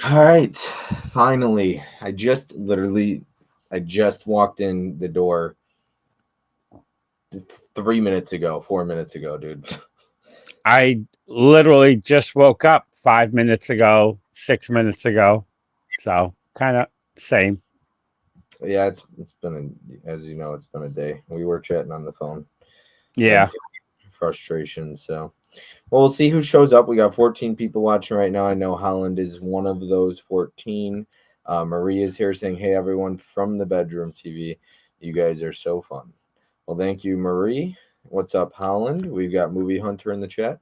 All right, finally. I just walked in the door 3 minutes ago, 4 minutes ago, dude. I literally just woke up 5 minutes ago, 6 minutes ago. So kind of same. Yeah, it's been as you know, it's been a day. We were chatting on the phone, Yeah. venting frustration. So, well, we'll see who shows up. We got 14 people watching right now. I know Holland is one of those 14. Marie is here saying, "Hey, everyone from the bedroom TV, you guys are so fun." Well, thank you, Marie. What's up, Holland? We've got Movie Hunter in the chat.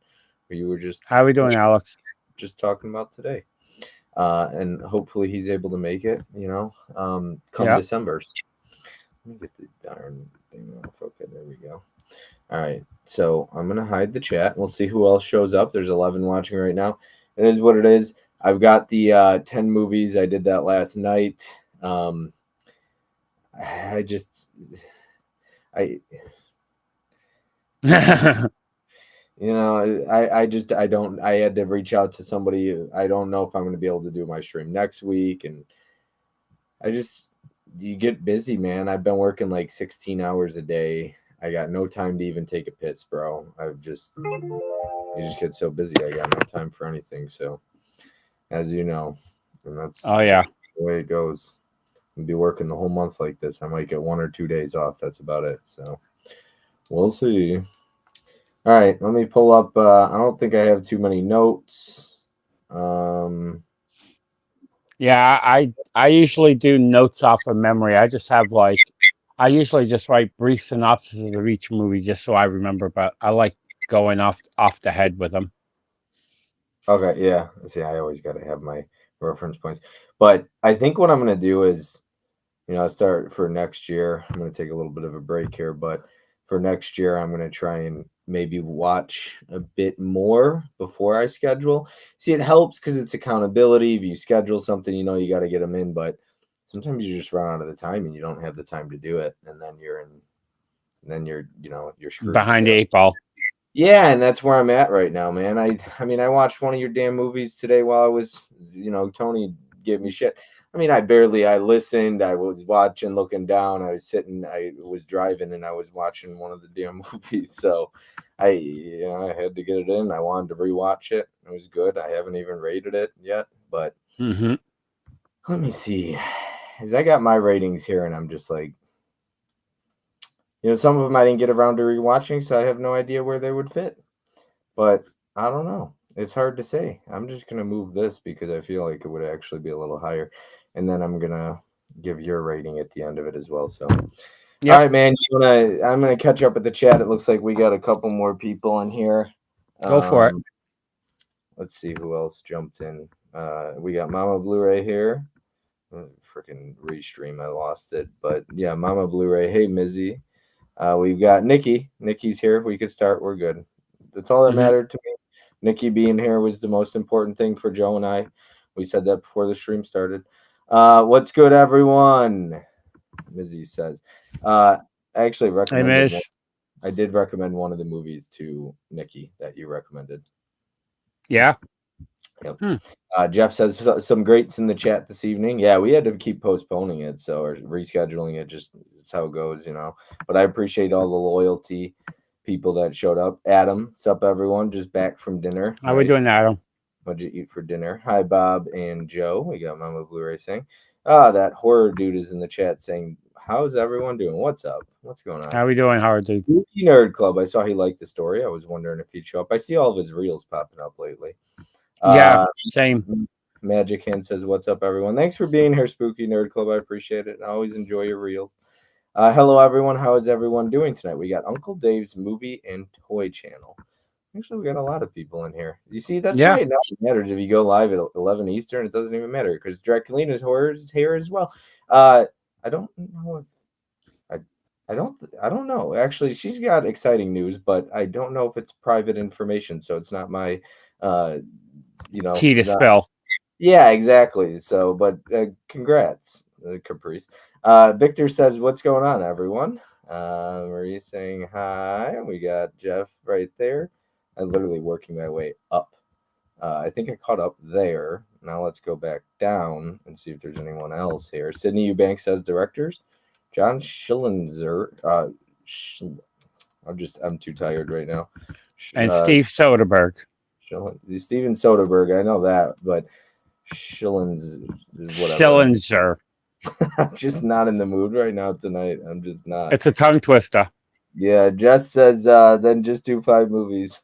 You were How we doing, Alex? just talking about today. And hopefully he's able to make it, come Yeah. December. Let me get the darn thing off. Okay, there we go. All right. So I'm going to hide the chat. We'll see who else shows up. There's 11 watching right now. It is what it is. I've got the 10 movies. I did that last night. Um, I just, I, I don't, I had to reach out to somebody. I don't know if I'm going to be able to do my stream next week. And I just, you get busy, man. I've been working like 16 hours a day. I got no time to even take a piss, bro. You just get so busy. I got no time for anything. So, as you know, and that's Oh yeah. the way it goes. I'll be working the whole month like this. I might get 1 or 2 days off. That's about it. So, we'll see. All right, let me pull up. I don't think I have too many notes. Um, Yeah, I usually do notes off of memory. I usually just write brief synopses of each movie just so I remember, but I like going off the head with them. okay, yeah. See, I always got to have my reference points. But I think what I'm going to do is start for next year. I'm going to take a little bit of a break here, but for next year, I'm going to try and maybe watch a bit more before I schedule. See, it helps because it's accountability. If you schedule something, you got to get them in, but sometimes you just run out of the time and you don't have the time to do it, and then you're screwed. Behind So the eight ball. yeah, and that's where I'm at right now, man. I mean, I watched one of your damn movies today while I was, Tony gave me shit. I mean, I listened, I was watching, looking down, I was driving and I was watching one of the damn movies. So I had to get it in. I wanted to rewatch it. It was good. I haven't even rated it yet, but Hmm. let me see. As I got my ratings here and I'm just like, some of them I didn't get around to rewatching, so I have no idea where they would fit. But I don't know. It's hard to say. I'm just gonna move this because I feel like it would actually be a little higher, and then I'm gonna give your rating at the end of it as well. So, all Yep. right, man. I'm gonna catch up with the chat. It looks like we got a couple more people in here. Go for it. Um, let's see who else jumped in. We got Mama Blu-ray here. Freaking restream, I lost it, but yeah, Mama Blu-ray. Hey, Mizzy. We've got Nikki. Nikki's here. We could start. We're good. That's all that Hmm. mattered to me. Nikki being here was the most important thing for Joe and I. We said that before the stream started. What's good, everyone? Mizzy says. Uh, I actually Hey, recommended one. Miss. I did recommend one of the movies to Nikki that you recommended. Yeah. Yep. Hmm. Jeff says some greats in the chat this evening. Yeah, we had to keep postponing it, or rescheduling it. Just it's how it goes. But I appreciate all the loyalty, people that showed up. Adam, sup everyone? Just back from dinner. How we Nice. doing, Adam? What'd you eat for dinner? Hi, Bob and Joe. We got Mama Blu-ray saying, ah, that horror dude is in the chat saying, how's everyone doing? What's up? What's going on? How we doing, Howard dude? Spooky Nerd Club. I saw he liked the story. I was wondering if he'd show up. I see all of his reels popping up lately. Yeah. Uh, Same. Magic Hand says, what's up, everyone? Thanks for being here, Spooky Nerd Club. I appreciate it. I always enjoy your reels. Hello, everyone. How is everyone doing tonight? We got Uncle Dave's Movie and Toy Channel. Actually, we got a lot of people in here. You see, that's why Yeah. it not matters if you go live at 11 Eastern. It doesn't even matter because Draculina's horror is here as well. I don't know if I don't know. Actually, she's got exciting news, but I don't know if it's private information, so it's not my uh Tea to not, spill. yeah, exactly. So, but congrats, Caprice. Victor says, "What's going on, everyone?" Marie saying hi. We got Jeff right there. I'm literally working my way up. I think I caught up there. Now let's go back down and see if there's anyone else here. Sydney Eubanks says directors. John Schillinzer. I'm too tired right now. And Steve Soderbergh. Steven Soderbergh. I know that, but Schillins is whatever. Schillinger. I'm just not in the mood right now tonight. I'm just not. It's a tongue twister. Yeah, Jess says then just do 5 movies.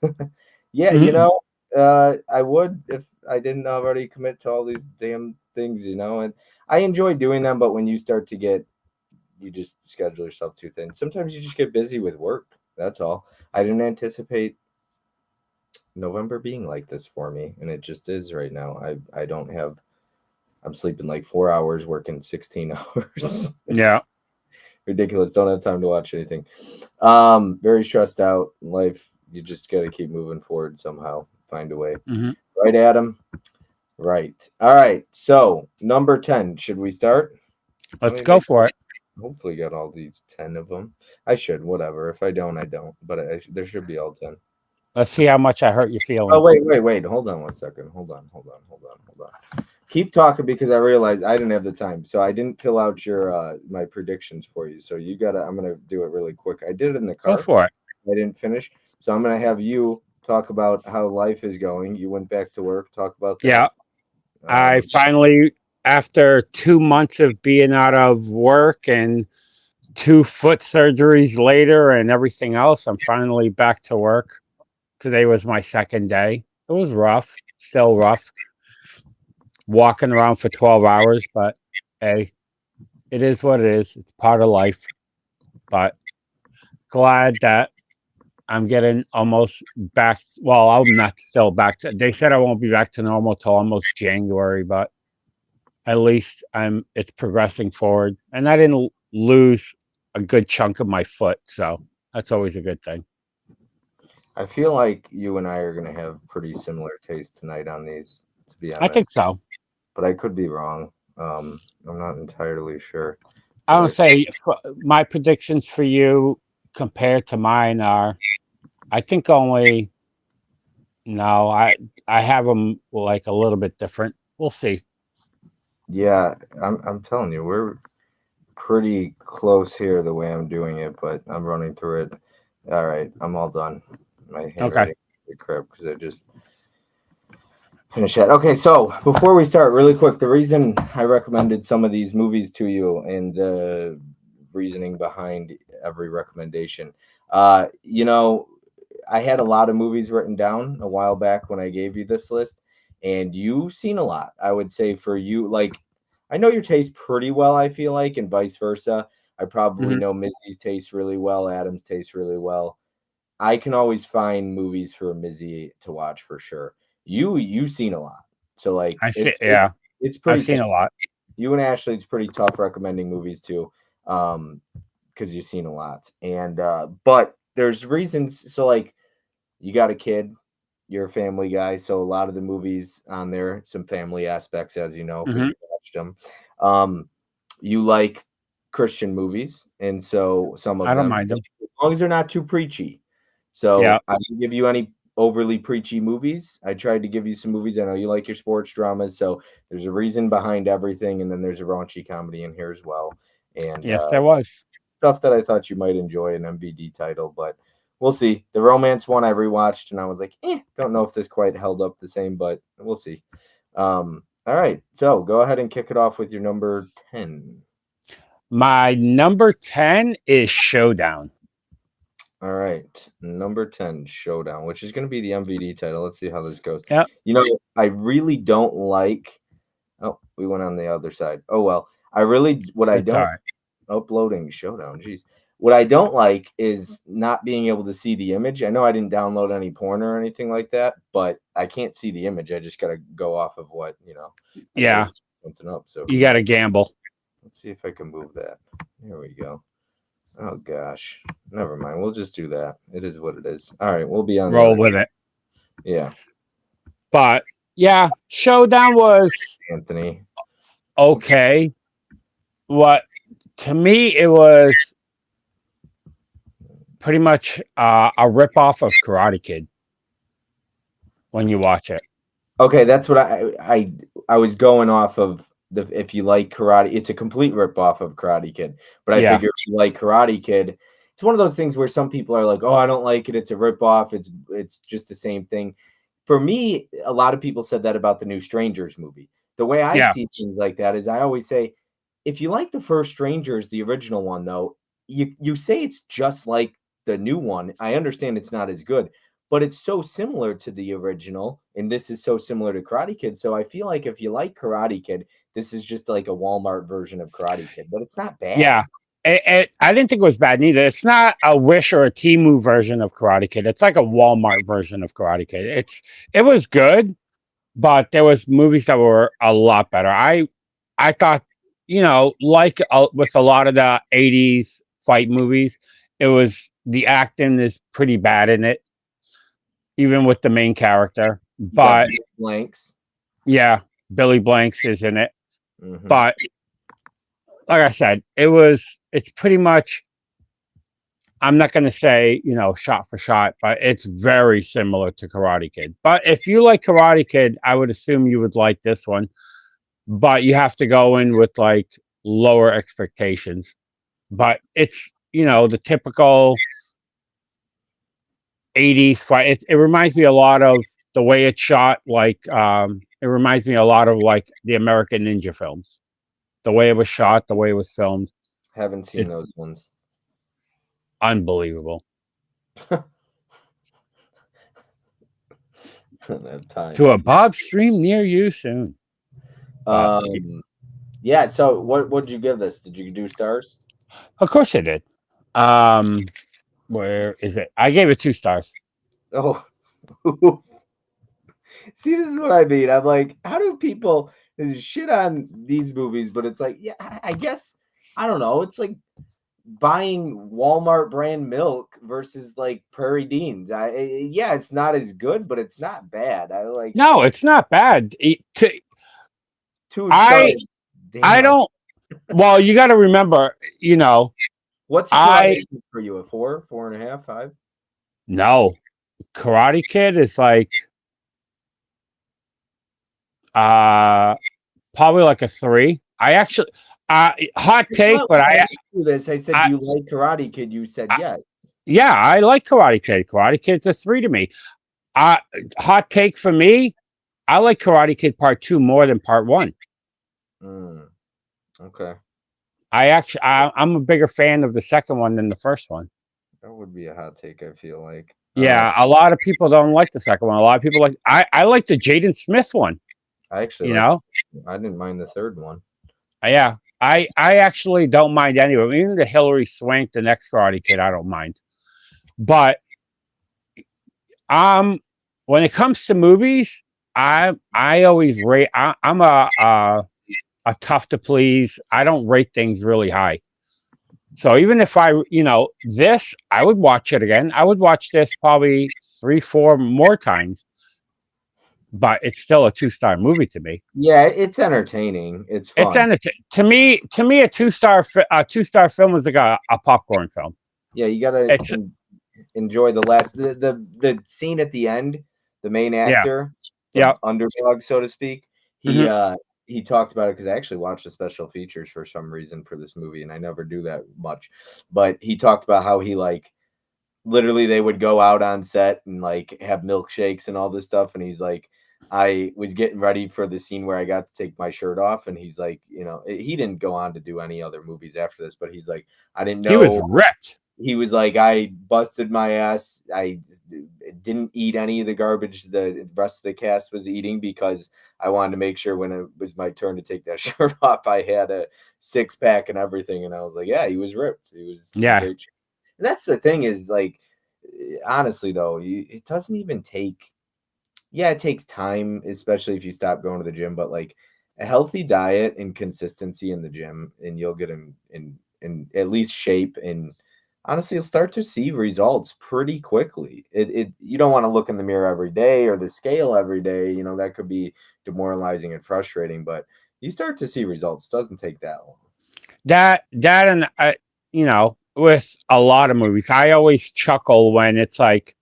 Yeah, I would if I didn't already commit to all these damn things, and I enjoy doing them, but when you start to get you just schedule yourself too thin. Sometimes you just get busy with work. That's all. I didn't anticipate November being like this for me, and it just is right now. I don't have I'm sleeping like 4 hours, working 16 hours. Yeah. It's ridiculous. Don't have time to watch anything. Very stressed out. Life, you just got to keep moving forward somehow. Find a way. Mm-hmm. Right, Adam? Right. All right. So, number 10. Should we start? Let's go for it. Hopefully, got all these 10 of them. I should. Whatever. If I don't, I don't. But there should be all 10. Let's see how much I hurt your feelings. Oh, wait. Hold on one second. Hold on. Keep talking because I realized I didn't have the time, so I didn't fill out your my predictions for you. So you gotta. I'm gonna do it really quick. I did it in the car. Go for it. I didn't finish, so I'm gonna have you talk about how life is going. You went back to work. Talk about that. Yeah. I finally, after 2 months of being out of work and 2 foot surgeries later and everything else, I'm finally back to work. Today was my second day. It was rough, still rough. Walking around for 12 hours, but hey, it is what it is. It's part of life. But glad that I'm getting almost back. Well, I'm not still back to. They said I won't be back to normal till almost January, but at least It's progressing forward, and I didn't lose a good chunk of my foot, so that's always a good thing. I feel like you and I are gonna have pretty similar taste tonight on these. To be honest, I think so. but I could be wrong. I'm not entirely sure. I would say my predictions for you compared to mine are, I think only no, I have them like a little bit different. We'll see. Yeah, I'm telling you, we're pretty close here the way I'm doing it, but I'm running through it. All right, I'm all done. My handwriting is crap because I just finish that. Okay, so before we start, really quick, the reason I recommended some of these movies to you and the reasoning behind every recommendation. I had a lot of movies written down a while back when I gave you this list, and you've seen a lot. I would say for you, like, I know your taste pretty well, I feel like, and vice versa. I probably know Missy's taste really well, Adam's taste really well. I can always find movies for Mizzy to watch for sure. You've seen a lot, so like I see. it's pretty. I've seen a lot. You and Ashley, it's pretty tough recommending movies too, because you've seen a lot. And but there's reasons. So like, you got a kid, you're a family guy, so a lot of the movies on there, some family aspects, as you know, because you watched them. You like Christian movies, and so some of I don't them, mind them as long as they're not too preachy. So I didn't give you any overly preachy movies. I tried to give you some movies. I know you like your sports dramas, so there's a reason behind everything, and then there's a raunchy comedy in here as well. And Yes, there was stuff that I thought you might enjoy, an MVD title, but we'll see. The romance one I rewatched, and I was like, don't know if this quite held up the same, but we'll see. All right, so go ahead and kick it off with your number 10. My number 10 is Showdown. All right, number 10, Showdown, which is going to be the MVD title. Let's see how this goes. Yep. I really don't like. Oh, we went on the other side. Oh well, uploading Showdown. Jeez, what I don't like is not being able to see the image. I know I didn't download any porn or anything like that, but I can't see the image. I just got to go off of what Yeah. Something up. So you got to gamble. Let's see if I can move that. There we go. Oh gosh, never mind. We'll just do that. It is what it is. All right, we'll be on. Roll with it. Yeah. But yeah, Showdown was Anthony. Okay. What to me it was pretty much a ripoff of Karate Kid when you watch it. Okay, that's what I was going off of the if you like Karate, it's a complete rip off of Karate Kid. But I Yeah, figure if you like Karate Kid, it's one of those things where some people are like, "Oh, I don't like it. It's a rip off. It's just the same thing." For me, a lot of people said that about the new Strangers movie. The way I yeah, see things like that is I always say, if you like the first Strangers, the original one though, you say it's just like the new one. I understand it's not as good, but it's so similar to the original, and this is so similar to Karate Kid. So I feel like if you like Karate Kid, this is just like a Walmart version of Karate Kid, but it's not bad. yeah. I didn't think it was bad neither. It's not a Wish or a Temu version of Karate Kid. It's like a Walmart version of Karate Kid. It was good, but there was movies that were a lot better. I thought, like with a lot of the '80s fight movies, it was the acting is pretty bad in it, even with the main character. You got But blanks. yeah, Billy Blanks is in it. Hmm. But like I said, it's pretty much. I'm not going to say shot for shot, but it's very similar to Karate Kid. But if you like Karate Kid, I would assume you would like this one. But you have to go in with like lower expectations. But it's the typical '80s fight. It reminds me a lot of the way it's shot. Like it reminds me a lot of like the American Ninja films. The way it was shot, the way it was filmed, Haven't seen it's those ones. unbelievable. Don't have time. To a Bob stream near you soon. But Um, yeah. So what did you give this? Did you do stars? of course I did. Um, where is it? I gave it 2 stars. Oh, see, this is what I mean. I'm like, how do people shit on these movies? But it's like, yeah, I guess I don't know. It's like buying Walmart brand milk versus like Prairie Deans. Yeah, it's not as good, but it's not bad. I like No, it's not bad. two I stars. I Damn. don't. Well, you got to remember, What's a I karate Kid for you? A four, four and a half, five? no Karate Kid is like uh probably like a 3. I actually hot It's take, not but like I asked you this. I said, I, do you like Karate Kid? You said I yes. yeah, I like Karate Kid. Karate Kid's a 3 to me. Uh hot take for me, I like Karate Kid Part 2 more than Part 1. Mm, okay. I'm a bigger fan of the second one than the first one. That would be a hot take, I feel like. Yeah, a lot of people don't like the second one. A lot of people I like the Jaden Smith one, I actually you like know? I didn't mind the third one. Yeah. I actually don't mind any of them. Even the Hillary Swank, the next Karate Kid, I don't mind. But um when it comes to movies, I always rate I'm a tough to please. I don't rate things really high. So even if this, I would watch it again. I would watch this probably 3, 4 more times, but it's still a 2-star movie to me. Yeah, it's entertaining. It's It's fun. to me a 2-star film is like a popcorn film. Yeah, you gotta It's enjoy the last the scene at the end. The main yeah, actor, the yeah, underdog, so to speak. He hmm uh he talked about it because I actually watched the special features for some reason for this movie, and I never do that much. But he talked about how he like literally they would go out on set and like have milkshakes and all this stuff, and he's like, I was getting ready for the scene where I got to take my shirt off, and he's like, he didn't go on to do any other movies after this, but he's like, I didn't he was know. ripped. He was like, I busted my ass. I didn't eat any of the garbage the rest of the cast was eating because I wanted to make sure when it was my turn to take that shirt off, I had a six pack and everything. And I was like, yeah, he was ripped. He was in Yeah, great shape. And that's the thing is like, honestly though, it doesn't even take. Yeah, it takes time, especially if you stop going to the gym. But like a healthy diet and consistency in the gym, and you'll get in at least shape and honestly, you'll start to see results pretty quickly. It you don't want to look in the mirror every day or the scale every day. That could be demoralizing and frustrating. But you start to see results. Doesn't take that long. that and with a lot of movies, I always chuckle when it's like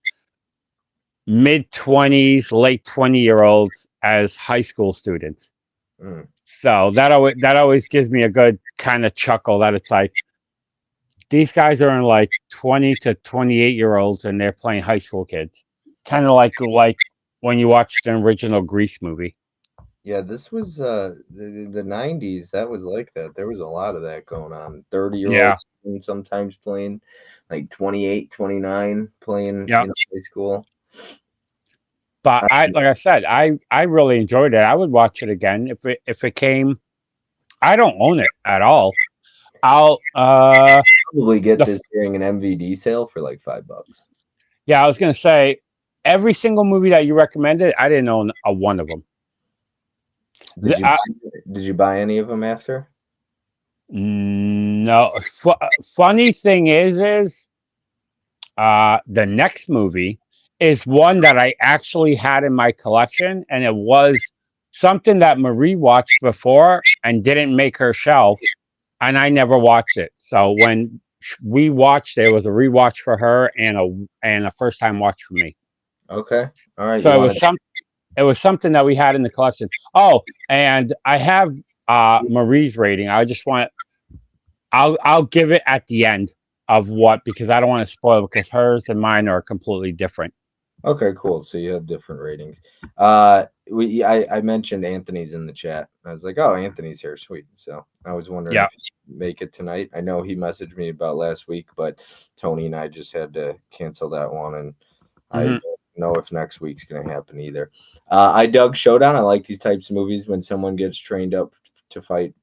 mid 20s, late 20-year olds as high school students. Mm. So that always gives me a good kind of chuckle that it's like these guys are in like 20 to 28-year olds and they're playing high school kids. Kind of like when you watch the original Grease movie. Yeah, this was the 90s. That was like that. There was a lot of that going on. 30-year-old Yeah. sometimes playing like 28, 29 playing Yeah. in high school. But I I like I said, I really enjoyed it. I would watch it again if it came. I don't own it at all. I'll probably get the this during an MVD sale for like $5. Yeah, I was gonna say every single movie that you recommended, I didn't own a one of them. Did you did you buy any of them after? No, funny thing is the next movie is one that I actually had in my collection, and it was something that Marie watched before and didn't make her shelf, and I never watched it. So when we watched it, it was a rewatch for her and a first time watch for me. Okay. All right. So You want to? it was something that we had in the collection. Oh, and I have Marie's rating. I'll give it at the end of what because I don't want to spoil it because hers and mine are completely different. Okay, cool. So you have different ratings. I mentioned Anthony's in the chat. I was like, oh, Anthony's here, sweet. So I was wondering Yeah. if he'd make it tonight. I know he messaged me about last week, but Tony and I just had to cancel that one, and I Hmm. don't know if next week's gonna happen either. I dug Showdown. I like these types of movies when someone gets trained up to fight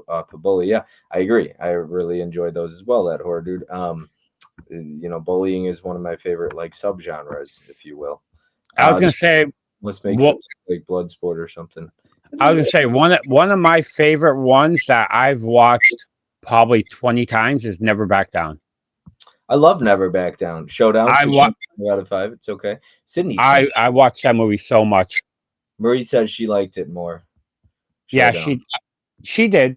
off a bully. Yeah, I agree. I really enjoy those as well. That horror dude. Bullying is one of my favorite like subgenres, if you will. I was Uh, gonna say let's make what something like Bloodsport or something. I was gonna say one of my favorite ones that I've watched probably 20 times is Never Back Down. I love Never Back Down. Showdown I for wa- 5 out of 5. It's okay. Sydney says I watched that movie so much. Marie says she liked it more. Yeah, Showdown. she did.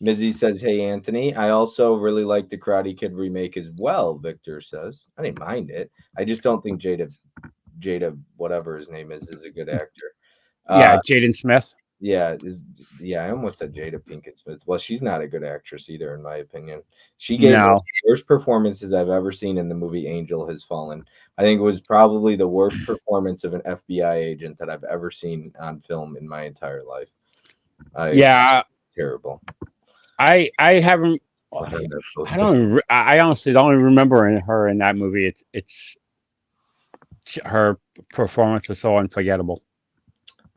Mizzy says, "Hey Anthony, I also really like the Karate Kid remake as well." Victor says, "I didn't mind it. I just don't think Jada, whatever his name is a good actor." Yeah, Uh, Jaden Smith. Yeah, I almost said Jada Pinkett Smith. Well, she's not a good actress either, in my opinion. She gave one of No. the worst performances I've ever seen in the movie Angel Has Fallen. I think it was probably the worst performance of an FBI agent that I've ever seen on film in my entire life. Yeah, Terrible. I haven't. I have that I poster. don't. I honestly don't even remember her in that movie. It's her performance was so unforgettable.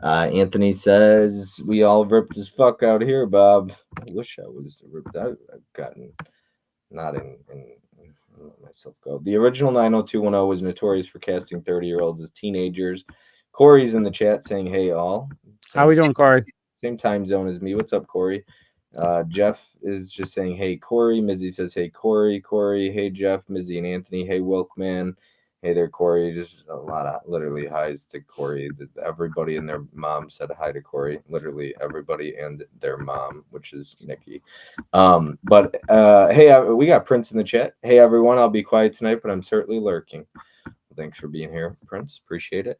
Anthony says we all ripped as fuck out here, Bob. I wish I was ripped out. I've gotten not I'll let myself go. The original 90210 was notorious for casting 30-year-olds as teenagers. Corey's in the chat saying, "Hey all." How Same we doing, Corey? same time zone as me. What's up, Corey? Jeff is just saying, "Hey Corey." Mizzy says, "Hey Corey, Corey." Hey Jeff, Mizzy, and Anthony. Hey Wilkman. Hey there, Corey. Just a lot of literally highs to Corey. Everybody and their mom said hi to Corey. Literally everybody and their mom, which is Nikki. Hey, we got Prince in the chat. Hey everyone, I'll be quiet tonight, but I'm certainly lurking. Thanks for being here, Prince. Appreciate it.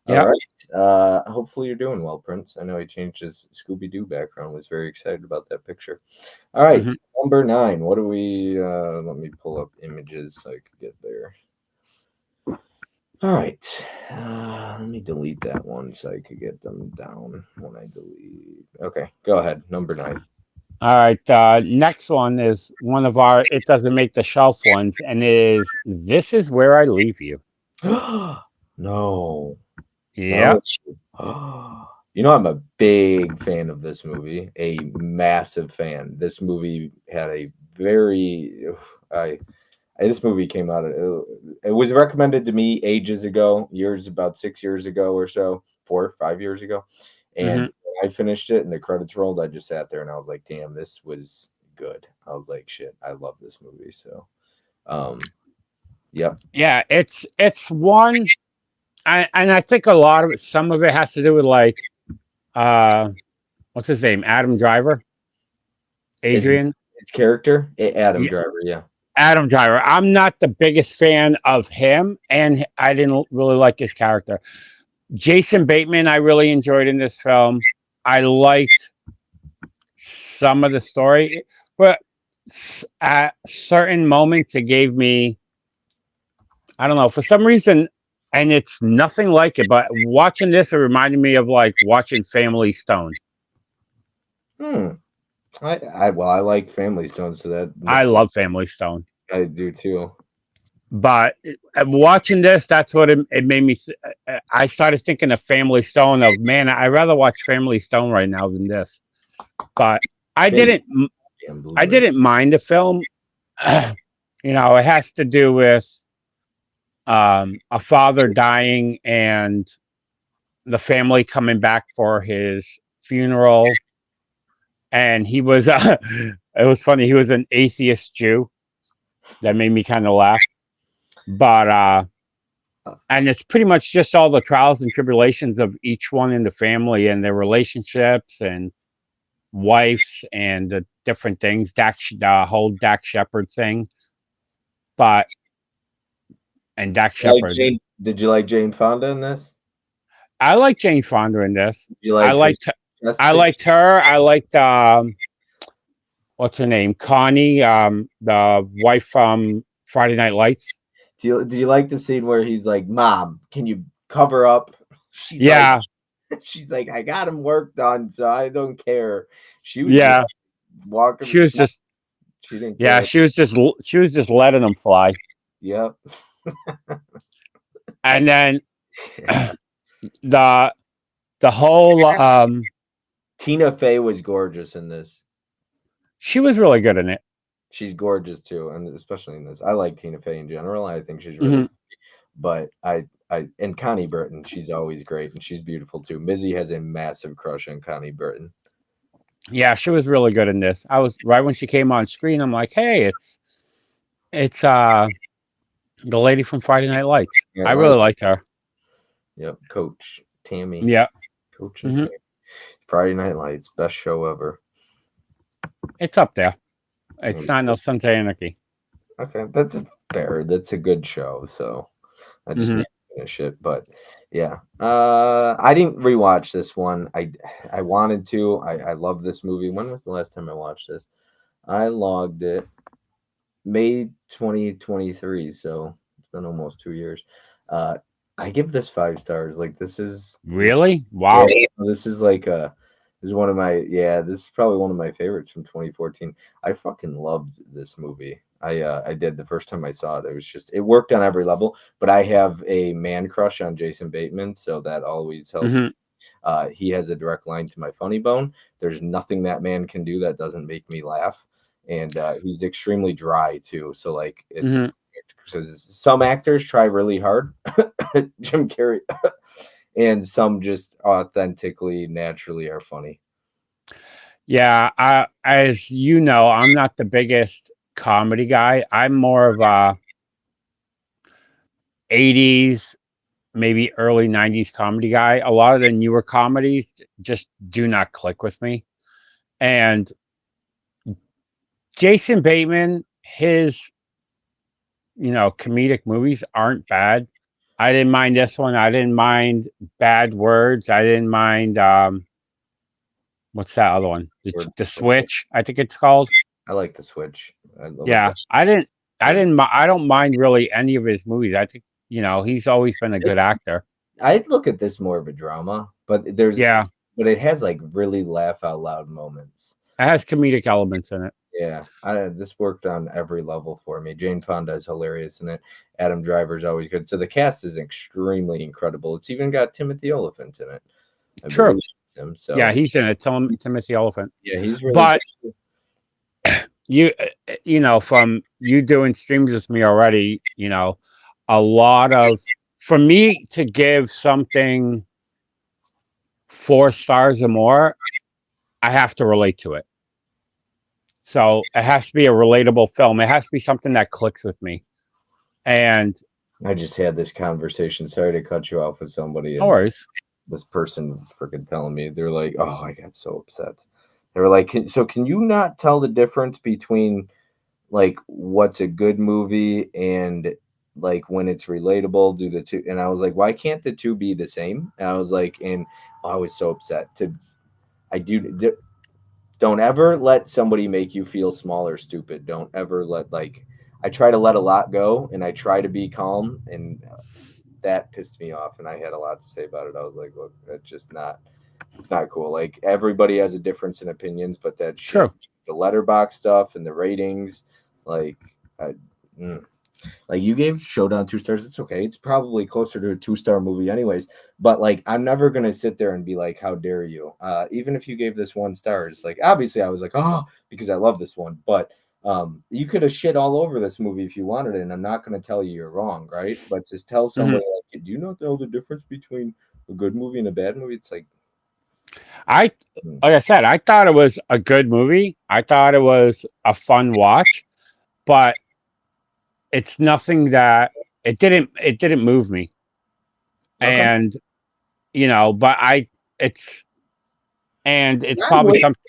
All Yeah. right. Hopefully you're doing well, Prince. I know he changed his Scooby Doo background. Was very excited about that picture. All right, Hmm. number 9. What do we? Let me pull up images so I could get there. All right. Let me delete that one so I could get them down when I delete. Okay, go ahead. Number 9. All right. Next one is one of our. It doesn't make the shelf ones, and it is This Is Where I Leave You. No. Yeah. No. I'm a big fan of this movie, a massive fan. This movie had a very, I, this movie came out, it was recommended to me ages ago, about 6 years ago or so, 4 or 5 years ago. And Hmm. when I finished it and the credits rolled, I just sat there and I was like, damn, this was good. I was like, shit, I love this movie. So, yep. Yeah. It's one. And I think a lot of it, some of it has to do with like, uh, what's his name, Adam Driver, Is Adrian. its character? Adam Yeah, Driver, yeah. Adam Driver. I'm not the biggest fan of him, and I didn't really like his character. Jason Bateman, I really enjoyed in this film. I liked some of the story, but at certain moments, it gave me, I don't know, for some reason, and it's nothing like it, but watching this, it reminded me of like watching Family Stone. Hmm. I like Family Stone, so that I love Family Stone. I do too. But watching this, that's what it made me. I started thinking of Family Stone. Of man, I'd rather watch Family Stone right now than this. But I Family didn't. on I Blu-ray. didn't mind the film. It has to do with a father dying and the family coming back for his funeral. And he was. It was funny. He was an atheist Jew. That made me kind of laugh. But and it's pretty much just all the trials and tribulations of each one in the family and their relationships and wives and the different things. The whole Dak Shepard thing, but and Dak Like Shepard. Jane, did you like Jane Fonda in this? I like Jane Fonda in this. Did you I like her liked. chest I pic- liked her. I liked what's her name, Connie, the wife from Friday Night Lights. Do you like the scene where he's like, "Mom, can you cover up?" She's like, Yeah, she's like, "I got him work done, so I don't care." She was just yeah. walking. She was just. She didn't Yeah, care. she was just. She was just letting them fly, Yep. and then the the whole Tina Fey was gorgeous in this. she was really good in it. She's gorgeous too, and especially in this. I like Tina Fey in general. I think she's really, Hmm. but and Connie Britton, she's always great, and she's beautiful too. Mizzy has a massive crush on Connie Britton. Yeah, she was really good in this. I was right when she came on screen. I'm like, hey, it's the lady from Friday Night Lights. Yeah, I right. really liked her. Yep, Coach Tammy, Yeah. Coach and Hmm. Tammy. Friday Night Lights, best show ever. It's up there. It's not no Sons of Anarchy. Okay, that's fair. That's a good show. So I just need Hmm. to finish it. But yeah, I didn't rewatch this one. I wanted to. I love this movie. When was the last time I watched this? I logged it May 2023. So it's been almost 2 years. Uh, I give this 5 stars. Like this. Really? Yeah, Wow. this is like this is one of my this is probably one of my favorites from 2014. I fucking loved this movie. I did the first time I saw it. It was just it worked on every level. But I have a man crush on Jason Bateman, so that always helps. Hmm. He has a direct line to my funny bone. There's nothing that man can do that doesn't make me laugh, and he's extremely dry too. So like it's Hmm. because some actors try really hard. Jim Carrey and some just authentically, naturally are funny. Yeah. As you know, I'm not the biggest comedy guy. I'm more of a '80s, maybe early '90s comedy guy. A lot of the newer comedies just do not click with me. And Jason Bateman, his comedic movies aren't bad. I didn't mind this one. I didn't mind Bad Words. I didn't mind what's that other one? Words The of Wisdom. Switch, I think it's called. I like the Switch. I love Yeah, that. I don't mind really any of his movies. I think he's always been a good This, actor. I'd look at this more of a drama, Yeah, but it has like really laugh out loud moments. it has comedic elements in it. Yeah, this worked on every level for me. Jane Fonda is hilarious in it. Adam Driver's always good. So the cast is extremely incredible. It's even got Timothy Olyphant in it. I True. believe it's him. Yeah, So he's in it. Timothy Elephant. yeah, he's really But good. you from you doing streams with me already, a lot of for me to give something 4 stars or more, I have to relate to it. So it has to be a relatable film. It has to be something that clicks with me. And I just had this conversation. Sorry to cut you off with somebody, no and worries. this person freaking telling me they're like, "Oh, I got so upset." They were like, "So can you not tell the difference between like what's a good movie and like when it's relatable, do the two. And I was like, why can't the two be the same? And I was like, and I was so upset to I do don't ever let somebody make you feel small or stupid. Don't ever let like I try to let a lot go and I try to be calm and that pissed me off and I had a lot to say about it. I was like, look, that's just not it's not cool. Like everybody has a difference in opinions, but that shit, True. the letterbox stuff and the ratings, like I, mm. Like you gave Showdown 2 stars. It's okay. It's probably closer to a 2 star movie, anyways. But like, I'm never gonna sit there and be like, "How dare you?" Even if you gave this 1 star, it's like obviously I was like, "Oh," because I love this one. But you could have shit all over this movie if you wanted it, and I'm not gonna tell you you're wrong, right? But just tell Hmm. somebody like, "Do you not know the difference between a good movie and a bad movie?" It's like, I hmm, like I said, I thought it was a good movie. I thought it was a fun watch, but it's nothing that it didn't move me. okay, And but it's it's I'm probably with something.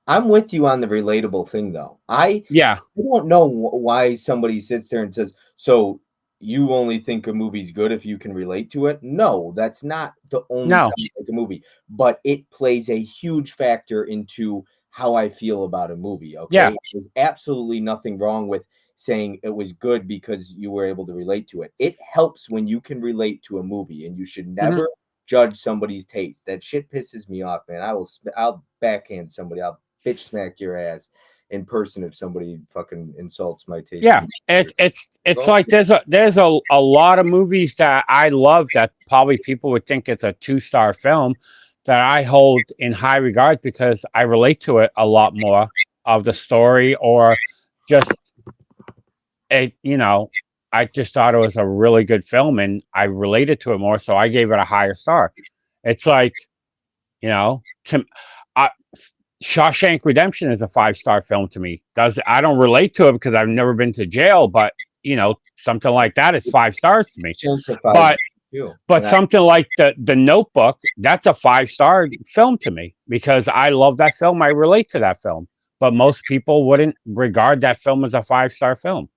I'm with you on the relatable thing, though. Yeah. I don't know why somebody sits there and says, "So you only think a movie's good if you can relate to it?" No, that's not the only time No. I like a movie, but it plays a huge factor into how I feel about a movie. Yeah. Okay, there's absolutely nothing wrong with saying it was good because you were able to relate to it. It helps when you can relate to a movie, and you should Hmm. never judge somebody's taste. That shit pisses me off, man. I'll backhand somebody. I'll bitch smack your ass in person if somebody fucking insults my taste Yeah. in It's movies. it's it's Well, like there's a lot of movies that I love that probably people would think it's a 2 star film that I hold in high regard because I relate to it a lot more of the story or just it. I just thought it was a really good film and I related to it more, so I gave it a higher star. It's like to I, Shawshank Redemption is a 5 star film to me. Does I don't relate to it because I've never been to jail, but something like that is 5 stars to me. Shanks a five But too, but and I something like the Notebook, that's a 5 star film to me because I love that film. I relate to that film. But most people wouldn't regard that film as a 5 star film.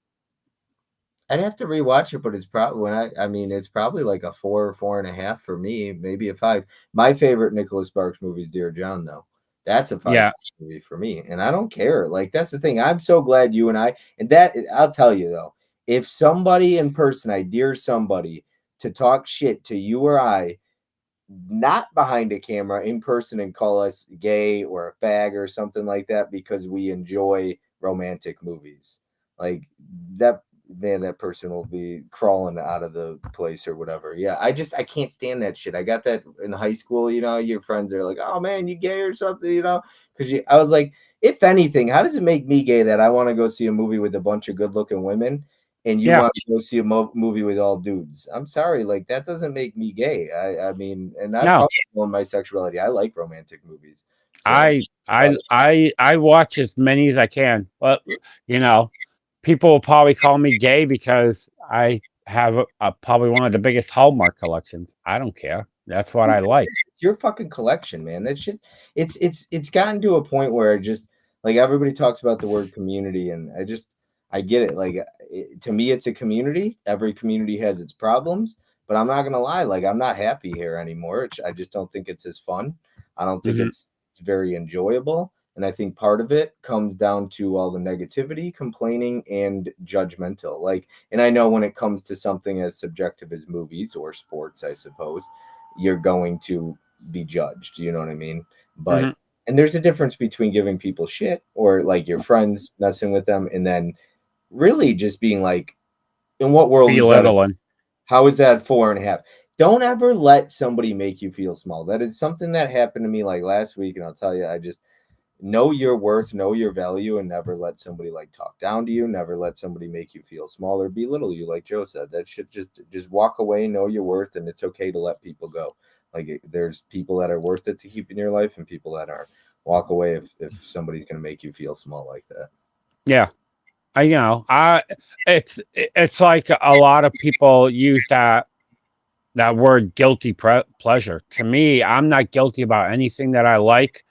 I'd have to rewatch it, but it's probably when I mean it's probably like a 4 or 4.5 for me, maybe a 5. My favorite Nicholas Sparks movie is Dear John, though. That's a 5 Yeah, star movie for me, and I don't care. Like that's the thing. I'm so glad you and I and that I'll tell you though, if somebody in person, I dare somebody to talk shit to you or I not behind a camera in person and call us gay or a fag or something like that because we enjoy romantic movies. Like that man, that person will be crawling out of the place or whatever. Yeah, I can't stand that shit. I got that in high school, your friends are like, "Oh man, you gay or something," because I was like, if anything, how does it make me gay that I want to go see a movie with a bunch of good-looking women and you yeah, want to go see a movie with all dudes? I'm sorry, like that doesn't make me gay. I mean, and I'm no. comfortable in my sexuality. I like romantic movies, so I about I it. I watch as many as I can, but you know, people will probably call me gay because I have probably one of the biggest Hallmark collections. I don't care. That's what Who I like. cares? It's your fucking collection, man. That shit. It's gotten to a point where I just like everybody talks about the word community, and I get it. Like to me, it's a community. Every community has its problems, but I'm not gonna lie. Like I'm not happy here anymore. I just don't think it's as fun. I don't think Hmm. it's very enjoyable. And I think part of it comes down to all the negativity, complaining, and judgmental. Like, and I know when it comes to something as subjective as movies or sports, I suppose, you're going to be judged. You know what I mean? But Hmm. and there's a difference between giving people shit or like your friends messing with them and then really just being like, in what world is that? Belittling. How is that 4.5? Don't ever let somebody make you feel small. That is something that happened to me like last week, and I'll tell you, I just know your worth, know your value, and never let somebody like talk down to you. Never let somebody make you feel small or belittle you. Like Joe said, that should just walk away, know your worth, and it's okay to let people go. Like there's people that are worth it to keep in your life, and people that aren't. Walk away if somebody's gonna make you feel small like that. Yeah. I it's like a lot of people use that word guilty pleasure. To me, I'm not guilty about anything that I like.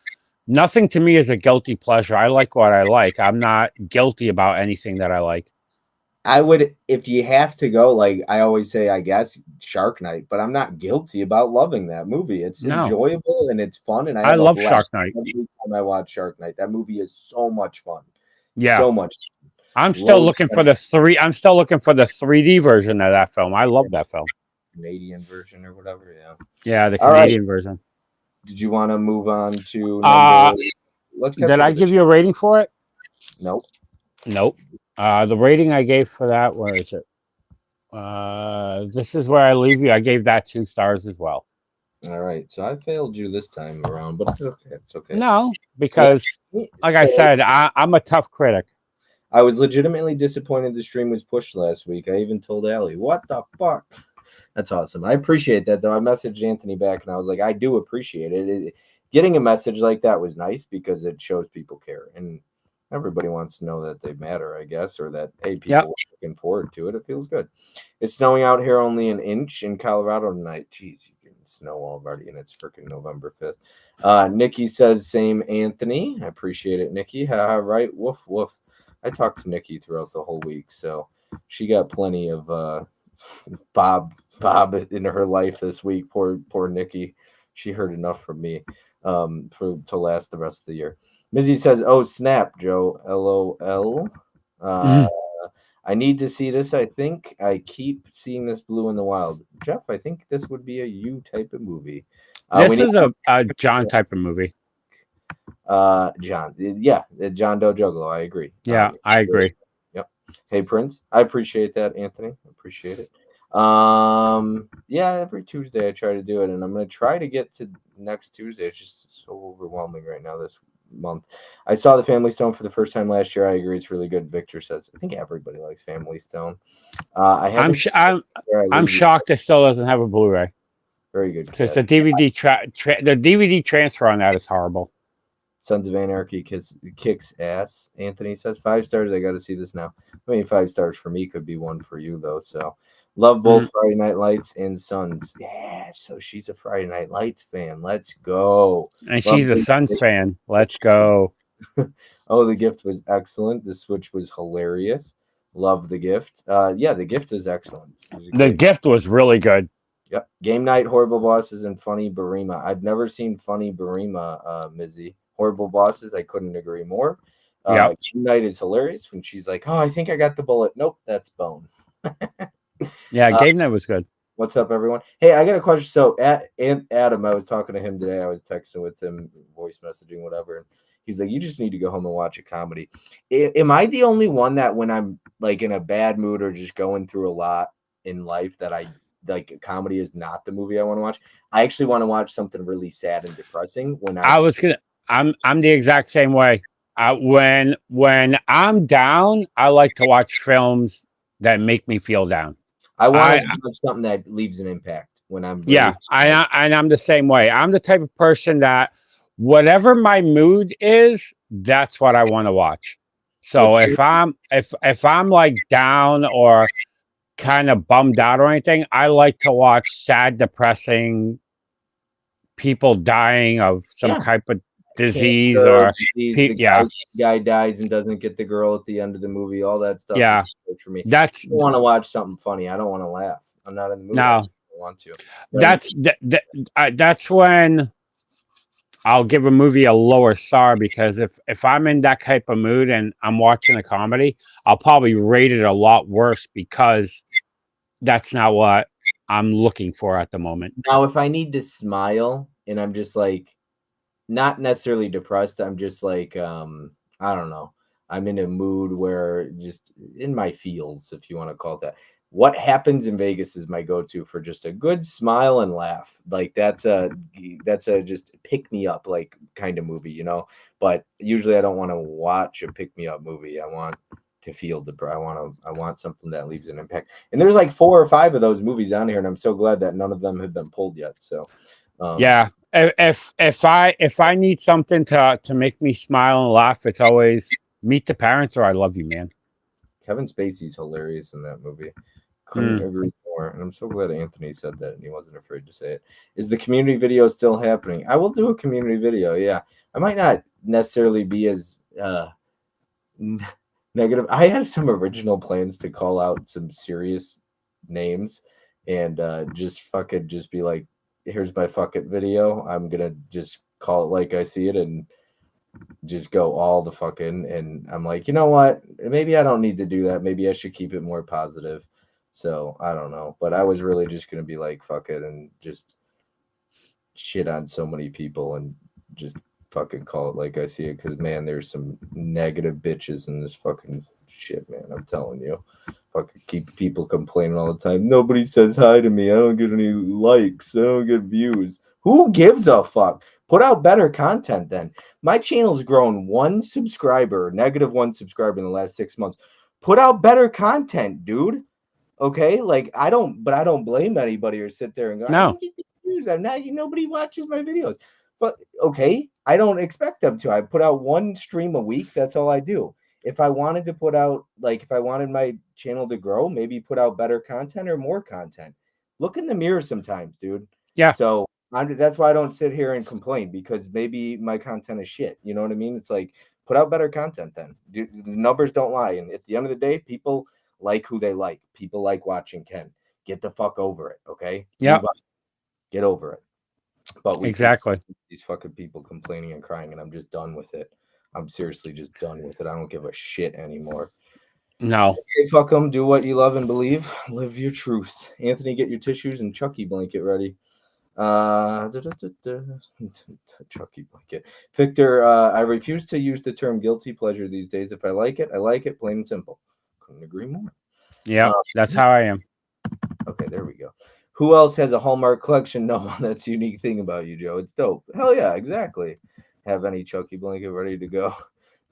Nothing to me is a guilty pleasure. I like what I like. I'm not guilty about anything that I like. I would, if you have to go, like I always say, I guess Shark Night, but I'm not guilty about loving that movie. It's No, enjoyable and it's fun, and I I have a love blast Shark Night. every time I watch Shark Night. That movie is so much fun, Yeah, so much I'm still loads looking of for the three. I'm still looking for the 3D version of that film. I love that film. Canadian version or whatever. Yeah. Yeah, the All right. Canadian version. Did you want to move on to number? Uh, Let's catch did up I with the. give you a rating for it? Nope. Nope. The rating I gave for that, where is it? This is where I leave you. I gave that 2 stars as well. All right. So I failed you this time around, but it's okay. It's okay. No, And because like I so said, I'm a tough critic. I was legitimately disappointed the stream was pushed last week. I even told Allie, "What the fuck?" That's awesome. I appreciate that, though. I messaged Anthony back, and I was like, "I do appreciate it. Getting a message like that was nice because it shows people care, and everybody wants to know that they matter, I guess, or that hey, people Yep. are looking forward to it. It feels good. It's snowing out here, only an inch in Colorado tonight. Jeez, you can snow already, and it's freaking November 5th. Nikki says, "Same, Anthony. I appreciate it, Nikki. Haha, right? Woof woof." I talked to Nikki throughout the whole week, so she got plenty of Bob in her life this week. Poor Nikki. She heard enough from me for to last the rest of the year. Mizzy says, "Oh snap, Joe. LOL. Uh, I need to see this. I think I keep seeing this blue in the wild. Jeff, I think this would be a you type of movie. We This need is a John type of movie. John. Yeah, John Doe Juggalo. I agree. Yeah, I agree. Yep. Hey Prince, I appreciate that, Anthony. Appreciate it. Yeah, every Tuesday I try to do it, and I'm gonna try to get to next Tuesday. It's just so overwhelming right now this month. I saw the Family Stone for the first time last year. I agree, it's really good. Victor says I think everybody likes Family Stone. I I'm haven't sh- seen I'm where I I'm leave you. shocked it still doesn't have a Blu-ray Very good because the cast. DVD transfer on that is horrible. Sons of Anarchy kicks ass. Anthony says 5 stars. I got to see this now. I mean, 5 stars for me could be one for you though. So, love Mm. both Friday Night Lights and Sons. Yeah, so she's a Friday Night Lights fan. Let's go. And Love she's a Suns fan. Let's the go. Oh, the gift was excellent. The switch was hilarious. Love the gift. Yeah, the gift is excellent. It was a The great. gift was really good. Yep. Game Night, Horrible Bosses, and Funny Barima. I've never seen Funny Barima, Mizzy. Horrible Bosses, I couldn't agree more. Yep. Game Night is hilarious when she's like, "Oh, I think I got the bullet." Nope, that's bone. Yeah, Uh, game night was good. what's up, everyone? Hey, I got a question. So, Adam, I was talking to him today. I was texting with him, voice messaging, whatever. And he's like, "You just need to go home and watch a comedy." Am I the only one that when I'm like in a bad mood or just going through a lot in life that I like comedy is not the movie I want to watch? I actually want to watch something really sad and depressing when I I was gonna. I'm the exact same way. When I'm down, I like to watch films that make me feel down. want I to watch something that leaves an impact when I'm Yeah, really like and I'm the same way. I'm the type of person that whatever my mood is, that's what I want to watch. So what's your if I'm like down or kind of bummed out or anything, I like to watch sad, depressing people dying of some yeah. type of disease Cancer, or disease, the yeah, guy dies and doesn't get the girl at the end of the movie, all that stuff is yeah. good for me. That's I don't want to watch something funny. I don't want to laugh. I'm not in the mood. I no, don't want to. But that's when I'll give a movie a lower star because if I'm in that type of mood and I'm watching a comedy, I'll probably rate it a lot worse because that's not what I'm looking for at the moment. now if I need to smile and I'm just like not necessarily depressed, I'm just like I don't know. I'm in a mood where just in my feels, if you want to call it that. What happens in Vegas is my go-to for just a good smile and laugh. Like that's a just pick me up like kind of movie, you know. But usually I don't want to watch a pick me up movie. I want to feel depressed. I want something that leaves an impact. And there's like 4 or 5 of those movies on here, and I'm so glad that none of them have been pulled yet. So um Yeah, if I need something to make me smile and laugh, it's always Meet the Parents or I Love You, man. Kevin Spacey's hilarious in that movie. Couldn't Mm. agree more, and I'm so glad Anthony said that and he wasn't afraid to say it. Is the community video still happening? I will do a community video. Yeah, I might not necessarily be as n- negative. I had some original plans to call out some serious names and just fucking just be like, here's my fucking video. I'm gonna just call it like I see it and just go all the fucking. And I'm like, you know what? Maybe I don't need to do that. Maybe I should keep it more positive. So I don't know. But I was really just gonna be like, fuck it, and just shit on so many people and just fucking call it like I see it. Because man, there's some negative bitches in this fucking shit, man. I'm telling you, fucking keep people complaining all the time. Nobody says hi to me. I don't get any likes. I don't get views. Who gives a fuck? Put out better content then. My channel's grown one subscriber, negative one subscriber in the last 6 months. Put out better content, dude. Okay, like but I don't blame anybody or sit there and go, I No. don't get the views. I'm not, nobody watches my videos. But okay, I don't expect them to. I put out one stream a week. That's all I do. If I wanted to put out, like, if I wanted my channel to grow, maybe put out better content or more content. Look in the mirror sometimes, dude. Yeah. So that's why I don't sit here and complain because maybe my content is shit. You know what I mean? It's like put out better content then. The numbers don't lie. And at the end of the day, people like who they like. People like watching Ken. Get the fuck over it, okay? Yeah. Move on. Get over it. But we keep Exactly. these fucking people complaining and crying, and I'm just done with it. I'm seriously just done with it. I don't give a shit anymore. No. Okay, fuck them. Do what you love and believe. Live your truth. Anthony, get your tissues and Chucky blanket ready. Chucky blanket. Victor, I refuse to use the term guilty pleasure these days. If I like it, I like it. Plain and simple. Couldn't agree more. Yeah. That's how I am. Okay, there we go. Who else has a Hallmark collection? No one. That's a unique thing about you, Joe. It's dope. Hell yeah, exactly. Have any Chucky blanket ready to go?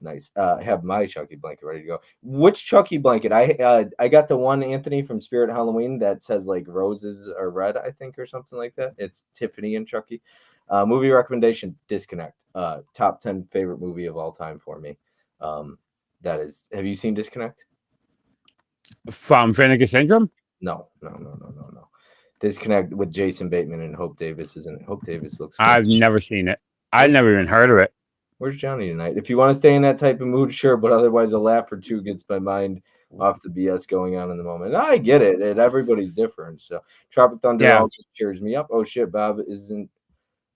Nice. Have my Chucky blanket ready to go. Which Chucky blanket? I got the one, Anthony, from Spirit Halloween that says like roses are red, I think, or something like that. It's Tiffany and Chucky. Movie recommendation: Disconnect. Top 10 favorite movie of all time for me. That is. Have you seen Disconnect? From Vinegar Syndrome? No. Disconnect with Jason Bateman and Hope Davis, isn't it? Hope Davis looks good. I've never seen it. I've Where's never even heard of it. Where's Johnny tonight? If you want to stay in that type of mood, sure, but otherwise a laugh or two gets my mind off the BS going on in the moment. I get it. Everybody's different. So Tropic Thunder Yeah. also cheers me up. Oh shit, Bob isn't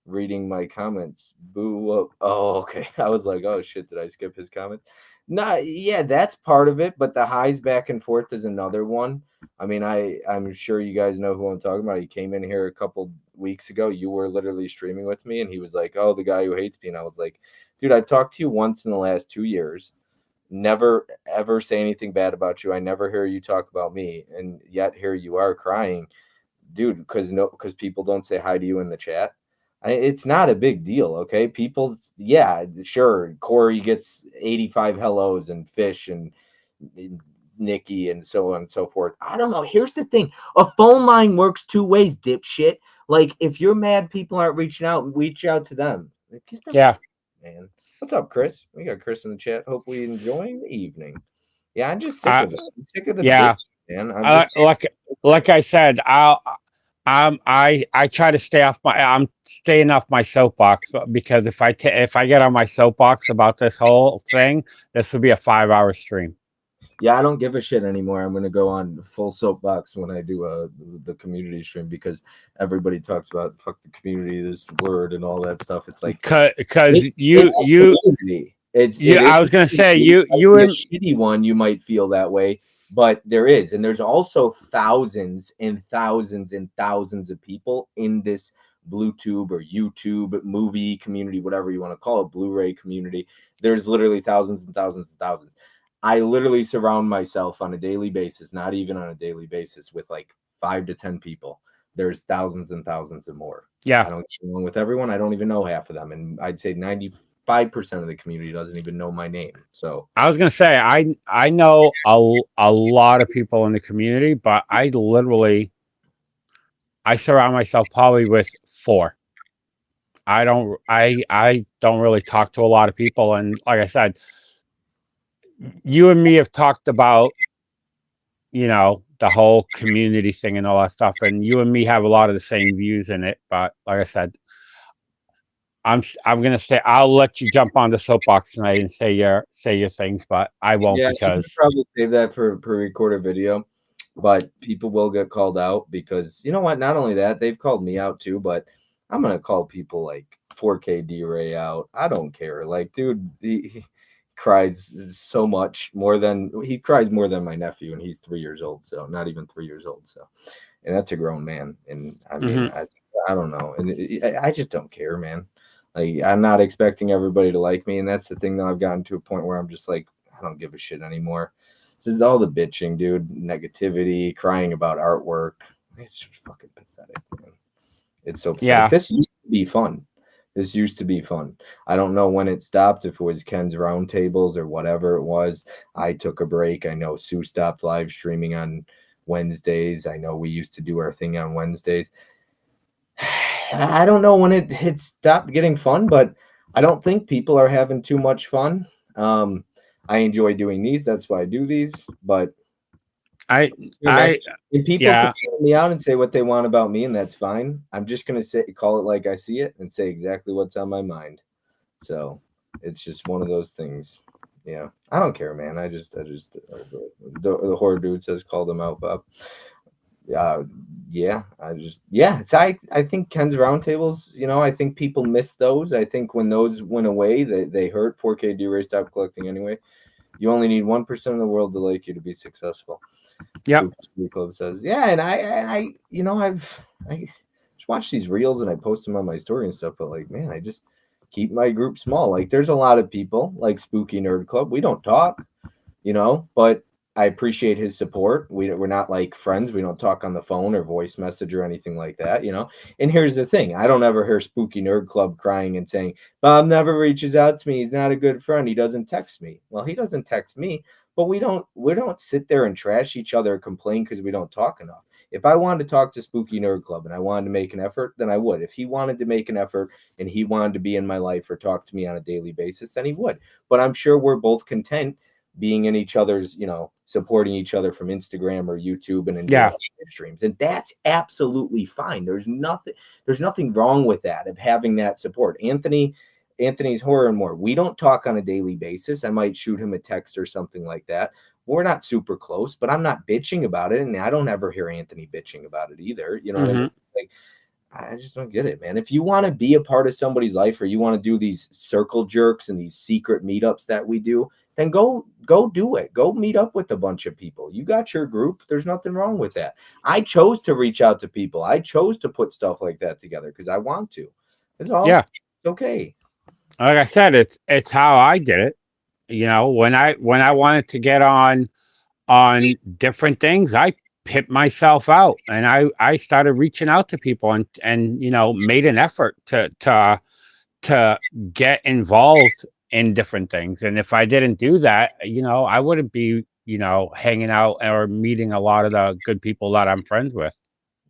reading my comments. Boo up. Oh, okay. I was like, oh shit, did I skip his comments? Nah, yeah, that's part of it, but the highs back and forth is another one. I mean, I'm sure you guys know who I'm talking about. He came in here a couple weeks ago. You were literally streaming with me, and he was like, "Oh, the guy who hates me," and I was like, "Dude, I've talked to you once in the last 2 years. Never ever say anything bad about you. I never hear you talk about me, and yet here you are crying, dude, because people don't say hi to you in the chat. It's not a big deal, okay? People, yeah, sure. Corey gets 85 hellos and Fish and Nikki and so on and so forth. I don't know. Here's the thing: a phone line works two ways, dipshit. Like if you're mad, people aren't reaching out. Reach out to them. Like, get the Yeah. fuck, man. What's up, Chris? We got Chris in the chat. Hopefully enjoying the evening. Yeah, I'm just sick I of it. I'm sick of the bitch, yeah. man. I'm I, just like I said, I try to stay off my I'm staying off my soapbox because if I get on my soapbox about this whole thing, this will be a 5 hour stream. yeah, I don't give a shit anymore. I'm gonna go on full soapbox when I do the community stream because everybody talks about fuck the community, this word and all that stuff. It's like Because it's a community. It is I a was gonna say community. It might you be a and shitty one. You might feel that way, but there is, and there's also thousands and thousands and thousands of people in this BlueTube or YouTube movie community, whatever you want to call it, Blu-ray community. There's literally thousands and thousands and thousands. I literally surround myself on a daily basis, not even on a daily basis, with like 5 to 10 people. There's thousands and thousands and more. yeah. I don't get along with everyone. I don't even know half of them. And I'd say 95% of the community doesn't even know my name. So I was gonna say I know a lot of people in the community, but I surround myself probably with four. I don't really talk to a lot of people, and like I said, you and me have talked about, you know, the whole community thing and all that stuff. And you and me have a lot of the same views in it. But like I said, I'm gonna say I'll let you jump on the soapbox tonight and say your things, but I won't Yeah, I could because probably save that for a pre-recorded video, but people will get called out because you know what? Not only that, they've called me out too, but I'm gonna call people like 4K D-Ray out. I don't care. Like, dude, he cries so much more than he cries more than my nephew, and he's 3 years old, so not even 3 years old. So, and that's a grown man. And I mean, hmm I don't know, and I just don't care, man. Like, I'm not expecting everybody to like me, and that's the thing. Though I've gotten to a point where I'm just like, I don't give a shit anymore. This is all the bitching, dude. Negativity, crying about artwork. It's just fucking pathetic, man. It's so pathetic. yeah, This used to be fun. This used to be fun. I don't know when it stopped, if it was Ken's roundtables or whatever it was. I took a break. I know Sue stopped live streaming on Wednesdays. I know we used to do our thing on Wednesdays. I don't know when it stopped getting fun, but I don't think people are having too much fun. Um, I enjoy doing these. That's why I do these. But I you know, man, I and people can yeah call me out and say what they want about me, and that's fine. I'm just gonna say call it like I see it and say exactly what's on my mind. So it's just one of those things. Yeah, I don't care, man. The horror dude says call them out, Bob. Uh, yeah, yeah. I think Ken's roundtables. You know, I think people miss those. I think when those went away, they hurt. 4K D-Ray stopped collecting anyway. You only need 1% of the world to like you to be successful. yep. Spooky Club says, yeah, I just watch these reels and I post them on my story and stuff. But like, man, I just keep my group small. Like, there's a lot of people like Spooky Nerd Club. We don't talk, but I appreciate his support. We're not like friends. We don't talk on the phone or voice message or anything like that. And here's the thing: I don't ever hear Spooky Nerd Club crying and saying, "Bob never reaches out to me. He's not a good friend. He doesn't text me." Well, he doesn't text me, but we don't sit there and trash each other or complain because we don't talk enough. If I wanted to talk to Spooky Nerd Club and I wanted to make an effort, then I would. If he wanted to make an effort and he wanted to be in my life or talk to me on a daily basis, then he would. But I'm sure we're both content being in each other's, supporting each other from Instagram or YouTube and enjoying Yeah. live streams. And that's absolutely fine. There's nothing wrong with that, of having that support. Anthony's Horror and More. We don't talk on a daily basis. I might shoot him a text or something like that. We're not super close, but I'm not bitching about it. And I don't ever hear Anthony bitching about it either. You know what I mean? hmm Like, I just don't get it, man. If you want to be a part of somebody's life or you want to do these circle jerks and these secret meetups that we do, then go do it. Go meet up with a bunch of people. You got your group. There's nothing wrong with that. I chose to reach out to people. I chose to put stuff like that together because I want to. It's all Yeah. it's okay. Like I said, it's how I did it. When I wanted to get on different things, I pit myself out and I started reaching out to people and made an effort to get involved in different things. And if I didn't do that, I wouldn't be, hanging out or meeting a lot of the good people that I'm friends with.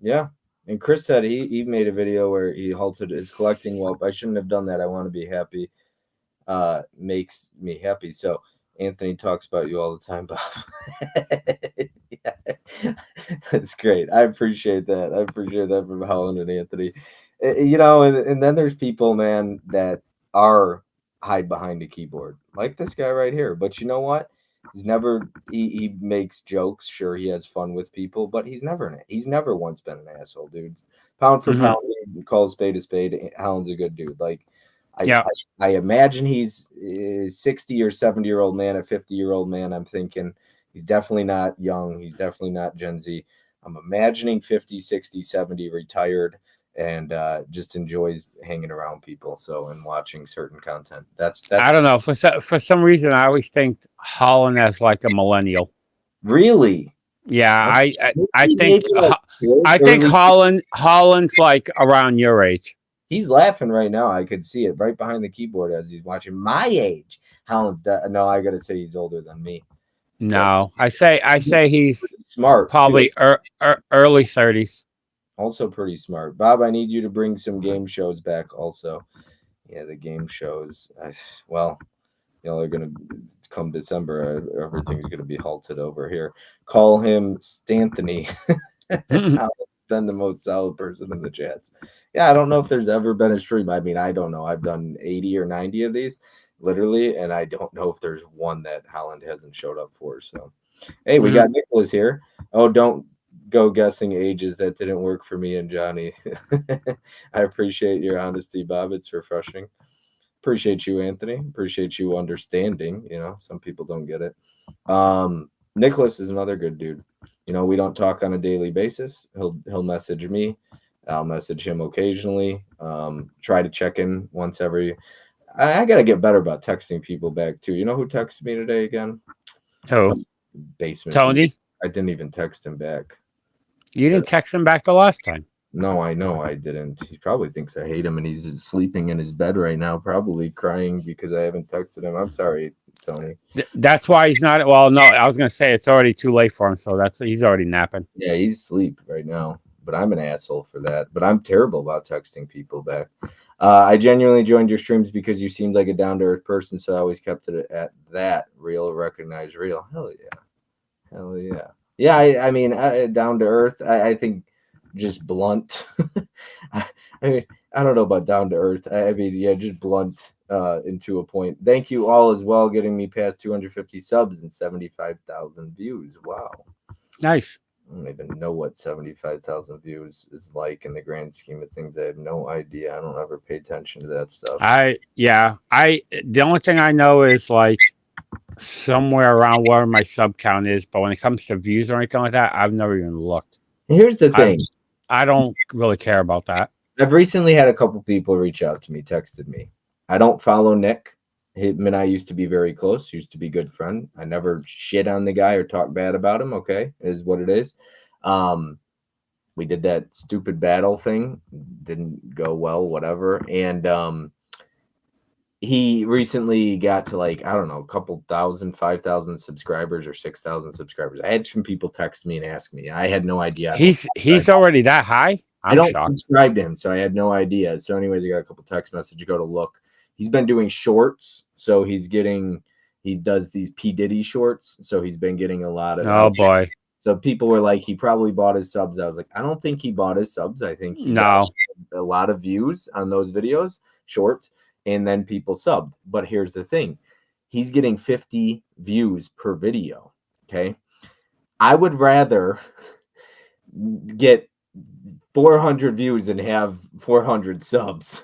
Yeah. And Chris said he made a video where he halted his collecting. Well, I shouldn't have done that. I want to be happy. Makes me happy. So Anthony talks about you all the time, Bob. Yeah. That's great. I appreciate that. I appreciate that from Holland and Anthony. And then there's people, man, that are hide behind a keyboard, like this guy right here. But you know what? He makes jokes. Sure, he has fun with people, but he's never once been an asshole, dude. Pound for hmm pound, call a spade a spade. Holland's a good dude. Like, I, Yeah. I imagine he's a 60 or 70-year-old man, a 50-year-old man. I'm thinking he's definitely not young. He's definitely not Gen Z. I'm imagining 50, 60, 70, retired, and just enjoys hanging around people. So, and watching certain content. That's I don't know. For some reason, I always think Holland as like a millennial. really. Yeah, I think Maybe like I think early. Holland's like around your age. He's laughing right now. I could see it right behind the keyboard as he's watching my age. Holland's that. No, I got to say he's older than me. But No, I say he's smart too. probably early 30s. Also pretty smart. Bob, I need you to bring some game shows back also. Yeah, the game shows. Well, they're gonna come December, everything's gonna be halted over here. Call him Stanthony. Alan's been the most solid person in the chats. Yeah, I don't know if there's ever been a stream. I mean, I don't know. I've done 80 or 90 of these, literally, and I don't know if there's one that Holland hasn't showed up for. So, hey, we got Nicholas here. Oh, don't go guessing ages. That didn't work for me and Johnny. I appreciate your honesty, Bob. It's refreshing. Appreciate you, Anthony. Appreciate you understanding. Some people don't get it. Nicholas is another good dude. We don't talk on a daily basis. He'll message me. I'll message him occasionally. Try to check in once every. I gotta get better about texting people back too. You know who texted me today again? Who? Basement. Tony? I didn't even text him back. You didn't text him back the last time. No, I know I didn't. He probably thinks I hate him, and he's sleeping in his bed right now, probably crying because I haven't texted him. I'm sorry, Tony. That's why he's not. Well, no, I was gonna say it's already too late for him, so he's already napping. Yeah, he's asleep right now, but I'm an asshole for that. But I'm terrible about texting people back. I genuinely joined your streams because you seemed like a down to earth person, so I always kept it at that. Real, recognized real. Hell yeah, hell yeah, yeah. I mean, down to earth. I think just blunt. I mean, I don't know about down to earth. I mean, yeah, just blunt into a point. Thank you all as well, getting me past 250 subs and 75,000 views. Wow. Nice. I don't even know what 75,000 views is like in the grand scheme of things. I have no idea. I don't ever pay attention to that stuff. The only thing I know is like somewhere around where my sub count is, but when it comes to views or anything like that, I've never even looked. Here's the thing. I don't really care about that. I've recently had a couple people reach out to me, texted me. I don't follow Nick. Him and I used to be very close, used to be good friend. I never shit on the guy or talk bad about him, okay? Is what it is. We did that stupid battle thing. Didn't go well, whatever. And he recently got to like, I don't know, a couple thousand, 5,000 subscribers or 6,000 subscribers. I had some people text me and ask me. I had no idea. He's already that high? I don't subscribe to him, so I had no idea. So anyways, I got a couple text messages, go to look. He's been doing shorts, so he does these P. Diddy shorts, so he's been getting a lot of. Oh boy! So people were like, he probably bought his subs. I was like, I don't think he bought his subs. I think he got a lot of views on those videos, shorts, and then people subbed. But here's the thing, he's getting 50 views per video. Okay, I would rather get 400 views and have 400 subs.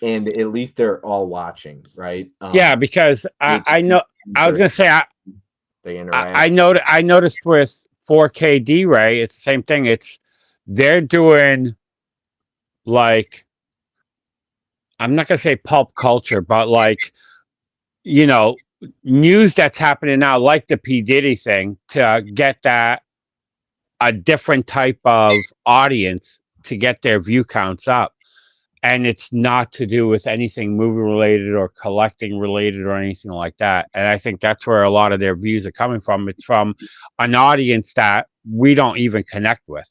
And at least they're all watching, right? Yeah, because I know. I was gonna say they interact. I noticed with 4K D-Ray, it's the same thing. They're doing like, I'm not gonna say pulp culture, but like, news that's happening now, like the P. Diddy thing, to get that a different type of audience to get their view counts up. And it's not to do with anything movie related or collecting related or anything like that. And I think that's where a lot of their views are coming from. It's from an audience that we don't even connect with.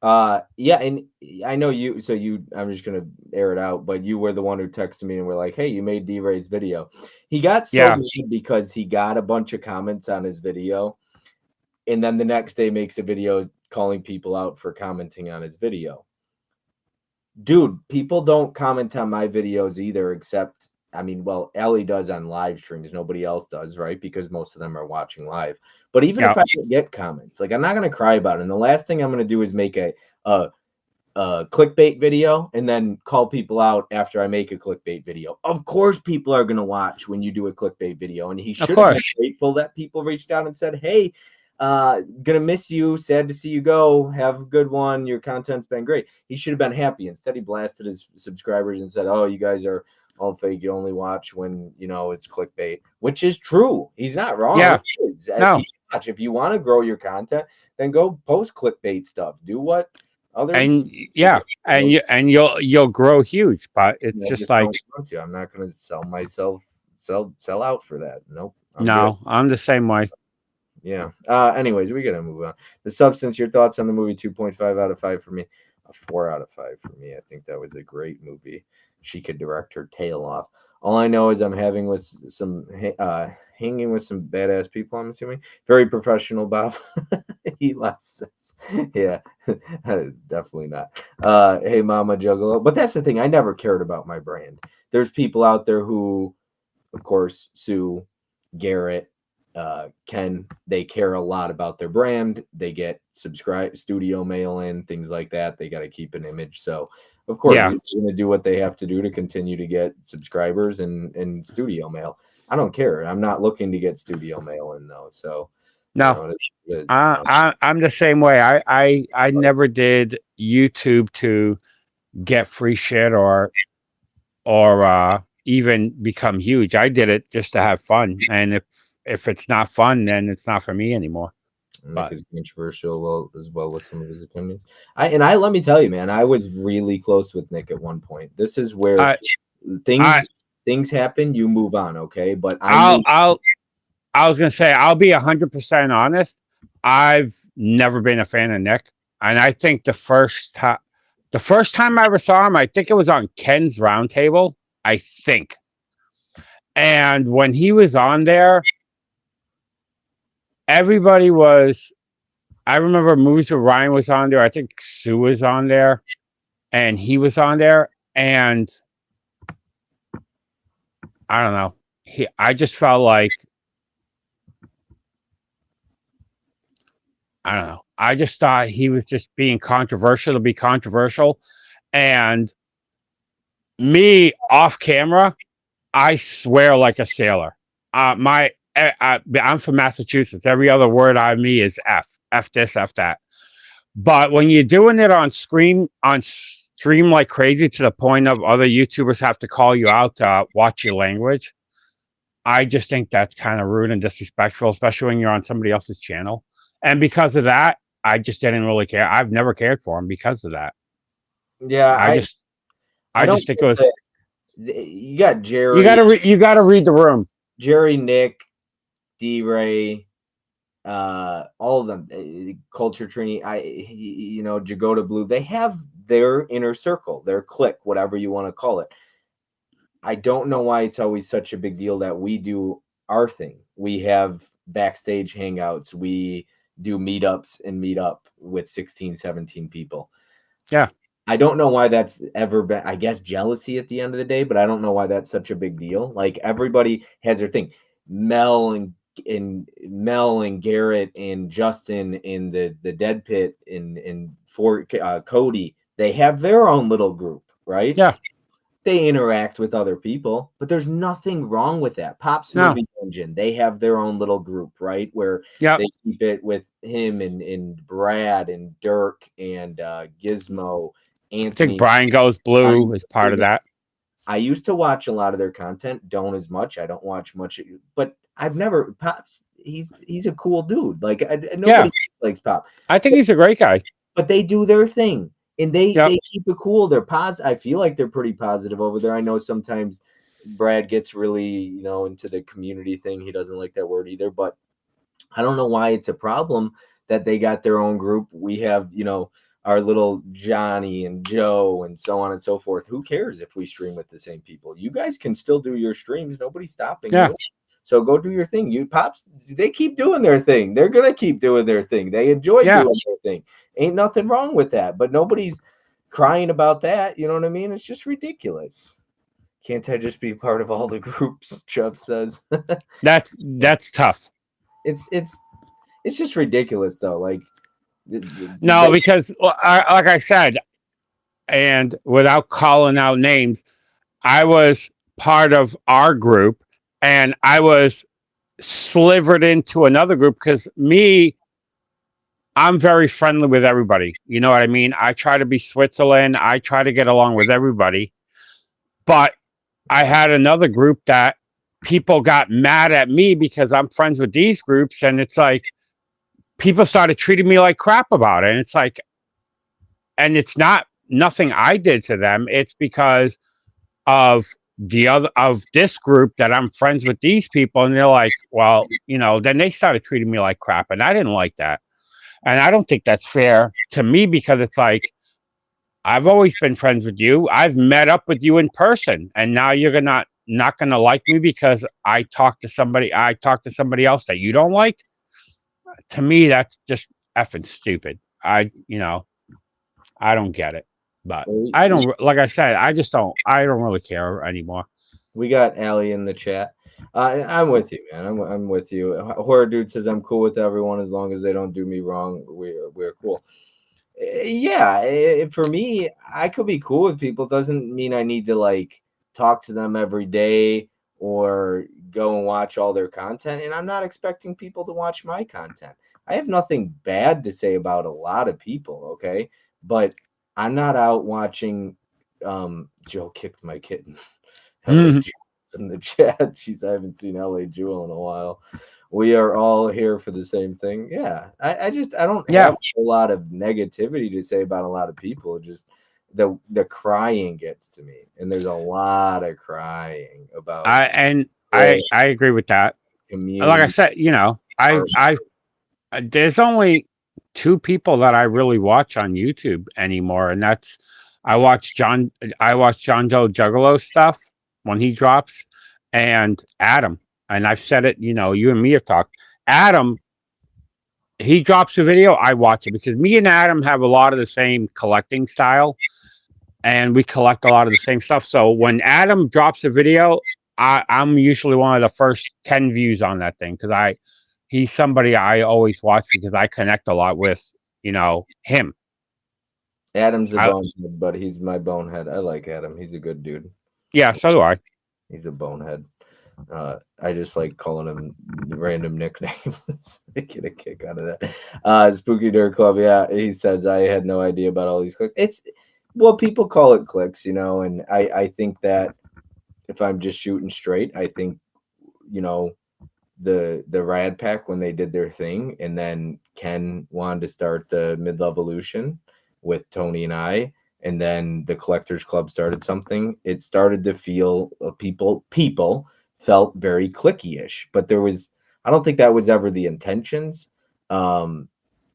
Yeah, and I know you. So I'm just gonna air it out. But you were the one who texted me and were like, "Hey, you made D-Ray's video." He got so mad because he got a bunch of comments on his video, and then the next day makes a video calling people out for commenting on his video. Dude, people don't comment on my videos either, except, Ellie does on live streams. Nobody else does, right? Because most of them are watching live. But even if I get comments, like, I'm not going to cry about it. And the last thing I'm going to do is make a clickbait video and then call people out after I make a clickbait video. Of course, people are going to watch when you do a clickbait video. And he should have been grateful that people reached out and said, hey, gonna miss you, sad to see you go, have a good one, your content's been great. He should have been happy. Instead, he blasted his subscribers and said, oh, you guys are all fake, you only watch when it's clickbait, which is true. He's not wrong. No. If you want to grow your content, then go post clickbait stuff. Do what other and you'll grow huge. But it's just like, I'm not gonna sell out for that. Nope. I'm the same way. Yeah. Anyways, we gotta move on. The Substance, your thoughts on the movie? 2.5 out of 5 for me. A 4 out of 5 for me. I think that was a great movie. She could direct her tail off. All I know is I'm having with some hanging with some badass people. I'm assuming very professional, Bob. He laughs. Yeah, definitely not. Hey, Mama Juggalo. But that's the thing. I never cared about my brand. There's people out there who, of course, Sue, Garrett, Ken, they care a lot about their brand. They get subscribe studio mail in, things like that. They got to keep an image. So, of course, Yeah. they're going to do what they have to do to continue to get subscribers and studio mail. I don't care. I'm not looking to get studio mail in though. So, No, it's I'm the same way. I never did YouTube to get free shit or even become huge. I did it just to have fun, and if it's not fun, then it's not for me anymore. Nick But is controversial as well with some of his opinions. I let me tell you, man, I was really close with Nick at one point. This is where I I things happen, you move on, okay? But I I'll knew I'll I was gonna say I'll be 100% honest. I've never been a fan of Nick, and I think the first time I ever saw him, I think it was on Ken's Roundtable. I think, and when he was on there, everybody was. I remember movies with Ryan was on there. I think Sue was on there, and he was on there, and I don't know. I just felt like I don't know. I just thought he was just being controversial to be controversial. And me off camera, I swear like a sailor. I'm from Massachusetts. Every other word out of me is f this, f that. But when you're doing it on stream like crazy to the point of other YouTubers have to call you out to watch your language, I just think that's kind of rude and disrespectful, especially when you're on somebody else's channel. And because of that, I just didn't really care. I've never cared for him because of that. yeah, I just I I don't just think it think was that you got Jerry, you gotta read the room. Nick, D Ray, all of them, Culture Trini, Jagoda Blue, they have their inner circle, their clique, whatever you want to call it. I don't know why it's always such a big deal that we do our thing. We have backstage hangouts, we do meetups and meet up with 16, 17 people. Yeah. I don't know why that's ever been, I guess, jealousy at the end of the day, but I don't know why that's such a big deal. Like everybody has their thing. Mel and Garrett and Justin in the Dead Pit and for Cody, they have their own little group, right? Yeah. They interact with other people, but there's nothing wrong with that. Pop's No. Movie Engine, they have their own little group, right? Where Yeah. they keep it with him and Brad and Dirk and Gizmo, I think Anthony. Brian Goes Blue is part of that. I used to watch a lot of their content, don't as much. I don't watch much, but I've never Pop's. He's a cool dude. Like Yeah. nobody likes Pop, I think he's a great guy. but they do their thing and Yep. they keep it cool. They're positive. I feel like they're pretty positive over there. I know sometimes Brad gets really into the community thing. He doesn't like that word either, but I don't know why it's a problem that they got their own group. We have our little Johnny and Joe and so on and so forth. Who cares if we stream with the same people? You guys can still do your streams. Nobody's stopping Yeah. you. So go do your thing. You Pops, they keep doing their thing. They're gonna keep doing their thing. They enjoy Yeah. doing their thing. Ain't nothing wrong with that. But nobody's crying about that. You know what I mean? It's just ridiculous. Can't I just be part of all the groups? Chubb says. That's tough. It's just ridiculous though. Like No, because like I said, and without calling out names, I was part of our group, and I was slivered into another group because I'm very friendly with everybody. You know what I mean? I try to be Switzerland. I try to get along with everybody. But I had another group that people got mad at me because I'm friends with these groups. And it's like people started treating me like crap about it. And it's like, and it's not nothing I did to them. It's because of this group that I'm friends with these people. And they're like, well, then they started treating me like crap. And I didn't like that. And I don't think that's fair to me because it's like, I've always been friends with you. I've met up with you in person. And now you're not not gonna like me because I talked to somebody else that you don't like. To me, that's just effing stupid. I don't get it. But We, I don't, like I said, I don't really care anymore. we got Allie in the chat. I'm with you, man. I'm with you. Horror Dude says I'm cool with everyone as long as they don't do me wrong. We're cool. Yeah, for me, I could be cool with people. Doesn't mean I need to like talk to them every day or go and watch all their content. And I'm not expecting people to watch my content. I have nothing bad to say about a lot of people, okay? But I'm not out watching. Joe kicked my kitten. LA Mhm. Jewel's in the chat. I haven't seen LA Jewel in a while. We are all here for the same thing. Yeah. I don't have Yeah, a lot of negativity to say about a lot of people. Just the crying gets to me. And there's a lot of crying about the I agree with that. Like I community said, art. there's only two people that I really watch on YouTube anymore, and that's I watch John Joe Juggalo stuff when he drops, and Adam. And I've said it, you and me have talked. Adam, he drops a video, I watch it because me and Adam have a lot of the same collecting style, and we collect a lot of the same stuff. So when Adam drops a video, I'm usually one of the first 10 views on that thing because he's somebody I always watch because I connect a lot with, him. Adam's a I, bonehead, but he's my bonehead. I like Adam. He's a good dude. yeah, so do I. He's a bonehead. I just like calling him random nicknames. I get a kick out of that. Spooky Nerd Club, yeah, he says I had no idea about all these clicks. People call it clicks, and I think that if I'm just shooting straight, I think you know the Rad Pack when they did their thing, and then Ken wanted to start the Mid Evolution with Tony and I, and then the Collectors Club started something. It started to feel people felt very clicky-ish, but I don't think that was ever the intentions. Um,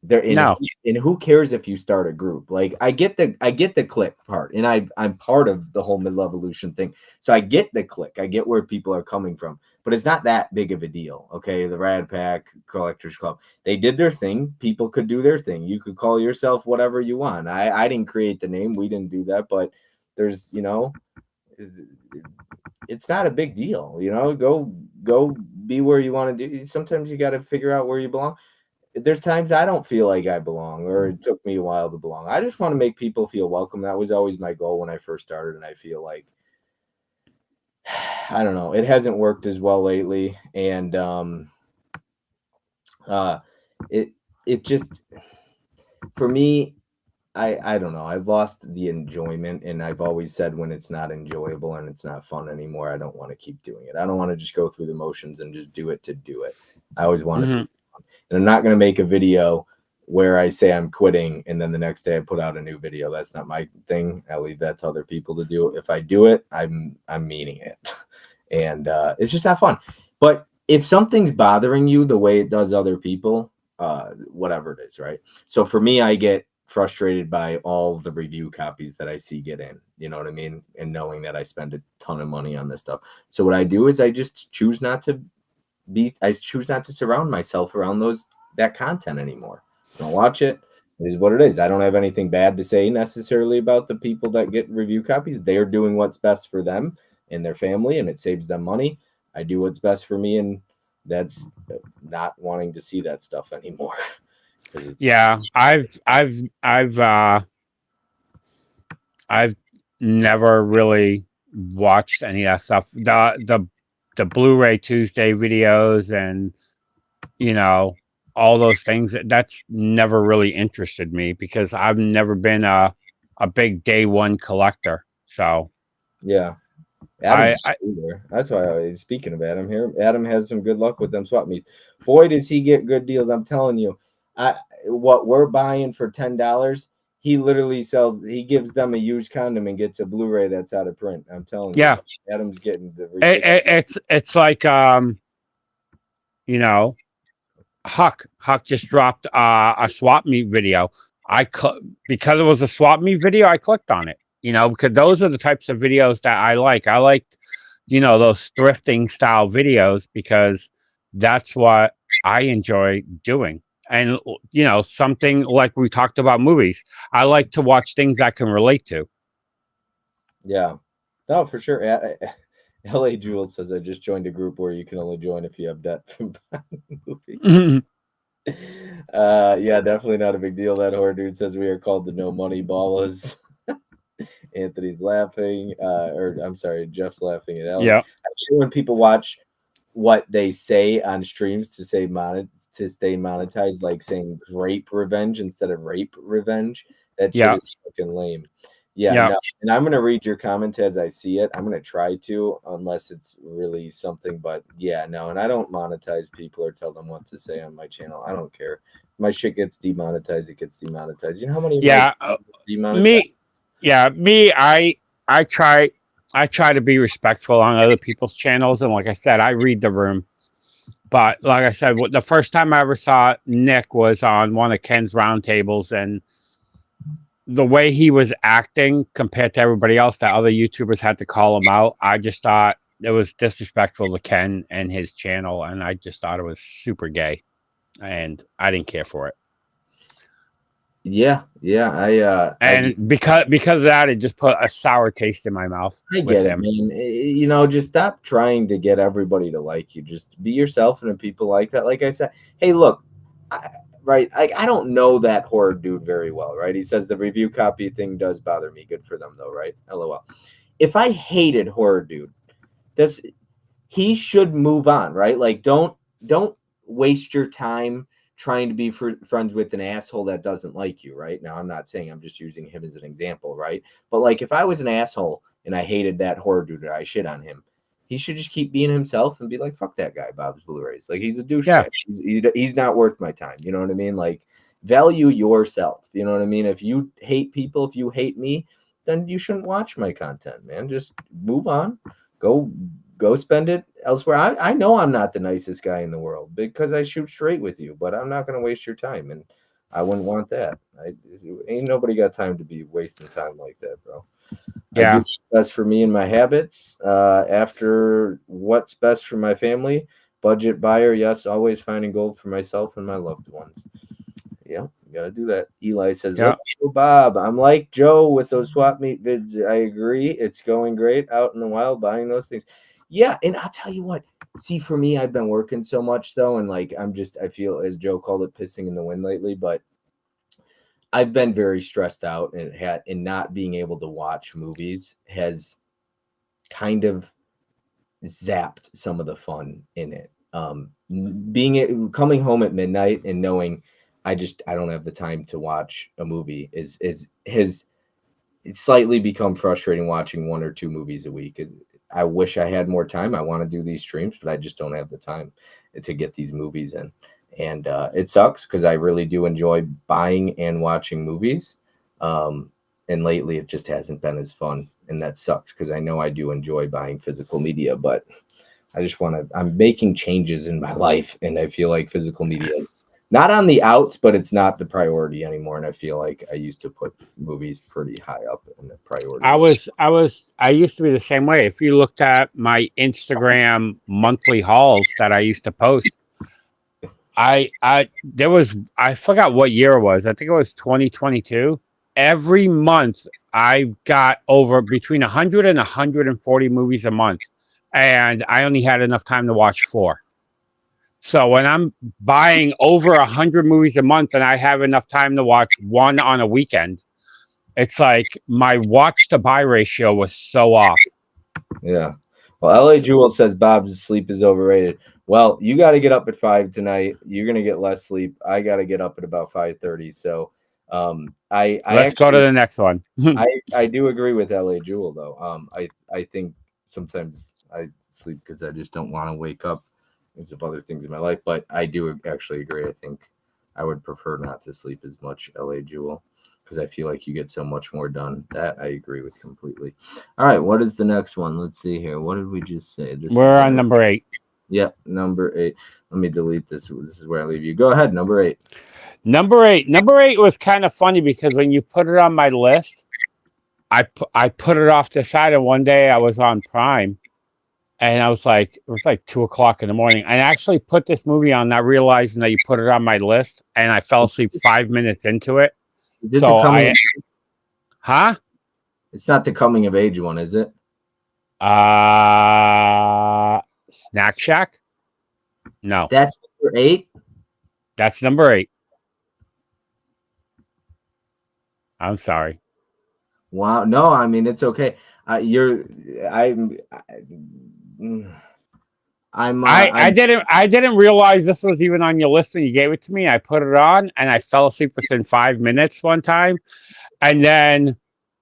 there No. and who cares if you start a group? Like I get the click part, and I'm part of the whole Mid Evolution thing, so I get the click. I get where people are coming from, but it's not that big of a deal. Okay, the Rad Pack Collectors Club, they did their thing. People could do their thing. You could call yourself whatever you want. I didn't create the name. We didn't do that, but there's it's not a big deal. Go be where you want to do. Sometimes you got to figure out where you belong. There's times I don't feel like I belong, or it took me a while to belong. I just want to make people feel welcome. That was always my goal when I first started, and I feel like I don't know, it hasn't worked as well lately, and it it just for me, I don't know. I've lost the enjoyment, and I've always said when it's not enjoyable and it's not fun anymore, I don't want to keep doing it. I don't want to just go through the motions and just do it to do it. I always want it to Hmm. be fun. And I'm not going to make a video where I say I'm quitting and then the next day I put out a new video. That's not my thing. I leave that to other people to do. If I do it, I'm meaning it. And it's just not fun. But if something's bothering you the way it does other people, whatever it is, right? So for me, I get frustrated by all the review copies that I see get in, you know what I mean? And knowing that I spend a ton of money on this stuff. So what I do is I just choose not to surround myself around that content anymore. I don't watch it. It is what it is. I don't have anything bad to say necessarily about the people that get review copies. They're doing what's best for them and their family, and it saves them money. I do what's best for me, and that's not wanting to see that stuff anymore. Yeah, I've never really watched any of that stuff. The Blu-ray Tuesday videos and you know all those things. That's never really interested me because I've never been a big day one collector. So Yeah. Adam's I there. That's why speaking of Adam here, Adam has some good luck with them swap meets. Boy, does he get good deals. I'm telling you. What we're buying for $10, he literally he gives them a used condom and gets a Blu-ray that's out of print. I'm telling you. yeah, Adam's getting the ridiculous. it's like you know Huck just dropped a swap meet video. Because it was a swap meet video, I clicked on it. Because those are the types of videos that I like. I like those thrifting style videos because that's what I enjoy doing. And something like we talked about movies. I like to watch things I can relate to. Yeah. No, for sure. LA Jewel says I just joined a group where you can only join if you have debt from buying movies. Yeah, definitely not a big deal. That horror dude says we are called the no money ballers. Anthony's laughing, or I'm sorry, Jeff's laughing at Ellie. Yeah, I hate when people watch what they say on streams to stay monetized, like saying grape revenge instead of rape revenge. That shit yeah, is fucking lame. Yeah, yeah, no, and I'm gonna read your comment as I see it. I'm gonna try to, unless it's really something. But yeah, no, and I don't monetize people or tell them what to say on my channel. I don't care. My shit gets demonetized. It gets demonetized. You know how many of my yeah. demonetized? Me, yeah, me. I try. I try to be respectful on other people's channels, and like I said, I read the room. But like I said, the first time I ever saw Nick was on one of Ken's roundtables, and the way he was acting compared to everybody else that other YouTubers had to call him out, I just thought it was disrespectful to Ken and his channel, and I just thought it was super gay, and I didn't care for it. Yeah, yeah. I just And because of that, it just put a sour taste in my mouth I with get it, him. man. Just stop trying to get everybody to like you. Just be yourself, and if people like that, like I said, hey, look, I, right? I don't know that horror dude very well, right? He says the review copy thing does bother me. Good for them, though, right? LOL. If I hated horror dude, that's he should move on, right? Like don't waste your time trying to be friends with an asshole that doesn't like you, right? Now I'm not saying, I'm just using him as an example, right? But like if I was an asshole and I hated that horror dude or I shit on him, he should just keep being himself and be like, fuck that guy, Bob's Blu-rays. Like he's a Yeah, douchebag. He's not worth my time. You know what I mean? Like value yourself. You know what I mean? If you hate people, if you hate me, then you shouldn't watch my content, man. Just move on. Go go spend it elsewhere. I know I'm not the nicest guy in the world because I shoot straight with you, but I'm not going to waste your time, and I wouldn't want that. Ain't nobody got time to be wasting time like that, bro. I do yeah, what's best for me and my habits. After what's best for my family, budget buyer, yes, always finding gold for myself and my loved ones. Yeah, you gotta do that. Eli says, yeah, "Let's go, Bob." I'm like Joe with those swap meet vids. I agree. It's going great out in the wild buying those things. Yeah, and I'll tell you what. See, for me, I've been working so much though, and like I feel as Joe called it, pissing in the wind lately. But I've been very stressed out, and not being able to watch movies has kind of zapped some of the fun in it. Coming home at midnight and knowing I don't have the time to watch a movie is has it's slightly become frustrating watching one or two movies a week. I wish I had more time. I want to do these streams, but I just don't have the time to get these movies in. And it sucks because I really do enjoy buying and watching movies. And lately, it just hasn't been as fun. And that sucks because I know I do enjoy buying physical media, but I just want to, I'm making changes in my life. And I feel like physical media is not on the outs, but it's not the priority anymore. And I feel like I used to put movies pretty high up in the priority list. I used to be the same way. If you looked at my Instagram monthly hauls that I used to post, there was, I forgot what year it was. I think it was 2022. Every month I got over between 100 and 140 movies a month, and I only had enough time to watch four. So when I'm buying over 100 movies a month and I have enough time to watch one on a weekend, it's like my watch to buy ratio was so off. Yeah. Well, LA Jewel says Bob's sleep is overrated. Well, you got to get up at 5 tonight. You're gonna get less sleep. I got to get up at about 5:30. So, I Let's go to actually the next one. I do agree with LA Jewel though. I think sometimes I sleep because I just don't want to wake up because of other things in my life. But I do actually agree. I think I would prefer not to sleep as much, LA Jewel, because I feel like you get so much more done. That I agree with completely. All right, what is the next one? Let's see here. What did we just say? This is We're on number 8. Yep, number 8. Let me delete this. This is where I leave you. Go ahead, number 8. Number 8 was kind of funny because when you put it on my list, I put it off to the side, and one day I was on Prime and I was like, it was like 2 o'clock in the morning. I actually put this movie on, not realizing that you put it on my list, and I fell asleep 5 minutes into it. Is it the So coming? huh? It's not the coming of age one, is it? Snack Shack? No, That's number 8. that's number 8. I'm sorry. Wow. No, I mean it's okay. You're. I'm. Mm, I'm. I didn't realize this was even on your list when you gave it to me. I put it on and I fell asleep within 5 minutes one time. And then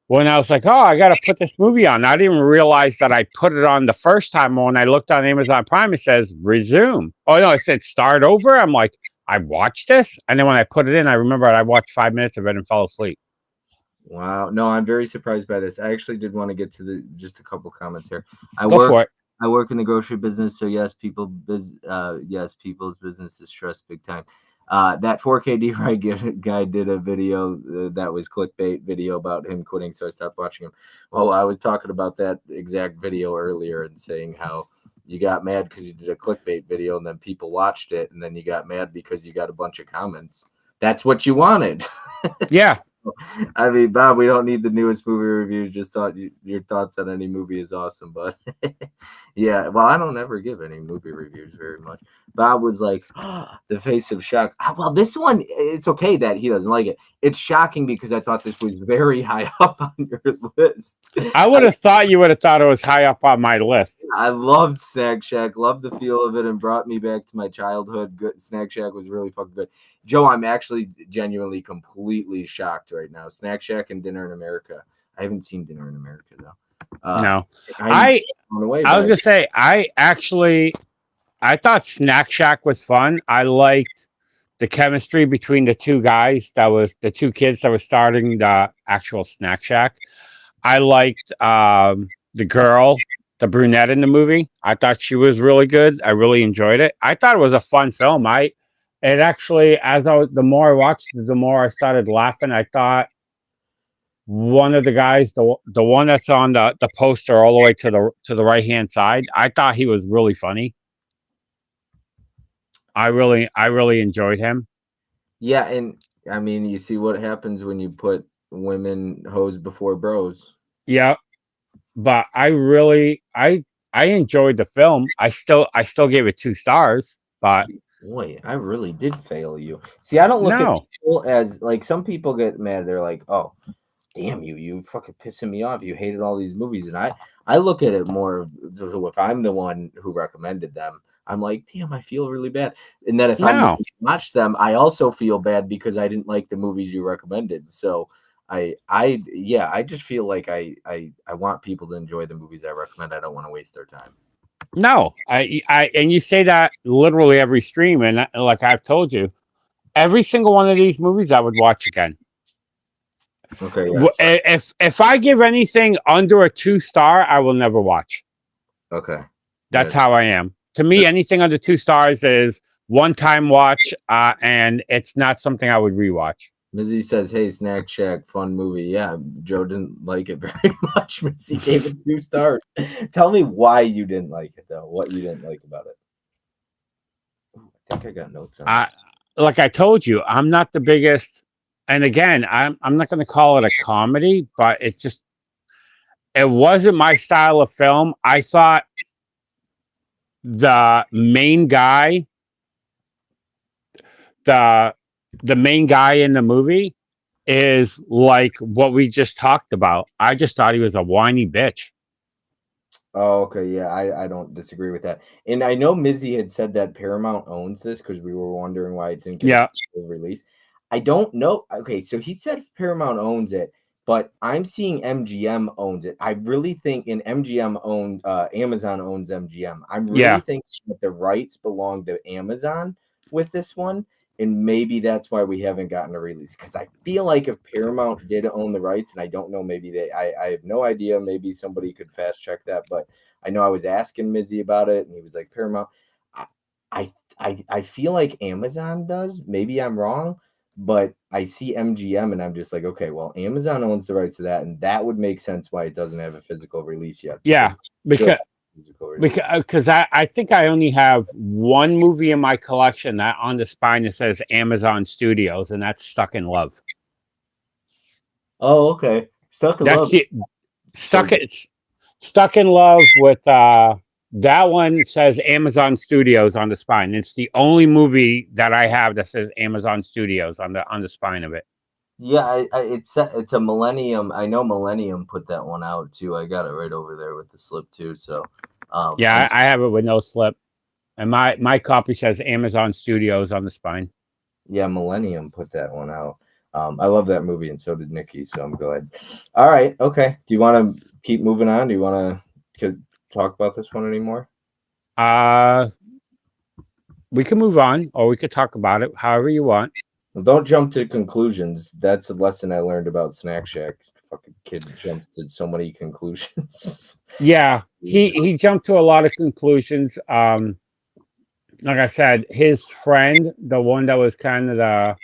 when I was like, oh, I got to put this movie on, I didn't even realize that I put it on the first time. When I looked on Amazon Prime, it says resume. Oh, no, it said start over. I'm like, I watched this. And then when I put it in, I remembered I watched 5 minutes of it and fell asleep. Wow. No, I'm very surprised by this. I actually did want to get to the just a couple comments here. I Go work for it. I work in the grocery business, so yes, yes, people's business is stressed big time. That 4K D-Right guy did a video that was clickbait video about him quitting, so I stopped watching him. Well, I was talking about that exact video earlier and saying how you got mad because you did a clickbait video and then people watched it, and then you got mad because you got a bunch of comments. That's what you wanted. Yeah. I mean, Bob, we don't need the newest movie reviews. Just thought your thoughts on any movie is awesome, but yeah. Well, I don't ever give any movie reviews very much. Bob was like, the face of shock. Well, this one, it's okay that he doesn't like it. It's shocking because I thought this was very high up on your list. I would have thought you would have thought it was high up on my list. I loved Snack Shack, loved the feel of it, and brought me back to my childhood. Good. Snack Shack was really fucking good. Joe, I'm actually genuinely completely shocked right now. Snack Shack and Dinner in America. I haven't seen Dinner in America though. No. I'm I blown away I by was it. gonna say I thought Snack Shack was fun. I liked the chemistry between the two guys, that was the two kids that were starting the actual Snack Shack. I liked the girl, the brunette in the movie. I thought she was really good. I really enjoyed it. I thought it was a fun film. It actually, the more I watched it, the more I started laughing. I thought one of the guys, the one that's on the poster all the way to the right hand side, I thought he was really funny. I really enjoyed him. Yeah, and I mean, you see what happens when you put women hoes before bros. Yeah, but I enjoyed the film. I still gave it 2 stars, but Boy, I really did fail you. See, I don't look at no, people as like some people get mad. They're like, "Oh, damn you fucking pissing me off. You hated all these movies." And I look at it more so if I'm the one who recommended them, I'm like, damn, I feel really bad. And then if I'm the one no, who watched them, I also feel bad because I didn't like the movies you recommended. So yeah, I just feel like I want people to enjoy the movies I recommend. I don't want to waste their time. no. And you say that literally every stream, and like I've told you, every single one of these movies I would watch again. Okay, yeah, so If I give anything under a 2 star, I will never watch. okay. That's That's how I am. To me, anything under 2 stars is one time watch, and it's not something I would rewatch. Mizzy says, "Hey, Snack Shack, fun movie." Yeah, Joe didn't like it very much. Mizzy gave it 2 stars. Tell me why you didn't like it, though. What you didn't like about it? Ooh, I think I got notes on I this. Like I told you, I'm not the biggest. And again, I'm not going to call it a comedy, but it wasn't my style of film. I thought the main guy, the the main guy in the movie is like what we just talked about. I just thought he was a whiny bitch. Oh, okay, yeah, I don't disagree with that. And I know Mizzy had said that Paramount owns this because we were wondering why it didn't get a Yeah, physical release. I don't know. Okay, so he said Paramount owns it, but I'm seeing MGM owns it. I really think in MGM owned Amazon owns MGM. I'm really yeah, thinking that the rights belong to Amazon with this one. And maybe that's why we haven't gotten a release. Because I feel like if Paramount did own the rights, and I don't know, maybe I have no idea. Maybe somebody could fast check that. But I know I was asking Mizzy about it, and he was like, Paramount. I, I feel like Amazon does. Maybe I'm wrong, but I see MGM, and I'm just like, okay, well, Amazon owns the rights to that, and that would make sense why it doesn't have a physical release yet because yeah. it should Because have musical release. Because I think I only have one movie in my collection that on the spine that says Amazon Studios, and that's Stuck in Love. Oh, okay. Stuck in That's Love. the So stuck good. it Stuck in Love with that one says Amazon Studios on the spine. It's the only movie that I have that says Amazon Studios on the spine of it. Yeah, it's a Millennium. I know Millennium put that one out too. I got it right over there with the slip too. So, I Yeah, know, I have it with no slip, and my copy says Amazon Studios on the spine. yeah, Millennium put that one out. I love that movie, and so did Nikki. So I'm glad. All right, okay. Do you want to keep moving on? Do you want to talk about this one anymore? Uh, we can move on, or we could talk about it however you want. Well, don't jump to conclusions. That's a lesson I learned about Snack Shack. Fucking kid jumps to so many conclusions. Yeah, he jumped to a lot of conclusions. Like I said, his friend, the one that was kind of the,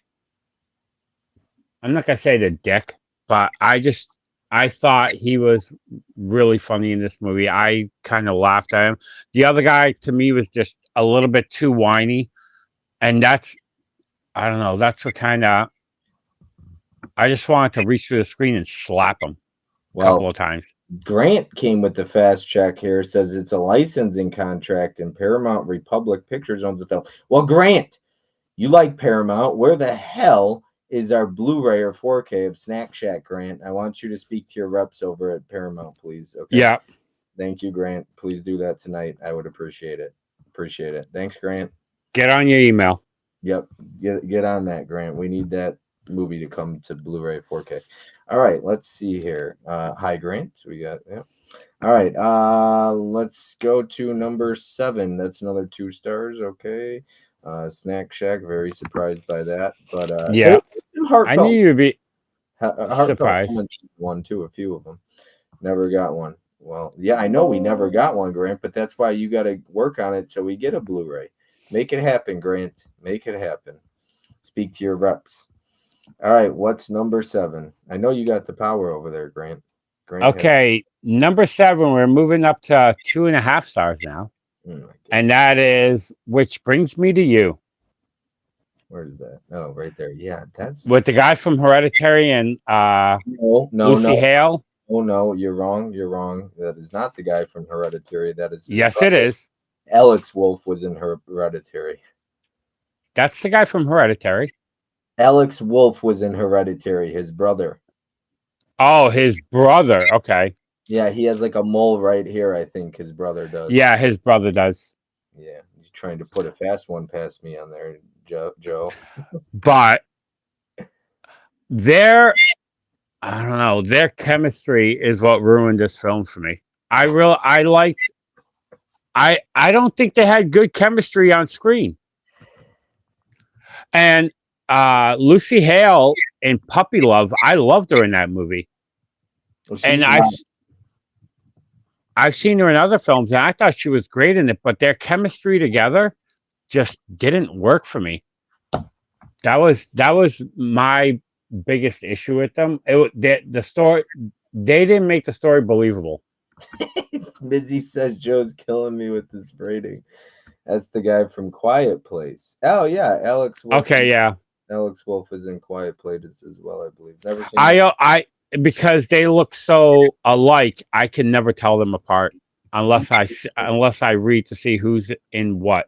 I'm not gonna say the dick, but I thought he was really funny in this movie. I kind of laughed at him. The other guy to me was just a little bit too whiny, and that's I don't know. That's what kind of I just wanted to reach through the screen and slap him a Well, couple of times. Grant came with the fast check here. Says it's a licensing contract, and Paramount Republic Pictures owns the film. Well, Grant, you like Paramount? Where the hell is our Blu-ray or 4K of Snack Shack, Grant? I want you to speak to your reps over at Paramount, please. Okay. Yeah, Thank you, Grant. Please do that tonight. I would appreciate it. Appreciate it. Thanks, Grant. get on your email. Yep. Get on that, Grant. We need that movie to come to Blu-ray 4K. All right, let's see here. Hi, Grant. We got yeah. All right. Let's go to number 7. That's another 2 stars. Okay. Snack Shack. Very surprised by that, but Yeah, there's some I knew heartfelt, you'd be heartfelt surprised. moments. One too. A few of them. Never got one. Well, yeah, I know we never got one, Grant, but that's why you got to work on it so we get a Blu-ray. Make it happen, Grant. Make it happen. Speak to your reps. All right, what's number 7? I know you got the power over there, Grant. Grant has. Okay, number 7. We're moving up to 2.5 stars now, Oh my and goodness, that is which brings me to you where is that? Oh, right there. Yeah, that's with the guy from Hereditary and no, no, no. Lucy Hale. Oh no, you're wrong. You're wrong. That is not the guy from Hereditary. That is his Yes, it brother. is. Alex Wolf was in Hereditary. That's the guy from Hereditary. Alex Wolf was in Hereditary. His brother. Oh, his brother. Okay. Yeah, he has like a mole right here. I think his brother does. Yeah, his brother does. Yeah, he's trying to put a fast one past me on there, Joe. Joe. But their, I don't know, their chemistry is what ruined this film for me. I liked, I don't think they had good chemistry on screen. And Lucy Hale in Puppy Love, I loved her in that movie. Well, And she's not. I've seen her in other films, and I thought she was great in it. But their chemistry together just didn't work for me. That was my biggest issue with them. The story they didn't make the story believable. Mizzy says Joe's killing me with this rating. That's the guy from Quiet Place. Oh yeah, Alex Wolf. Okay, yeah, Alex Wolf is in Quiet Place as well, I believe. Never seen that. I because they look so alike, I can never tell them apart unless I read to see who's in what.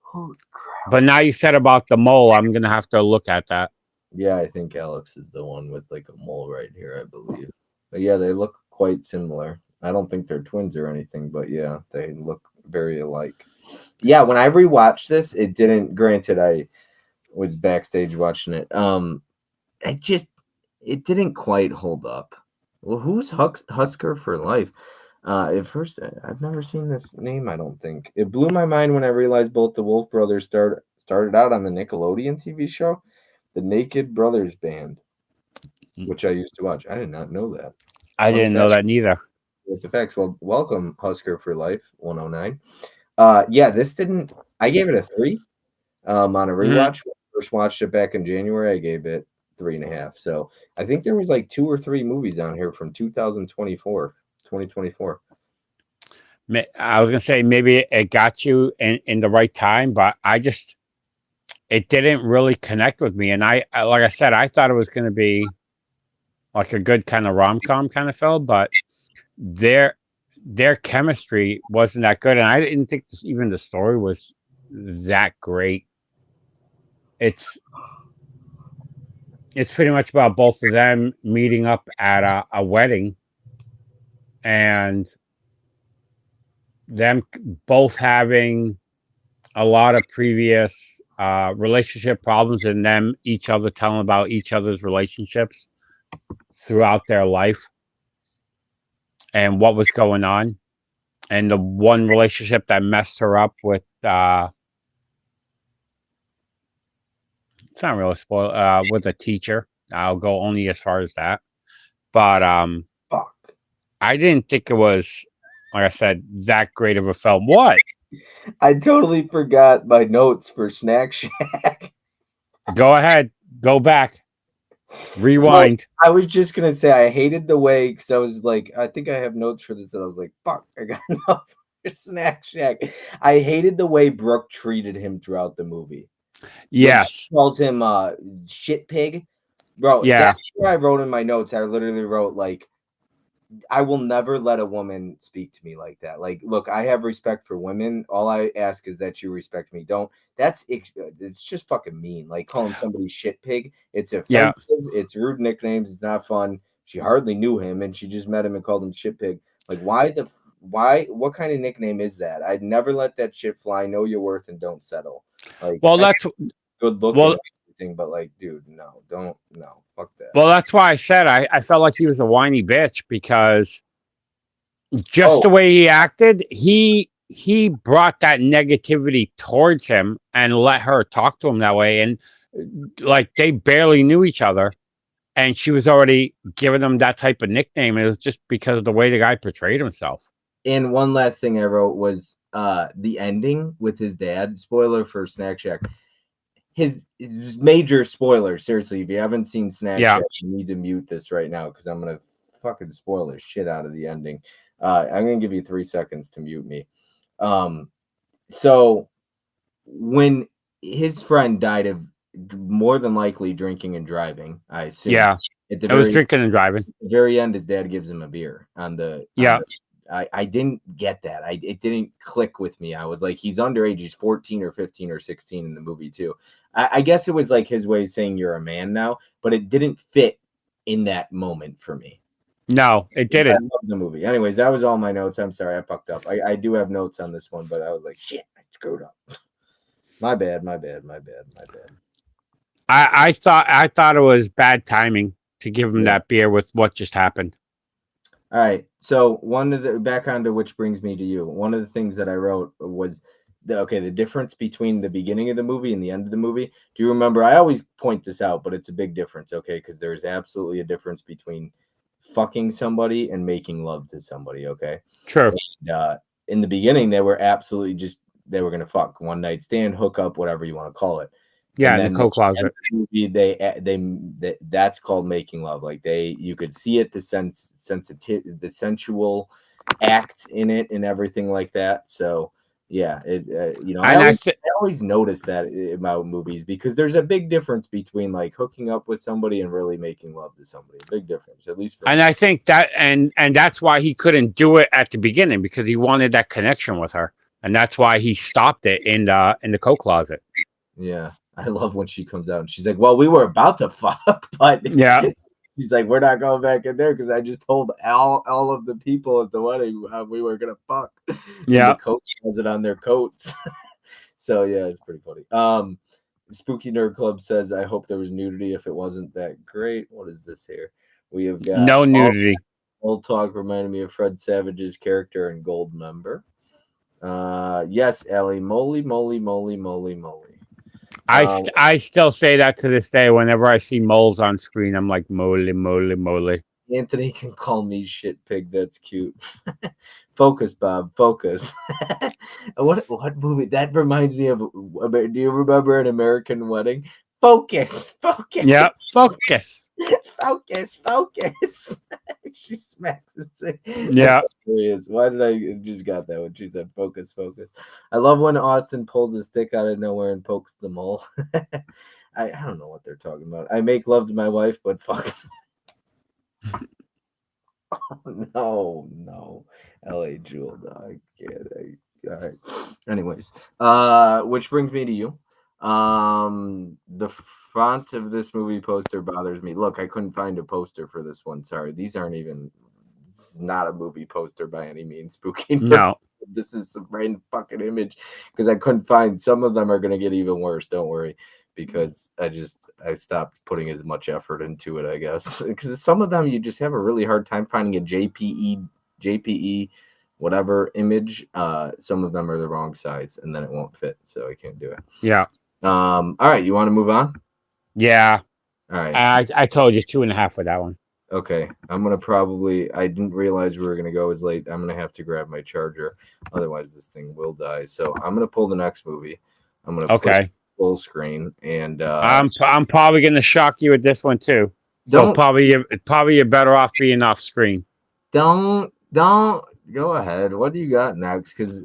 Holy crap. But now you said about the mole, I'm gonna have to look at that. Yeah, I think Alex is the one with like a mole right here, I believe. But yeah, they look quite similar. I don't think they're twins or anything, but yeah, they look very alike. Yeah, when I rewatched this, it didn't. Granted, I was backstage watching it. It just it didn't quite hold up. Well, who's Husker for Life? At first, I've never seen this name. I don't think it blew my mind when I realized both the Wolf brothers started out on the Nickelodeon TV show, The Naked Brothers Band, which I used to watch. I did not know that. I Fun didn't know fact that neither. with the facts. Well, welcome Husker for Life 109. Yeah, this didn't. I gave it a 3. On a Mhm. rewatch. When I first watched it back in January, I gave it 3.5. So I think there was like 2 or 3 movies on here from 2024. I was gonna say maybe it got you in the right time, but it didn't really connect with me. And like I said, I thought it was gonna be like a good kind of rom com kind of film, but their their chemistry wasn't that good, and I didn't think even the story was that great. It's it's pretty much about both of them meeting up at a wedding and them both having a lot of previous relationship problems and them each other telling about each other's relationships throughout their life and what was going on. And the one relationship that messed her up with it's not really a spoil with a teacher. I'll go only as far as that. But Fuck. I didn't think it was, like I said, that great of a film. What? I totally forgot my notes for Snack Shack. Go ahead. Go back. Bro, Rewind. I was just gonna say I hated the way because I was like, I think I have notes for this, and I was like, fuck, I got notes for Snack Shack. I hated the way Brooke treated him throughout the movie. When she Yes. calls him shit pig. Bro, Yeah. that's what I wrote in my notes. I literally wrote like I will never let a woman speak to me like that. Like, look, I have respect for women. All I ask is that you respect me. Don't. It's just fucking mean. Like calling somebody shit pig. It's Yeah. offensive. It's rude nicknames. It's not fun. She hardly knew him, and she just met him and called him shit pig. Like, why? What kind of nickname is that? I'd never let that shit fly. Know your worth and don't settle. Like, Well, I get that's good looking well. and everything, but like, dude, no, fuck that. Well, that's why I said I felt like he was a whiny bitch because just the Oh, way he acted, he brought that negativity towards him and let her talk to him that way. And like they barely knew each other, and she was already giving him that type of nickname. It was just because of the way the guy portrayed himself. and one last thing I wrote was the ending with his dad. Spoiler for Snack Shack. His major spoiler. Seriously, if you haven't seen Snack Yeah, Shack, you need to mute this right now because I'm gonna fucking spoil the shit out of the ending. I'm gonna give you 3 seconds to mute me. Um, so when his friend died of more than likely drinking and driving, I assume yeah. at the It was very drinking and driving. very end, his dad gives him a beer on Yeah. the. I didn't get that. It didn't click with me. I was like, he's underage. He's 14 or 15 or 16 in the movie too. I guess it was like his way of saying you're a man now, but it didn't fit in that moment for me. No, it But I didn't. love the movie. Anyways, that was all my notes. I'm sorry, I fucked up. I do have notes on this one, but I was like, shit, I screwed up. My bad, my bad, my bad, my bad. I thought it was bad timing to give him Yeah. that beer with what just happened. All right. So one of the back onto which brings me to you. One of the things that I wrote was the difference between the beginning of the movie and the end of the movie. Do you remember? I always point this out, but it's a big difference, okay? Because there is absolutely a difference between fucking somebody and making love to somebody, okay? True. And, in the beginning, they were absolutely just they were gonna fuck one night stand, hook up, whatever you want to call it. Yeah, And in the then at coat the end closet. of the movie, that's called making love. Like you could see it, the sensitive, the sensual act in it, and everything like that. So yeah, And I always notice that about movies because there's a big difference between like hooking up with somebody and really making love to somebody. A big difference, at least for and me. I think that and that's why he couldn't do it at the beginning because he wanted that connection with her, and that's why he stopped it in the coat closet. Yeah, I love when she comes out and she's like, "Well, we were about to fuck, but." Yeah, He's like, we're not going back in there because I just told all of the people at the wedding we were gonna fuck in the yeah. coat closet on their coats. So yeah, it's pretty funny. Spooky Nerd Club says, I hope there was nudity if it wasn't that great. What is this here? We have got No all nudity. old talk reminded me of Fred Savage's character in Gold Member. Yes, Ellie, moly, moly, moly, moly, moly. Um, I still say that to this day. Whenever I see moles on screen, I'm like moly, moly, moly. Anthony can call me shit pig. That's cute. Focus, Bob. Focus. What movie? That reminds me of. Do you remember An American Wedding? Focus. Focus. Yeah, focus. Focus, focus. She smacks and says, Yeah, "That's hilarious." Why did I just got that when she said "focus, focus"? I love when Austin pulls a stick out of nowhere and pokes the mole. I don't know what they're talking about. I make love to my wife, but fuck no, no. L.A. Jewel, no, I can't. All right. Anyways, which brings me to you. The front of this movie poster bothers me. Look, I couldn't find a poster for this one. Sorry, these aren't even. It's not a movie poster by any means. Spooky. no, This is some random fucking image because I couldn't find. Some of them are gonna get even worse. Don't worry, because I stopped putting as much effort into it. I guess because some of them you just have a really hard time finding a JPE, whatever image. Some of them are the wrong size, and then it won't fit, so I can't do it. yeah, All right, you want to move on? yeah. All right. I told you 2.5 for that one. Okay, I'm gonna probably. I didn't realize we were gonna go as late. I'm gonna have to grab my charger, otherwise this thing will die. So I'm gonna pull the next movie. I'm gonna put it Okay. full screen and I'm probably gonna shock you with this one too. So don't probably you're better off being off screen. don't go ahead. What do you got next? Because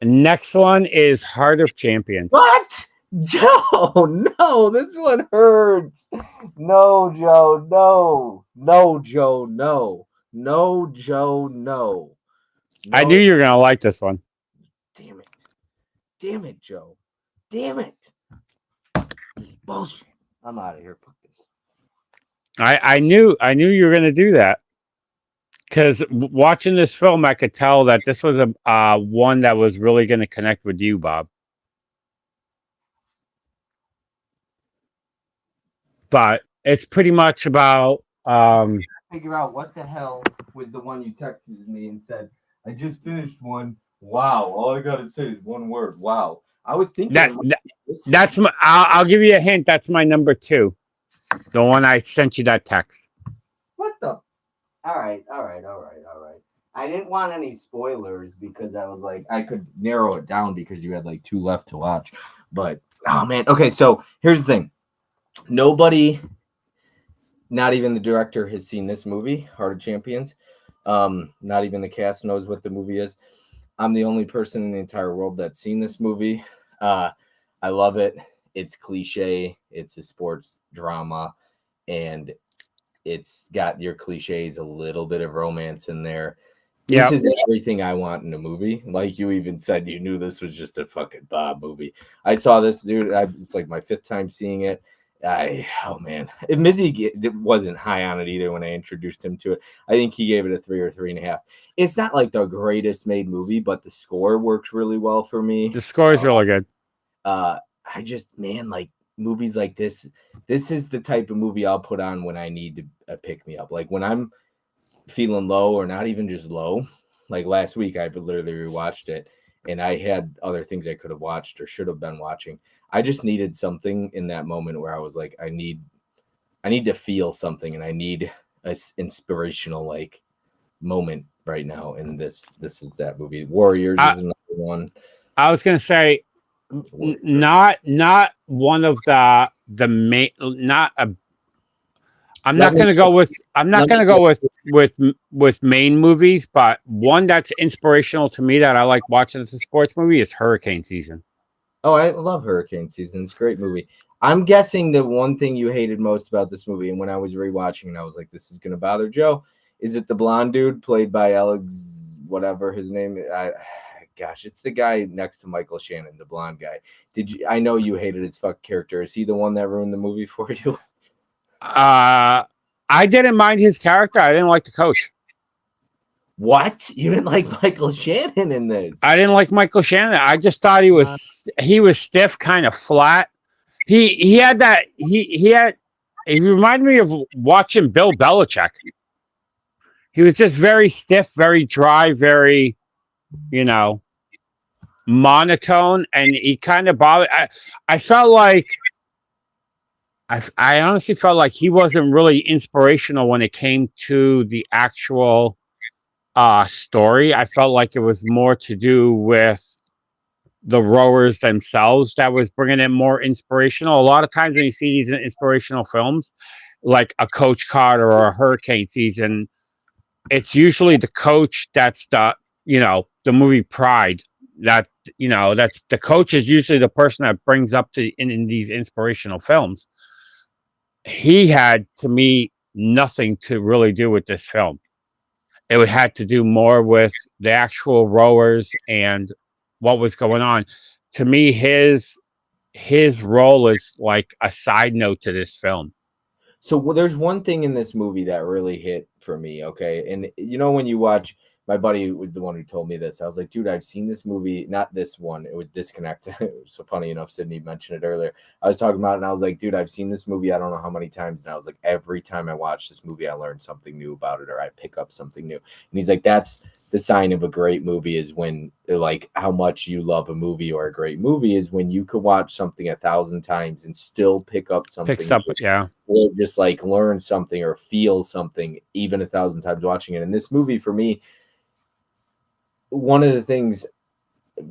Next one is Heart of Champions. what? Joe, no, this one hurts. No, Joe, no, no, Joe, no, no, Joe, no, I knew no. you were gonna like this one. Damn it. Damn it, Joe. Damn it. This is bullshit. I'm out of here. Fuck this. I knew you were gonna do that because watching this film, I could tell that this was a one that was really gonna connect with you, Bob. But it's pretty much about Figure out what the hell was the one you texted me and said, I just finished one. Wow. All I got to say is one word. Wow. I was thinking that, it might that be this one. that's my. I'll give you a hint. That's my number two. The one I sent you that text. What the? All right. All right. All right. All right. I didn't want any spoilers because I was like, I could narrow it down because you had like two left to watch. But, oh man. Okay. So here's the thing nobody, not even the director, has seen this movie, Heart of Champions. Not even the cast knows what the movie is. I'm the only person in the entire world that's seen this movie. Uh, I love it. It's cliche. It's a sports drama, and it's got your cliches, a little bit of romance in there. This Yep. is everything I want in a movie. Like you even said, you knew this was just a fucking Bob movie. I saw this, dude. It's like my fifth time seeing it. Oh man, Mizzy wasn't high on it either when I introduced him to it. I think he gave it a 3 or 3.5. It's not like the greatest made movie, but the score works really well for me. The score is really good. I just man, like movies like this. This is the type of movie I'll put on when I need to pick me up. Like when I'm feeling low or not even just low. Like last week, I literally rewatched it, and I had other things I could have watched or should have been watching. I just needed something in that moment where I was like, I need to feel something, and I need a inspirational like moment right now. And this is that movie. Warriors I is another one. I was gonna say Warriors. not one of the main not a Let me I'm not let me gonna go with main movies, but one that's inspirational to me that I like watching as a sports movie is Hurricane Season. Oh, I love Hurricane Season. It's a great movie. I'm guessing the one thing you hated most about this movie, and when I was rewatching and I was like, this is gonna bother Joe, is it the blonde dude played by Alex, whatever his name is? Gosh, it's the guy next to Michael Shannon, the blonde guy. Did you? I know you hated his fuck character. Is he the one that ruined the movie for you? Uh, I didn't mind his character. I didn't like the coach. What? You didn't like Michael Shannon in this? I didn't like Michael Shannon. I just thought he was stiff, kind of flat. He had that he had he reminded me of watching Bill Belichick. He was just very stiff, very dry, very you know monotone, and he kind of bothered. I felt like I honestly felt like he wasn't really inspirational when it came to the actual story. I felt like it was more to do with the rowers themselves that was bringing in more inspirational. A lot of times when you see these inspirational films, like a Coach Carter or a hurricane season, it's usually the coach that's the movie Pride. That that's the coach is usually the person that brings up in these inspirational films. He had, to me, nothing to really do with this film. It had to do more with the actual rowers and what was going on. To me, his role is like a side note to this film. So well, there's one thing in this movie that really hit for me, okay? And you know when you watch, my buddy was the one who told me this. I was like, dude, I've seen this movie, not this one. It was Disconnect. It was so funny enough, Sydney mentioned it earlier. I was talking about it and I was like, dude, I've seen this movie I don't know how many times. And I was like, every time I watch this movie, I learn something new about it or I pick up something new. And he's like, that's the sign of a great movie is when like how much you love a movie or a great movie is when you could watch something 1,000 times and still pick up Picks something up, new yeah. or just like learn something or feel something even 1,000 times watching it. And this movie for me, one of the things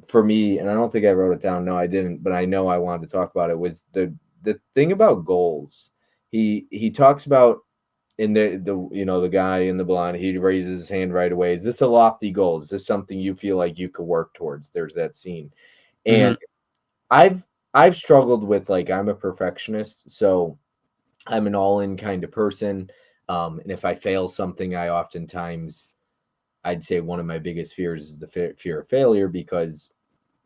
for me, and I don't think I wrote it down. No, I didn't, but I know I wanted to talk about it was the thing about goals. He talks about in the guy in the blonde, he raises his hand right away. Is this a lofty goal? Is this something you feel like you could work towards? There's that scene. And Hmm. I've struggled with like I'm a perfectionist, so I'm an all-in kind of person. And if I fail something, I oftentimes I'd say one of my biggest fears is the fear of failure because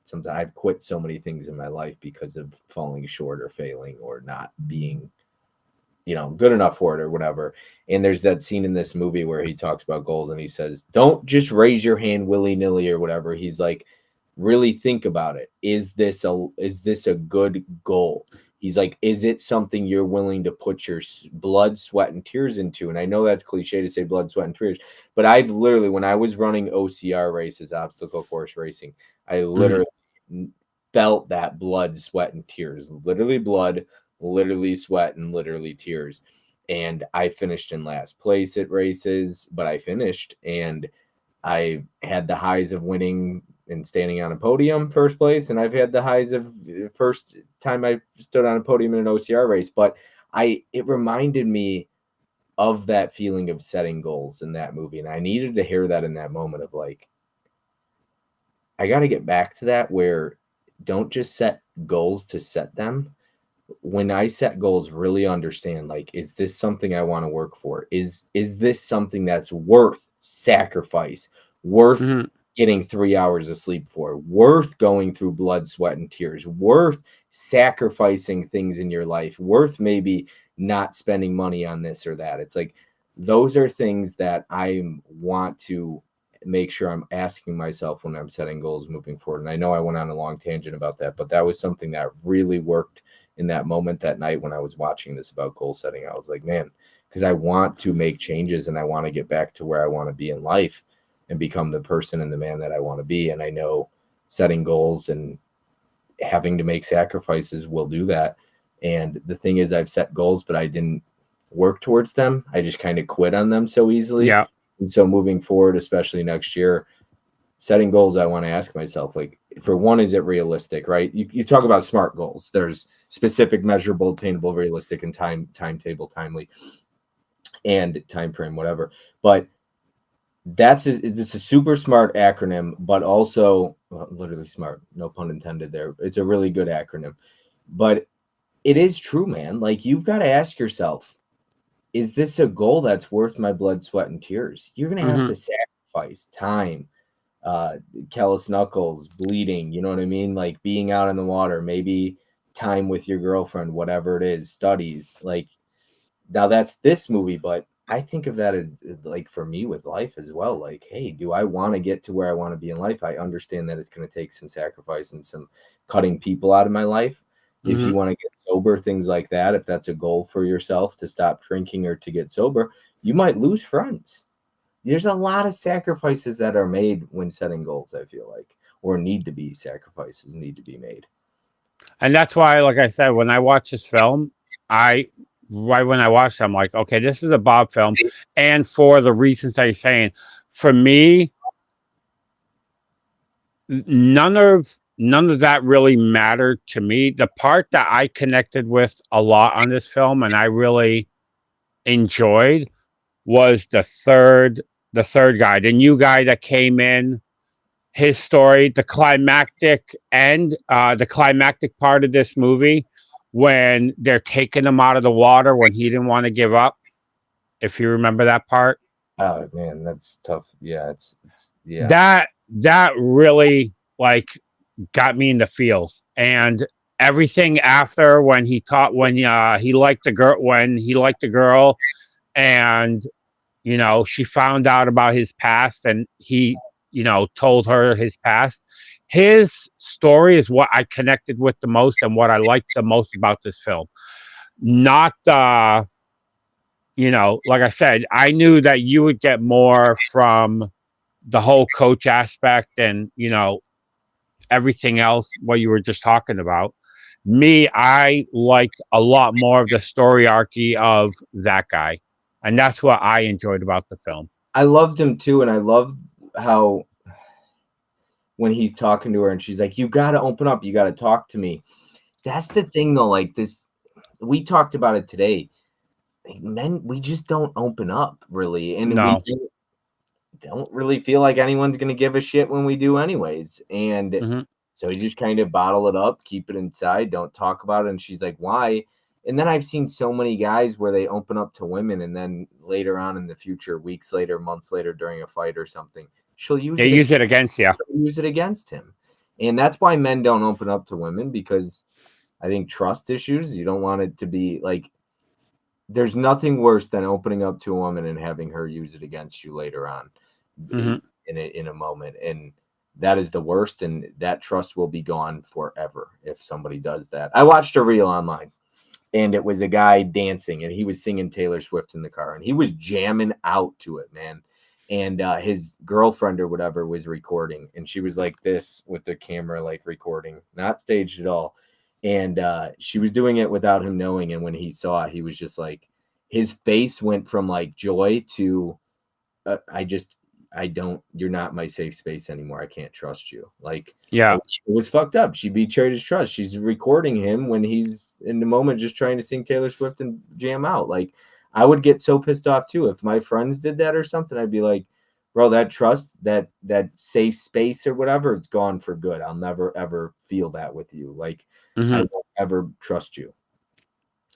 sometimes I've quit so many things in my life because of falling short or failing or not being good enough for it or whatever. And there's that scene in this movie where he talks about goals and he says, don't just raise your hand willy nilly or whatever. He's like, really think about it. Is this a good goal? He's like, is it something you're willing to put your blood, sweat, and tears into? And I know that's cliche to say blood, sweat, and tears, but I've literally, when I was running OCR races, obstacle course racing, I Hmm. literally felt that blood, sweat, and tears. Literally blood, literally sweat, and literally tears. And I finished in last place at races, but I finished and I had the highs of winning and standing on a podium first place, and I've had the highs of first time I stood on a podium in an OCR race. But it reminded me of that feeling of setting goals in that movie. And I needed to hear that in that moment of like, I got to get back to that where don't just set goals to set them. When I set goals, really understand like, is this something I want to work for? Is this something that's worth sacrifice, worth Hmm. getting 3 hours of sleep for, worth going through blood, sweat, and tears, worth sacrificing things in your life, worth maybe not spending money on this or that. It's like those are things that I want to make sure I'm asking myself when I'm setting goals moving forward. And I know I went on a long tangent about that, but that was something that really worked in that moment that night when I was watching this about goal setting. I was like, man, because I want to make changes and I want to get back to where I want to be in life and become the person and the man that I want to be. And I know setting goals and having to make sacrifices will do that. And the thing is, I've set goals, but I didn't work towards them. I just kind of quit on them so easily. Yeah. And so moving forward, especially next year, setting goals, I want to ask myself, like, for one, is it realistic, right? You talk about smart goals. There's specific, measurable, attainable, realistic, and timetable, timely, and time frame, whatever. But it's a super smart acronym, but also well, literally smart, no pun intended there. It's a really good acronym. But it is true, man. Like you've got to ask yourself, is this a goal that's worth my blood, sweat, and tears? You're gonna have Hmm. to sacrifice time, uh callous knuckles, bleeding, you know what I mean? Like being out in the water, maybe time with your girlfriend, whatever it is, studies. Like now that's this movie, but I think of that as like for me with life as well. Like, hey, do I want to get to where I want to be in life? I understand that it's going to take some sacrifice and some cutting people out of my life. If Hmm. you want to get sober, things like that, if that's a goal for yourself to stop drinking or to get sober, you might lose friends. There's a lot of sacrifices that are made when setting goals, I feel like, or need to be sacrifices need to be made. And that's why, like I said, when I watch this film, I right when I watched it, I'm like, okay, this is a Bob film, and for the reasons that he's saying, for me, none of that really mattered to me. The part that I connected with a lot on this film, and I really enjoyed was the third guy, the new guy that came in. His story, the climactic part of this movie, when they're taking him out of the water when he didn't want to give up. If you remember that part, Oh man, that's tough. Yeah, it's yeah. that really like got me in the feels, and everything after when he liked the girl, and she found out about his past, and he told her his past. His story is what I connected with the most and what I liked the most about this film. Not like I said, I knew that you would get more from the whole coach aspect and everything else what you were just talking about. Me, I liked a lot more of the story archy of that guy, and that's what I enjoyed about the film. I loved him too, and I love how when he's talking to her and she's like, "You got to open up. You got to talk to me." That's the thing, though. Like this, we talked about it today. Like, men, we just don't open up really, and we No. don't really feel like anyone's gonna give a shit when we do, anyways. And Hmm. so we just kind of bottle it up, keep it inside, don't talk about it. And she's like, "Why?" And then I've seen so many guys where they open up to women, and then later on in the future, weeks later, months later, during a fight or something, she'll use They it use it against you. use it against him. And that's why men don't open up to women, because I think trust issues. You don't want it to be like, there's nothing worse than opening up to a woman and having her use it against you later on Hmm. in a moment. And that is the worst. And that trust will be gone forever if somebody does that. I watched a reel online, and it was a guy dancing, and he was singing Taylor Swift in the car, and he was jamming out to it, man. And his girlfriend or whatever was recording, and she was like this with the camera, like recording, not staged at all. And she was doing it without him knowing. And when he saw it, he was just like, his face went from like joy to, I just, I don't, you're not my safe space anymore. I can't trust you. Like, Yeah. it was fucked up. She betrayed his trust. She's recording him when he's in the moment just trying to sing Taylor Swift and jam out. Like, I would get so pissed off too. If my friends did that or something, I'd be like, bro, that trust, that safe space or whatever, it's gone for good. I'll never ever feel that with you. Like, I Hmm. won't ever trust you.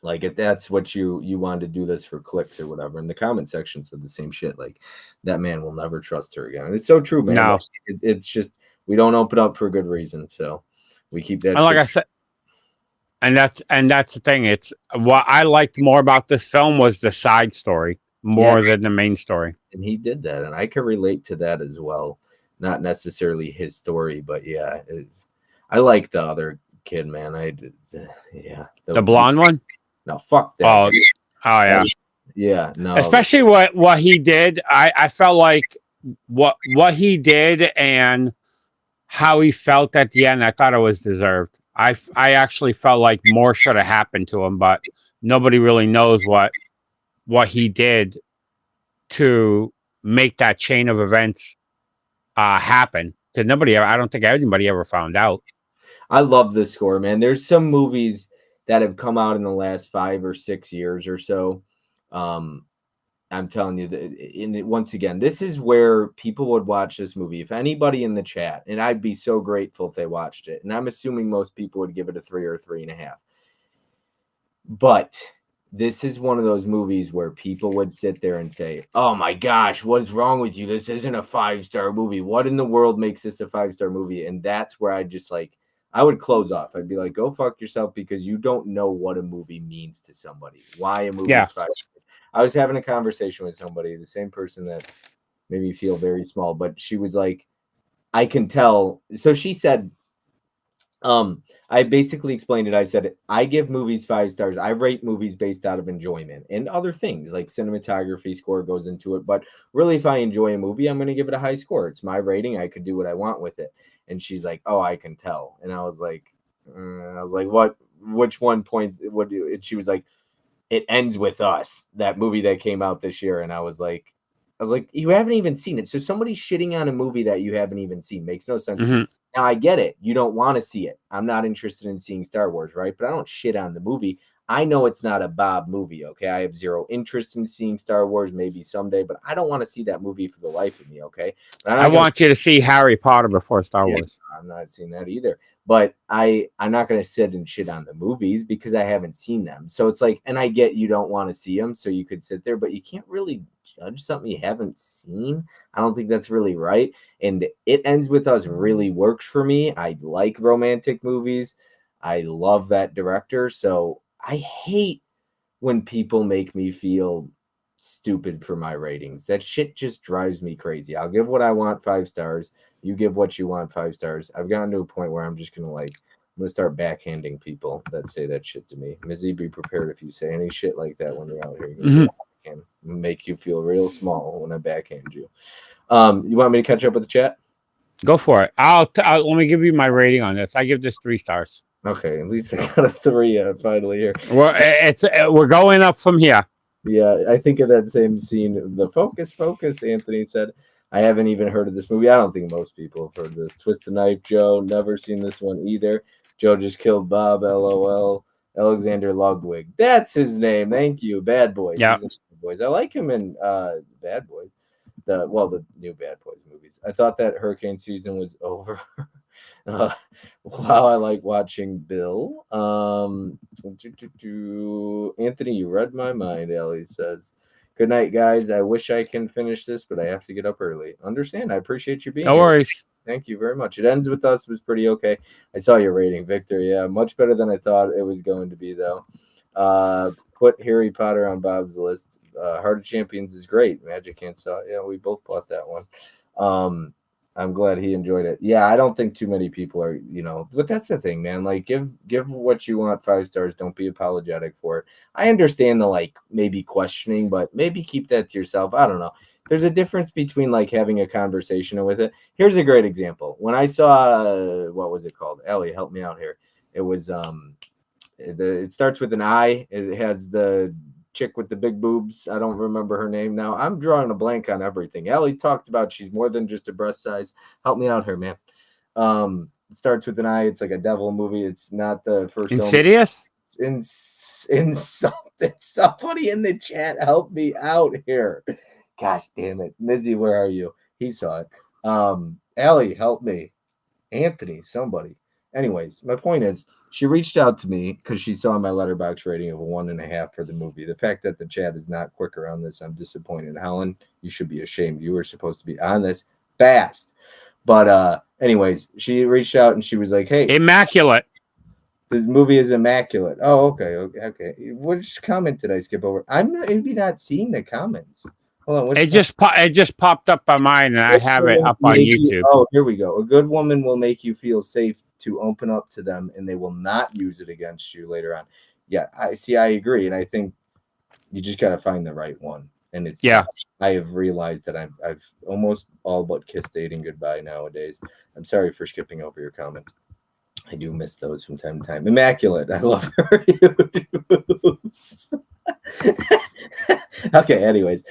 Like, if that's what you wanted to do this for clicks or whatever, in the comment section said the same shit. Like, that man will never trust her again. And it's so true, man. Like, No. it's just, we don't open up for a good reason. So we keep that And like shit. I said, and that's the thing. It's what I liked more about this film was the side story Yeah, more than the main story. and he did that, and I can relate to that as well. Not necessarily his story, but yeah, I like the other kid, man. Yeah, The blonde one. no, fuck that Oh, guy. oh That yeah. was- yeah, no, Especially what he did. I felt like what he did and how he felt at the end. I thought it was deserved. I actually felt like more should have happened to him, but nobody really knows what he did to make that chain of events happen. Because I don't think anybody ever found out. I love this score, man. There's some movies that have come out in the last 5 or 6 years or so. Um, I'm telling you that, once again, this is where people would watch this movie. If anybody in the chat, and I'd be so grateful if they watched it, and I'm assuming most people would give it a 3 or 3.5. But this is one of those movies where people would sit there and say, "Oh my gosh, what's wrong with you? This isn't a 5-star movie. What in the world makes this a 5-star movie?" And that's where I just like, I would close off. I'd be like, "Go fuck yourself," because you don't know what a movie means to somebody. Why a movie Yeah. is 5. I was having a conversation with somebody, the same person that made me feel very small, but she was like, "I can tell." So she said, I basically explained it. I said, I give movies 5 stars. I rate movies based out of enjoyment and other things like cinematography, score goes into it. But really, if I enjoy a movie, I'm going to give it a high score. It's my rating. I could do what I want with it. And she's like, "Oh, I can tell." And I was like, "What? Which one points? What do?" And she was like, "It ends with us." That movie that came out this year. And I was like, "You haven't even seen it." So somebody shitting on a movie that you haven't even seen makes no sense to me. Hmm. Now I get it. You don't want to see it. I'm not interested in seeing Star Wars, right? But I don't shit on the movie. I know it's not a Bob movie, okay? I have zero interest in seeing Star Wars, maybe someday, but I don't want to see that movie for the life of me, okay? But I'm I not gonna want you to see Harry Potter before Star yeah, Wars. I'm not seeing that either. But I'm not gonna sit and shit on the movies because I haven't seen them. So it's like, and I get you don't want to see them, so you could sit there, but you can't really judge something you haven't seen. I don't think that's really right. And It Ends With Us really works for me. I like romantic movies. I love that director. So I hate when people make me feel stupid for my ratings. That shit just drives me crazy. I'll give what I want 5 stars. You give what you want 5 stars. I've gotten to a point where I'm just gonna I'm gonna start backhanding people that say that shit to me. Mizzy, be prepared if you say any shit like that when you're out here. You're gonna get Mhm. and make you feel real small when I backhand you. You want me to catch up with the chat? Go for it. Let me give you my rating on this. I give this 3 stars. Okay, at least I got a three finally here. We're going up from here. Yeah, I think of that same scene. The focus, Anthony said. I haven't even heard of this movie. I don't think most people have heard of this. Twist the Knife, Joe. Never seen this one either. Joe just killed Bob, LOL. Alexander Ludwig. That's his name. Thank you. Bad Boys. Yeah. He's in Bad Boys. I like him in Bad Boys. The new Bad Boys movies. I thought that hurricane season was over. uh, wow, I like watching Bill. Anthony, you read my mind. Ellie says, "Good night, guys. I wish I can finish this, but I have to get up early. Understand? I appreciate you being No here. worries. Thank you very much. It Ends With Us was pretty okay. I saw your rating, Victor. Yeah, much better than I thought it was going to be, though. Put Harry Potter on Bob's list. Heart of Champions is great. Magic Can't Stop. Yeah, we both bought that one. Um, I'm glad he enjoyed it. Yeah, I don't think too many people are, but that's the thing, man. Like, give what you want 5 stars. Don't be apologetic for it. I understand the maybe questioning, but maybe keep that to yourself. I don't know. There's a difference between having a conversation with it. Here's a great example. When I saw what was it called? Ellie, help me out here. It was it starts with an I. It has the chick with the big boobs. I don't remember her name now. I'm drawing a blank on everything. Ellie talked about she's more than just a breast size. Help me out here, man. It starts with an I. It's like a devil movie. It's not the first film. Insidious? In something. Somebody in the chat, help me out here. Gosh damn it, Mizzy, where are you? He saw it. Ellie, help me. Anthony, somebody. Anyways, my point is, she reached out to me because she saw my letterbox rating of a 1.5 for the movie. The fact that the chat is not quicker on this, I'm disappointed. Helen, you should be ashamed. You were supposed to be on this fast. But anyways, she reached out and she was like, "Hey, Immaculate. the movie is immaculate." Oh, okay. Which comment did I skip over? I'm not, maybe not seeing the comments. Hold on, which comment? It just popped up on mine, and I Good have it woman up on make you, YouTube. oh, here we go. A good woman will make you feel safe to open up to them, and they will not use it against you later on. Yeah, I see. I agree, and I think you just got to find the right one. And it's Yeah. I have realized that I've almost all but kissed dating goodbye nowadays. I'm sorry for skipping over your comment. I do miss those from time to time. Immaculate. I love her. Okay, anyways.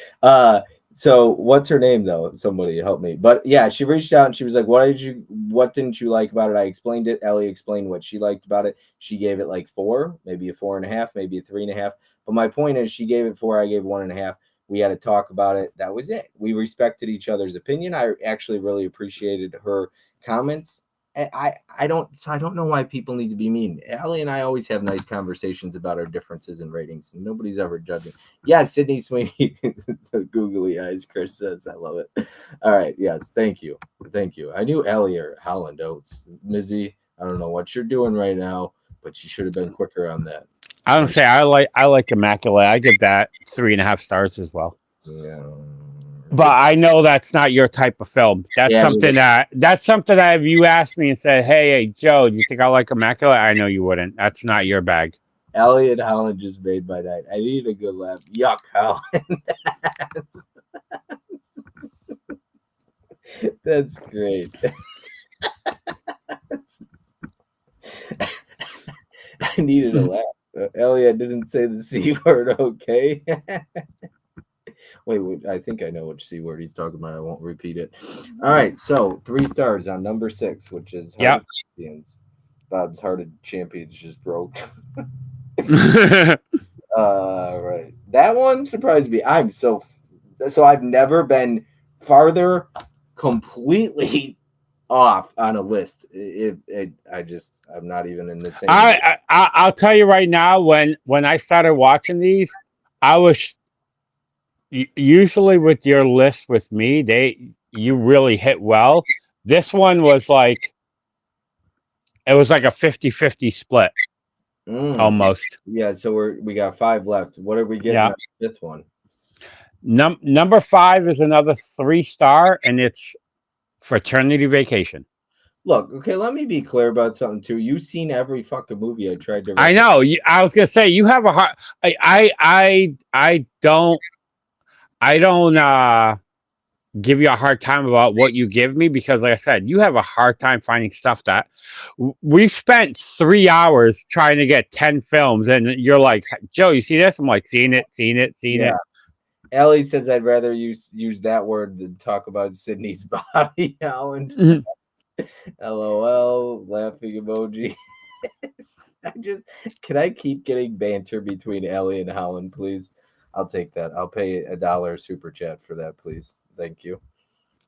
So what's her name though? Somebody help me. But yeah, she reached out and she was like, what didn't you like about it? I explained it. Ellie explained what she liked about it. She gave it like 4, maybe a 4.5, maybe a 3.5. But my point is she gave it 4, I gave 1.5. We had to talk about it. That was it. We respected each other's opinion. I actually really appreciated her comments. I don't know why people need to be mean. Allie and I always have nice conversations about our differences in ratings, and nobody's ever judging. Yeah, Sydney Sweeney, googly eyes. Chris says, I love it. All right, yes, thank you. I knew Allie or Holland Oates, Mizzy. I don't know what you're doing right now, but you should have been quicker on that. I don't say I like Immaculate. I give that 3.5 stars as well. Yeah. But I know that's not your type of film. Yeah, That's something that if you asked me and said, "Hey, Joe, do you think I like Immaculate?" I know you wouldn't. That's not your bag. Ellie and Holland just made my night. I need a good laugh. Yuck, Holland. That's great. I needed a laugh. Elliot didn't say the C word, okay? Wait, I think I know which C word he's talking about. I won't repeat it. All right, so 3 stars on number 6, which is Heart Yep. of Champions. Bob's Heart of Champions just broke. Right. That one surprised me. So I've never been farther completely off on a list. I'm not even in the same. I'll tell you right now. When I started watching these, I was usually with your list with me. You really hit well. This one was like it was like a 50-50 split Mm, almost. yeah. So we got five left. What are we getting Yeah. on the fifth one? Number five is another 3 star, and it's Fraternity Vacation. Look, okay. Let me be clear about something too. You've seen every fucking movie I tried to I recommend. know. I was gonna say you have a hard. I don't. I don't give you a hard time about what you give me because, like I said, you have a hard time finding stuff that we've spent 3 hours trying to get 10 films, and you're like, Joe, you see this? I'm like, seen it, seen it, seen Yeah. it. Ellie says I'd rather use that word than talk about Sydney's body, Alan. Mhm. LOL, laughing emoji. I just can I keep getting banter between Ellie and Holland, please? I'll take that. I'll pay $1 super chat for that, please. Thank you.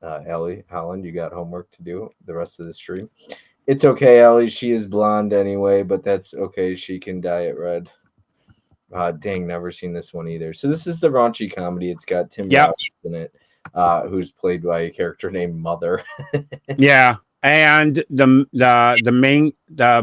Ellie, Holland, you got homework to do the rest of the stream. It's okay, Ellie. She is blonde anyway, but that's okay. She can dye it red. Dang, never seen this one either. So this is the raunchy comedy. It's got Tim Yep. Robbins in it, who's played by a character named Mother. Yeah. And the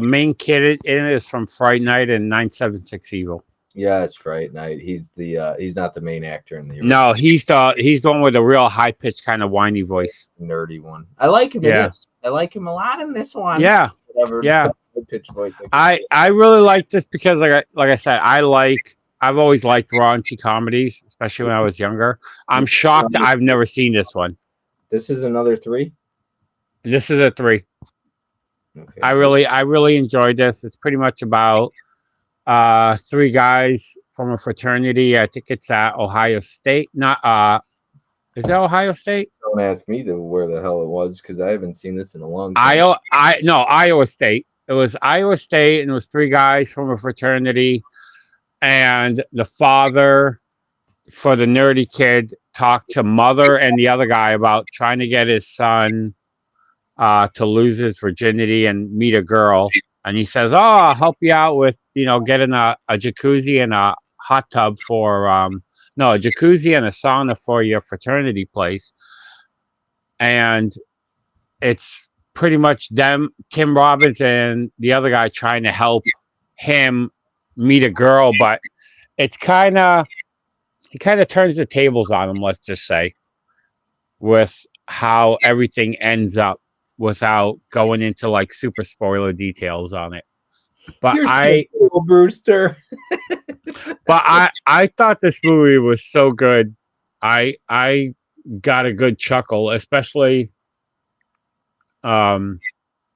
main kid in it is from Fright Night and 976 Evil. Yeah, it's Fright Night. He's not the main actor in the original. No, he's the one with a real high pitched kind of whiny voice. Nerdy one. I like him in Yeah. this. I like him a lot in this one. Yeah. Whatever Yeah. pitch voice. I can't I really like this because like I said, I've always liked raunchy comedies, especially when I was younger. I'm This is shocked that another, I've never seen this one. this is another three. This is a 3. Okay. I really enjoyed this. It's pretty much about 3 guys from a fraternity. I think it's at Ohio State. Not is it Ohio State? Don't ask me where the hell it was because I haven't seen this in a long time. Iowa State. It was Iowa State, and it was 3 guys from a fraternity, and the father for the nerdy kid talked to mother and the other guy about trying to get his son to lose his virginity and meet a girl. And he says, "Oh, I'll help you out with getting a jacuzzi and a hot tub for no, a jacuzzi and a sauna for your fraternity place." And it's pretty much them, Tim Robbins and the other guy trying to help him meet a girl, but it's kind of he kind of turns the tables on him, let's just say, with how everything ends up without going into like super spoiler details on it. But You're so I cool, Brewster. I thought this movie was so good. I got a good chuckle, especially um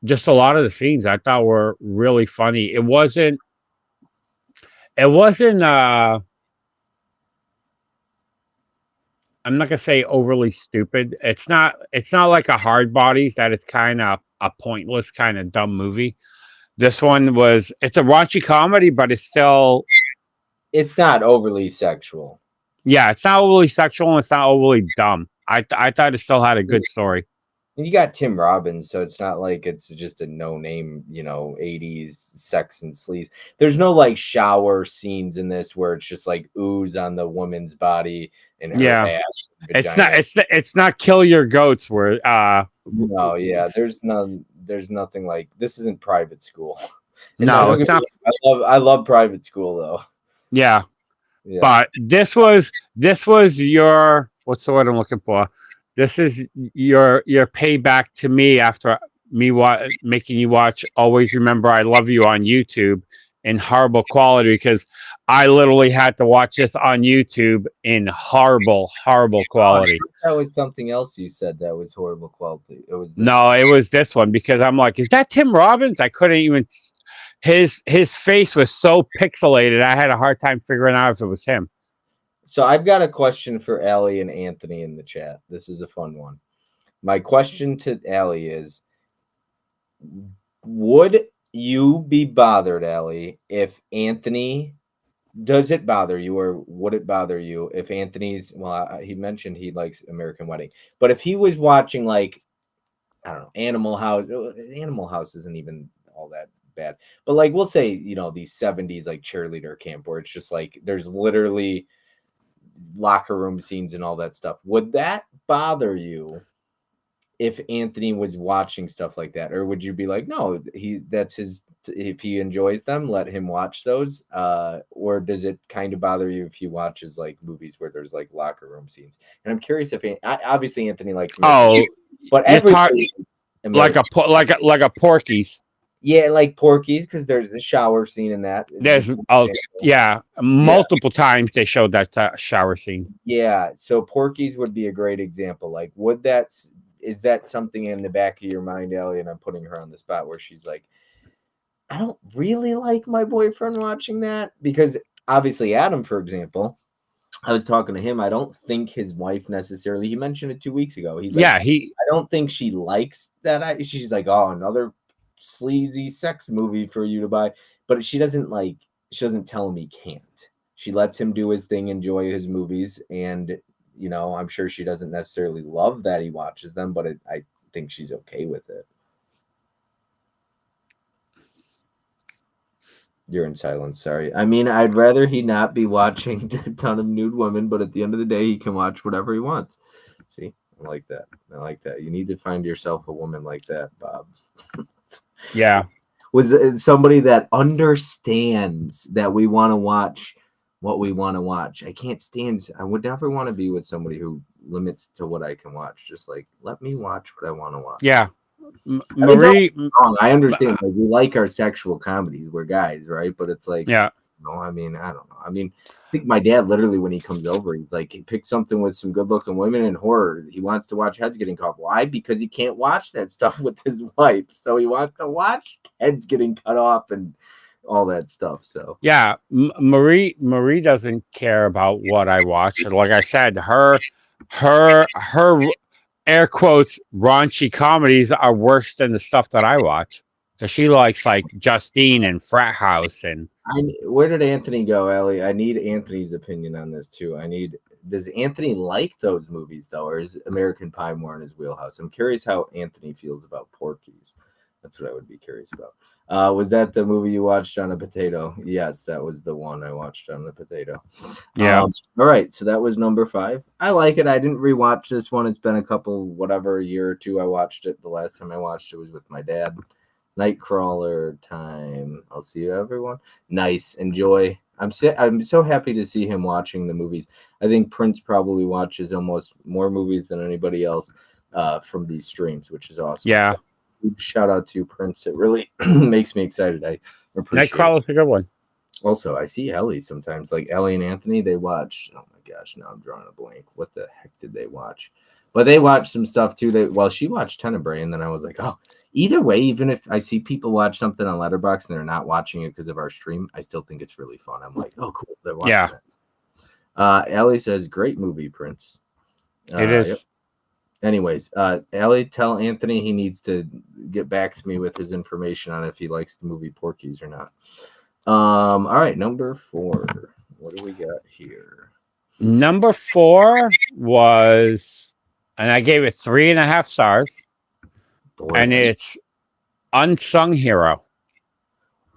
just a lot of the scenes I thought were really funny. It wasn't I'm not gonna say overly stupid. It's not like a hard bodies that it's kind of a pointless kind of dumb movie. This one it's a raunchy comedy, but it's still It's not overly sexual. yeah, it's not overly sexual and it's not overly dumb. I thought it still had a good story. You got Tim Robbins, so it's not like it's just a no name, 80s sex and sleaze. There's no like shower scenes in this where it's just like ooze on the woman's body and her Yeah. ass and It's not vagina. it's not kill your goats where No, yeah, there's nothing like this isn't private school. And I no, don't it's get me not wrong, I love private school though. yeah. Yeah. But this was your what's the word I'm looking for? This is your payback to me after making you watch Always Remember I Love You on YouTube in horrible quality because I literally had to watch this on YouTube in horrible Oh, quality. that was something else you said that was horrible quality. It was this No, one. it was this one because I'm like, is that Tim Robbins? I couldn't even. His face was so pixelated. I had a hard time figuring out if it was him. So I've got a question for Allie and Anthony in the chat. This is a fun one. My question to Allie is would you be bothered, Allie, if Anthony does it bother you, or would it bother you if Anthony's well, he mentioned he likes American Wedding, but if he was watching like I don't know, Animal House. Animal House isn't even all that bad, but like we'll say, these '70s like cheerleader camp where it's just like there's literally locker room scenes and all that stuff. Would that bother you if Anthony was watching stuff like that, or would you be like, no, that's his. If he enjoys them, let him watch those. Or does it kind of bother you if he watches like movies where there's like locker room scenes? And I'm curious if obviously Anthony likes American, Oh, but you're everybody talking likes American. like a Porky's. Yeah, like Porky's because there's the shower scene in that. There's yeah, Yeah, multiple times they showed that shower scene. yeah. So Porky's would be a great example. Like, is that something in the back of your mind, Ellie? And I'm putting her on the spot where she's like, I don't really like my boyfriend watching that because obviously Adam, for example, I was talking to him. I don't think his wife necessarily. He mentioned it 2 weeks ago. He's like, Yeah, he I don't think she likes that. She's like, oh, another sleazy sex movie for you to buy. But she doesn't like. She doesn't tell him he can't. She lets him do his thing, enjoy his movies, and I'm sure she doesn't necessarily love that he watches them, but I think she's okay with it. You're in silence. Sorry. I mean, I'd rather he not be watching a ton of nude women, but at the end of the day, he can watch whatever he wants. See, I like that. I like that. You need to find yourself a woman like that, Bob. yeah. Was somebody that understands that we want to watch what we want to watch. I can't stand. I would never want to be with somebody who limits to what I can watch. Just like let me watch what I want to watch. Yeah. I mean, Marie wrong. I understand. Like we like our sexual comedies. We're guys, right? But it's like, yeah. I mean, I don't know. I mean, I think my dad literally, when he comes over, he's like, he picks something with some good-looking women and horror. He wants to watch heads getting cut off. Why? Because he can't watch that stuff with his wife. So he wants to watch heads getting cut off and all that stuff. So Yeah, Marie doesn't care about what I watch. Like I said, her air quotes raunchy comedies are worse than the stuff that I watch. So she likes like Justine and Frat House and where did Anthony go, Ellie? I need Anthony's opinion on this too. Does Anthony like those movies though, or is American Pie more in his wheelhouse? I'm curious how Anthony feels about Porky's. That's what I would be curious about. Was that the movie you watched on a potato? Yes, that was the one I watched on the potato. yeah, All right, so that was number 5. I like it. I didn't rewatch this one. It's been a year or two. I watched it. The last time I watched it was with my dad. Nightcrawler time. I'll see you, everyone. Nice. Enjoy. I'm so happy to see him watching the movies. I think Prince probably watches almost more movies than anybody else from these streams, which is awesome. yeah. So, shout out to Prince. It really makes me excited. I appreciate it. Nightcrawler's a good one. Also, I see Ellie sometimes. Like Ellie and Anthony, they watched. Oh my gosh, now I'm drawing a blank. What the heck did they watch? But they watched some stuff too. She watched Tenebrae, and then I was like, oh. Either way, even if I see people watch something on Letterboxd and they're not watching it because of our stream, I still think it's really fun. I'm like, oh, cool, they're watching it. Ellie says, great movie, Prince. It is. Yep. Anyways, Ellie, tell Anthony he needs to get back to me with his information on if he likes the movie Porky's or not. All right, number 4. What do we got here? Number 4 was, and I gave it 3.5 stars. Boy, and it's Unsung Hero.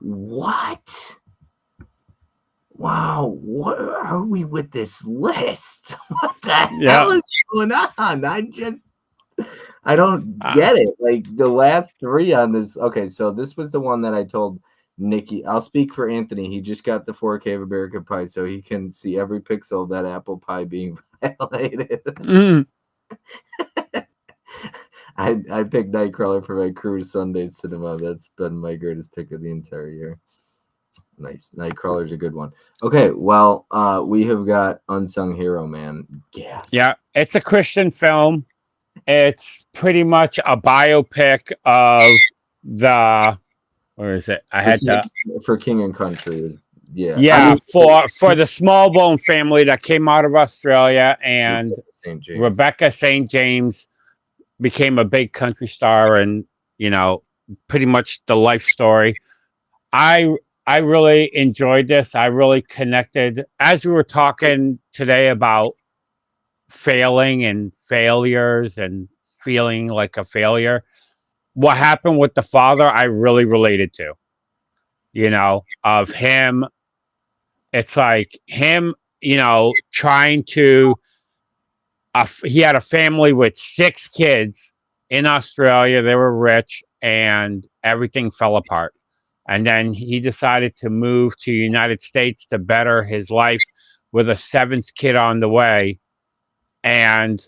What? Wow, what are we with this list? What the hell is going on? I don't get it. Like the last 3 on this. Okay, so this was the one that I told Nikki. I'll speak for Anthony. He just got the 4K of American Pie, so he can see every pixel of that apple pie being violated. I picked Nightcrawler for my cruise Sunday cinema. That's been my greatest pick of the entire year. Nice. Nightcrawler's a good one. Okay, well, we have got Unsung Hero, man. Yes. Yeah, it's a Christian film. It's pretty much a biopic of where is it? I had for King and Country. Yeah, for the small bone family that came out of Australia, and Rebecca St. James became a big country star, and pretty much the life story. I I really enjoyed this. I really connected as we were talking today about failing and failures and feeling like a failure. What happened with the father, I really related to. Of him, it's like him, trying to. He had a family with 6 kids in Australia. They were rich, and everything fell apart. And then he decided to move to the United States to better his life with a seventh kid on the way. And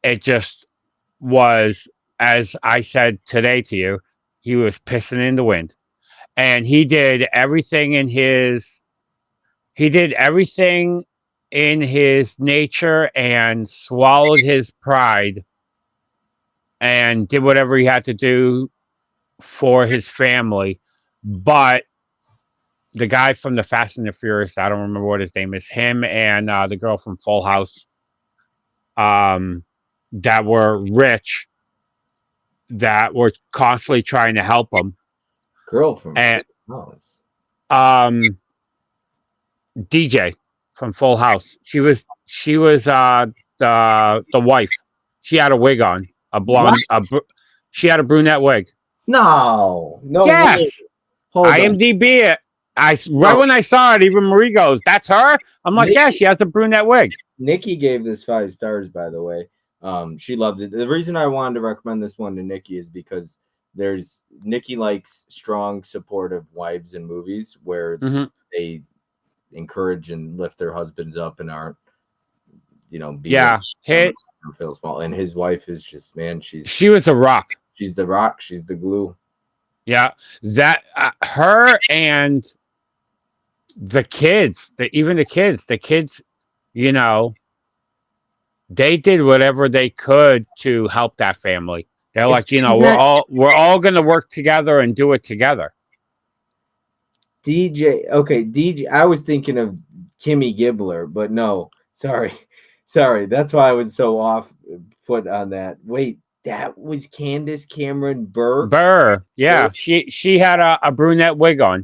it just was, as I said today to you, he was pissing in the wind. And he did everything in his nature and swallowed his pride and did whatever he had to do for his family. But the guy from the Fast and the Furious, I don't remember what his name is, him and the girl from Full House, um, that were rich, that were constantly trying to help him. Girl from And Full House. um, DJ from Full House, she was the wife. She had a wig on, a What? blonde. She had a brunette wig. No, no way. Yes, Hold on. IMDb it. Right Oh, when I saw it, even Marie goes, "That's her." I'm like, "Yeah, Nikki, she has a brunette wig." Nikki gave this 5 stars, by the way. She loved it. The reason I wanted to recommend this one to Nikki is because Nikki likes strong, supportive wives in movies where Hmm. they encourage and lift their husbands up and aren't, Yeah, belittling them hit. or feel small. And his wife is just, man, she's She was a rock. she's the rock, she's the glue. Yeah, that her and even the kids, you know, they did whatever they could to help that family. They're If like, she's we're not all going to work together and do it together. DJ, okay, DJ. I was thinking of Kimmy Gibbler, but no, sorry, sorry. That's why I was so off put on that. Wait, that was Candace Cameron Burr. Burr, yeah, she had a brunette wig on,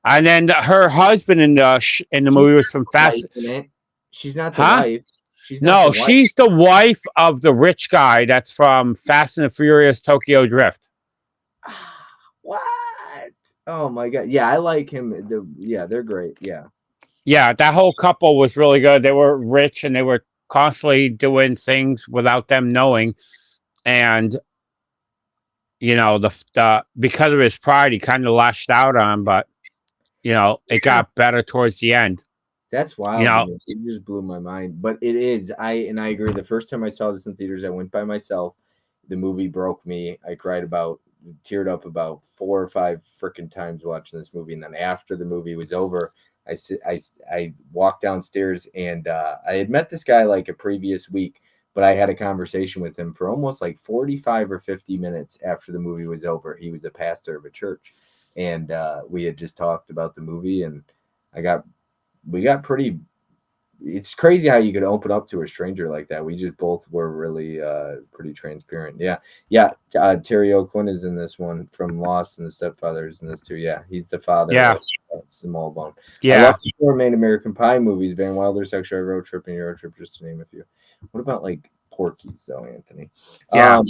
and then her husband in the She's movie was not from the Fast. wife in it. She's not the Huh? wife. She's not the No, wife. she's the wife of the rich guy that's from Fast and the Furious Tokyo Drift. What? Oh my god. Yeah, I like him. Yeah, they're great. Yeah. Yeah, that whole couple was really good. They were rich and they were constantly doing things without them knowing. And the because of his pride, he kind of lashed out on, 'em, but it Yeah. got better towards the end. That's You wild to know, me. It just blew my mind. But it is. I agree. The first time I saw this in theaters, I went by myself. The movie broke me. I teared up about 4 or 5 freaking times watching this movie. And then after the movie was over, I walked downstairs and I had met this guy like a previous week, but I had a conversation with him for almost like 45 or 50 minutes after the movie was over. He was a pastor of a church, and we had just talked about the movie, and I got we got pretty. It's crazy how you could open up to a stranger like that. We just both were really pretty transparent. Yeah, yeah. Terry O'Quinn is in this one from Lost, and the stepfather is in this too. Yeah, he's the father yeah, of Smallbone. I love yeah, the 4 main American Pie movies: Van Wilder's Sexual Road Trip and Euro Trip, just to name a few. What about like Porky's though, Anthony? yeah. Um,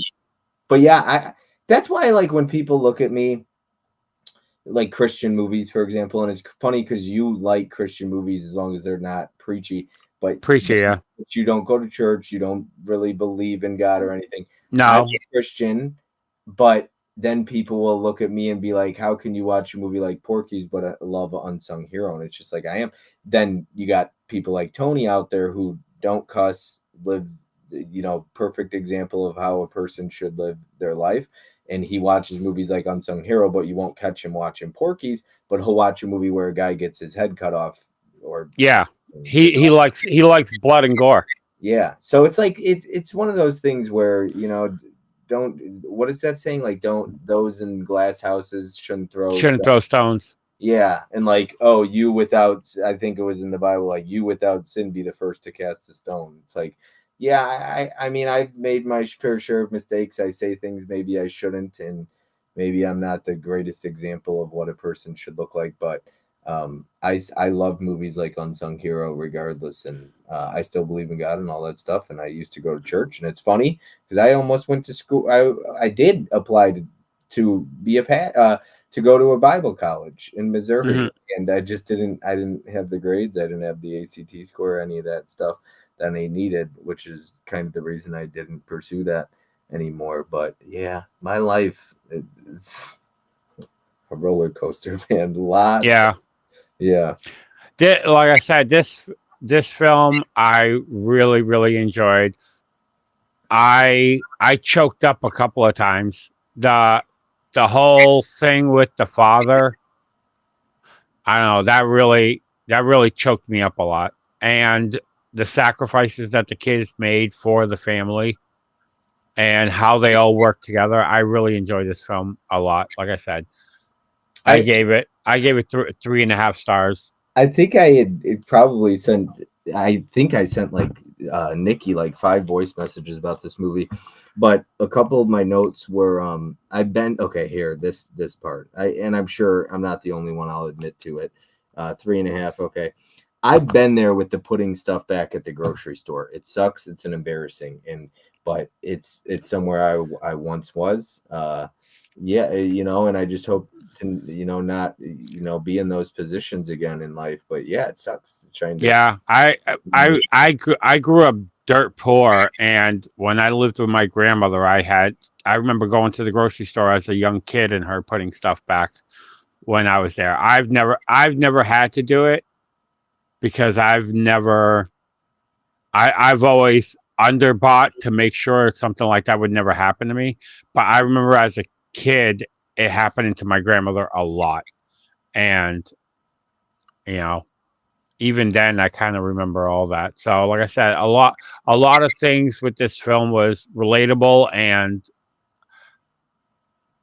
but yeah, that's why I like when people look at me like Christian movies, for example. And it's funny because you like Christian movies as long as they're not preachy, but Appreciate ya. you don't go to church, you don't really believe in God or anything. I'm No, a Christian, but then people will look at me and be like, "How can you watch a movie like Porky's but love an unsung hero?" And it's just like I am. Then you got people like Tony out there who don't cuss, live, perfect example of how a person should live their life. And he watches movies like Unsung Hero, but you won't catch him watching Porky's. But he'll watch a movie where a guy gets his head cut off, or yeah. He just he likes he likes blood and gore. yeah. So it's like it's one of those things where don't what is that saying? Like don't those in glass houses shouldn't throw Shouldn't stuff. throw stones. Yeah, and like, oh, you without, I think it was in the Bible, like you without sin be the first to cast a stone. It's like, yeah, I mean, I've made my fair share of mistakes. I say things maybe I shouldn't, and maybe I'm not the greatest example of what a person should look like, but I love movies like Unsung Hero regardless, and I still believe in God and all that stuff. And I used to go to church, and it's funny because I almost went to school. I did apply to be to go to a Bible college in Missouri, Hmm. and I just didn't. I didn't have the grades. I didn't have the ACT score, any of that stuff that I needed, which is kind of the reason I didn't pursue that anymore. But yeah, my life it's a roller coaster, man. Lots. Yeah. Yeah. Like I said, this film I really really enjoyed. I choked up a couple of times. The whole thing with the father, I don't know, that really choked me up a lot. And the sacrifices that the kids made for the family and how they all work together, I really enjoyed this film a lot. Like I said, I I gave it 3.5 stars. I think I had it probably sent. I think I sent like Nikki like 5 voice messages about this movie, but a couple of my notes were I've been okay here this part. And I'm sure I'm not the only one. I'll admit to it. 3.5. Okay, I've been there with the putting stuff back at the grocery store. It sucks. It's an embarrassing but it's somewhere I once was. Yeah, and I just hope to not be in those positions again in life. But yeah, it sucks trying to. Yeah, I grew up dirt poor, and when I lived with my grandmother, I remember going to the grocery store as a young kid and her putting stuff back when I was there. I've never had to do it because I've always underbought to make sure something like that would never happen to me. But I remember as a kid it happening to my grandmother a lot, and you know even then I kind of remember all that. So like I said, a lot of things with this film was relatable, and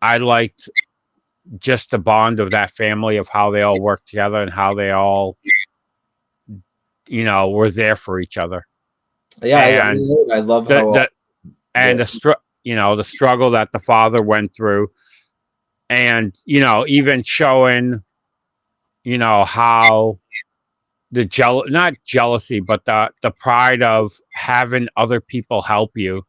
I liked just the bond of that family, of how they all worked together and how they all were there for each other. Yeah, And I love the how the and the the struggle that the father went through, and even showing how not jealousy, but the pride of having other people help you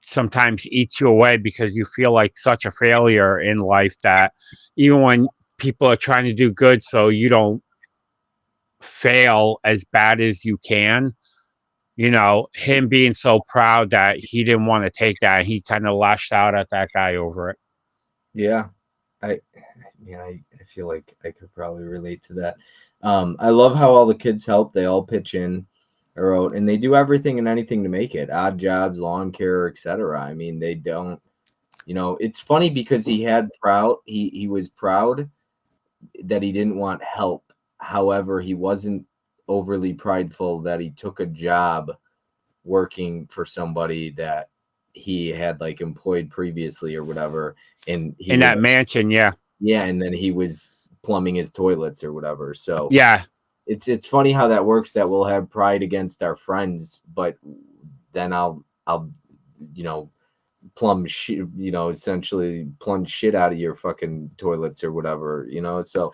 sometimes eats you away, because you feel like such a failure in life that even when people are trying to do good so you don't fail as bad as you can, him being so proud that he didn't want to take that, he kind of lashed out at that guy over it. yeah, I I feel like I could probably relate to that. I love how all the kids help. They all pitch in or out, and they do everything and anything to make it. Odd jobs, lawn care, etc. I mean, they don't. It's funny because he was proud that he didn't want help. However, he wasn't overly prideful that he took a job working for somebody that he had like employed previously or whatever, and he In that was mansion, yeah. yeah, and then he was plumbing his toilets or whatever. So Yeah. it's funny how that works, that we'll have pride against our friends, but then I'll you know plumb shit, essentially plunge shit out of your fucking toilets or whatever. So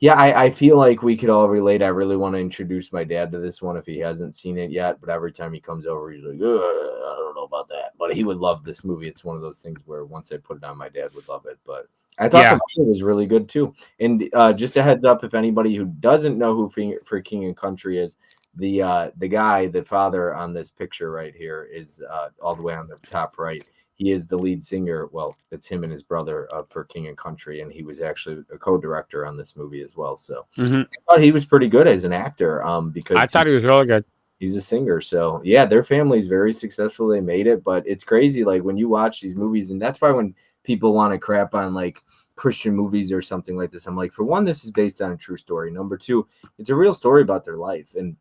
yeah, I feel like we could all relate. I really want to introduce my dad to this one if he hasn't seen it yet. But every time he comes over, he's like, "Ugh, I don't know about that." But he would love this movie. It's one of those things where once I put it on, my dad would love it. But I thought the Yeah. movie was really good too. And just a heads up, if anybody who doesn't know who For King and Country is, the guy, the father on this picture right here is all the way on the top right. He is the lead singer. Well, it's him and his brother for King and Country, and he was actually a co-director on this movie as well. So Hmm. I thought he was pretty good as an actor, I because thought he was really good. he's a singer. So yeah, their family's very successful. They made it, but it's crazy. Like when you watch these movies, and that's why when people want to crap on like Christian movies or something like this, I'm like, for one, this is based on a true story. Number two, it's a real story about their life, and